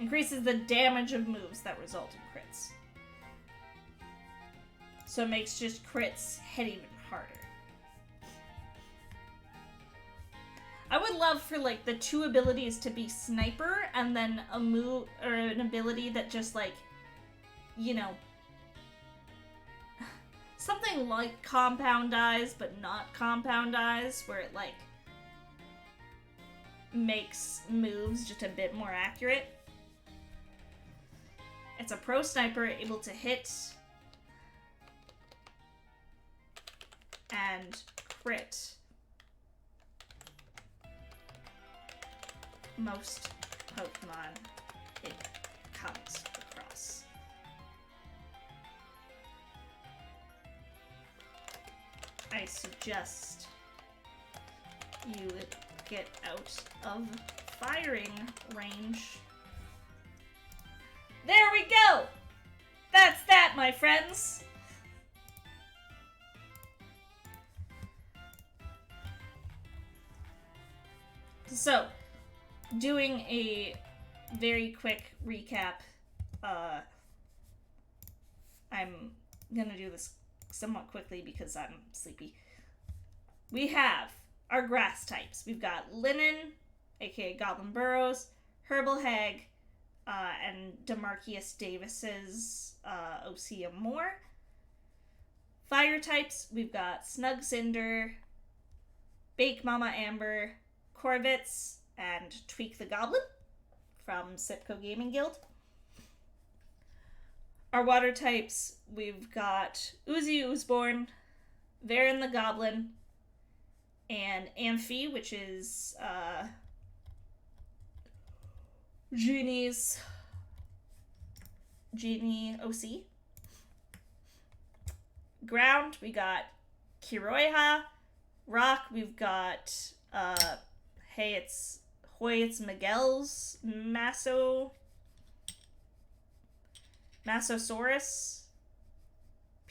Increases the damage of moves that result in crits. So it makes just crits hit even harder. I would love for, like, the two abilities to be Sniper and then a move or an ability that just, like, you know, something like Compound Eyes, but not Compound Eyes, where it, like, makes moves just a bit more accurate. It's a pro sniper able to hit and crit most Pokemon it comes across. I suggest you get out of firing range. There we go! That's that, my friends! So, doing a very quick recap, I'm gonna do this somewhat quickly because I'm sleepy. We have our grass types. We've got Linen, aka Goblin Burrows, Herbal Hag, and Demarcus Davis's Osea Moore. Fire types, we've got Snug Cinder, Bake Mama Amber, Corvitz, and Tweak the Goblin from Sitco Gaming Guild. Our water types, we've got Uzi Oozeborn, Varen the Goblin, and Amphi, which is Genie OC. Ground, we got Kiroiha. Rock, we've got it's Miguel's Massosaurus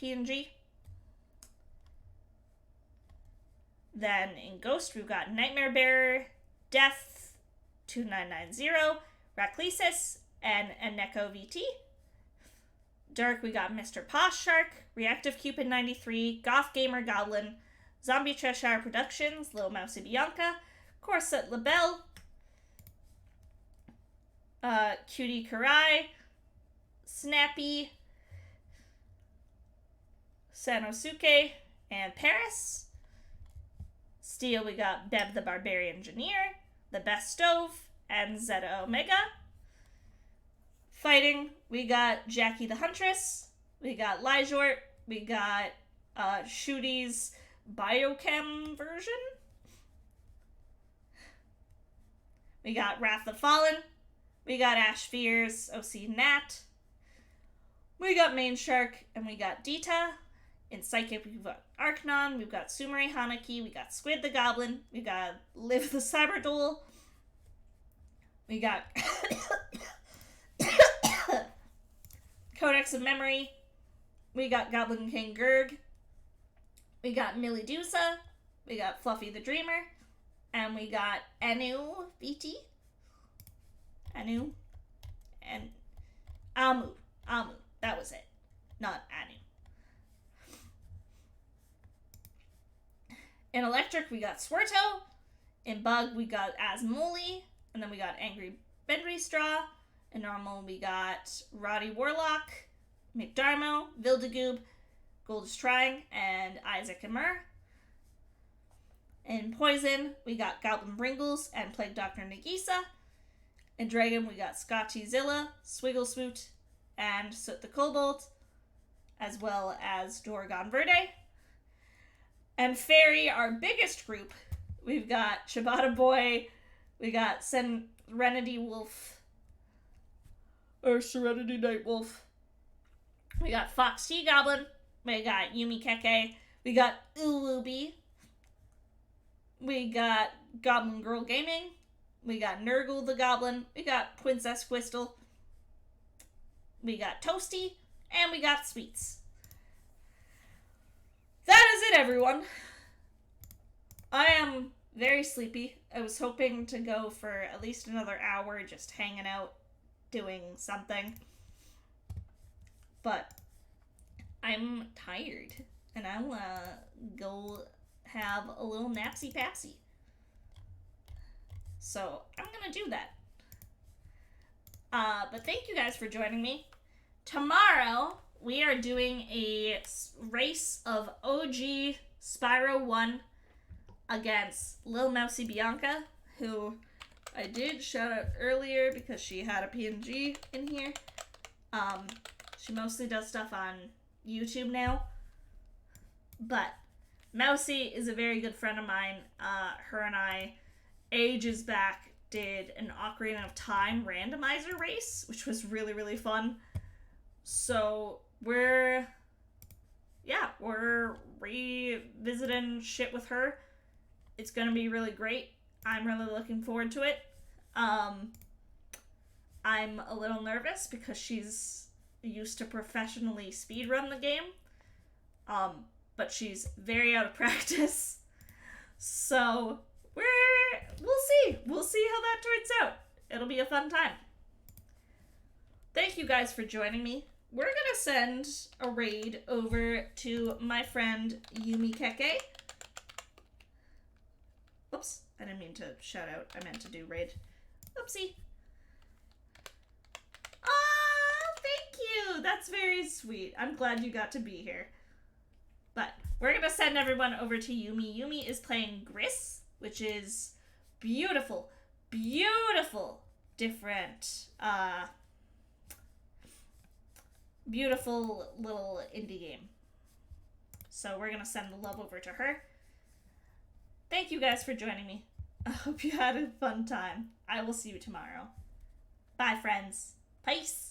PNG. Then in Ghost, we've got Nightmare Bearer, Death 2990, Raclesis, and Eneko VT. Dark, we got Mr. Posh Shark, Reactive Cupid 93, Goth Gamer Goblin, Zombie Cheshire Productions, Little Mousy Bianca, Corset LaBelle, Cutie Karai, Snappy, Sanosuke, and Paris. Steel, we got Beb the Barbarian Engineer, The Best Stove, and Zeta Omega. Fighting, we got Jackie the Huntress, we got Lyjort, we got Shooty's Biochem version. We got Wrath of Fallen. We got Ash Fears, OC Nat. We got Main Shark, and we got Dita. In Psychic, we've got Arcanon, we've got Sumere Hanaki, we got Squid the Goblin, we got Liv the Cyberdoll, we got Codex of Memory, we got Goblin King Gurg, we got Milidusa, we got Fluffy the Dreamer, and we got ENVTuber, and Amu, that was it, not Anu. In Electric, we got Swirto. In Bug, we got Asmoli. And then we got Angry Benry Straw. In Normal, we got Roddy Warlock, McDarmo, Vildagoob, Gold's Trying, and Isaac and Myrrh. In Poison, we got Goblin Bringles and Plague Doctor Nagisa. In Dragon, we got Scotchy Zilla, Swiggle Swoot, and Soot the Kobold, as well as Dorgon Verde. And Fairy, our biggest group, we've got Ciabatta Boy, we got Serenity Wolf, or Serenity Night Wolf, we got Fox T Goblin, we got Yumi Keke, we got Uwubi, we got Goblin Girl Gaming, we got Nurgle the Goblin, we got Princess Quistle, we got Toasty, and we got Sweets. That is it, everyone. I am very sleepy. I was hoping to go for at least another hour just hanging out, doing something. But I'm tired, and I'll go have a little napsy-papsy. So I'm gonna do that. But thank you guys for joining me. Tomorrow, we are doing a race of OG Spyro 1 against Lil Mousy Bianca, who I did shout out earlier because she had a PNG in here. She mostly does stuff on YouTube now. But Mousy is a very good friend of mine. Her and I, ages back, did an Ocarina of Time randomizer race, which was really, really fun. So we're revisiting shit with her. It's gonna be really great. I'm really looking forward to it. I'm a little nervous because she's used to professionally speedrun the game. But she's very out of practice. So we'll see. We'll see how that turns out. It'll be a fun time. Thank you guys for joining me. We're gonna send a raid over to my friend Yumi Keke. Oops, I didn't mean to shout out. I meant to do raid. Oopsie. Aw, thank you. That's very sweet. I'm glad you got to be here. But we're gonna send everyone over to Yumi. Yumi is playing Gris, which is beautiful, beautiful, different, beautiful little indie game. So we're gonna send the love over to her. Thank you guys for joining me. I hope you had a fun time. I will see you tomorrow. Bye, friends. Peace.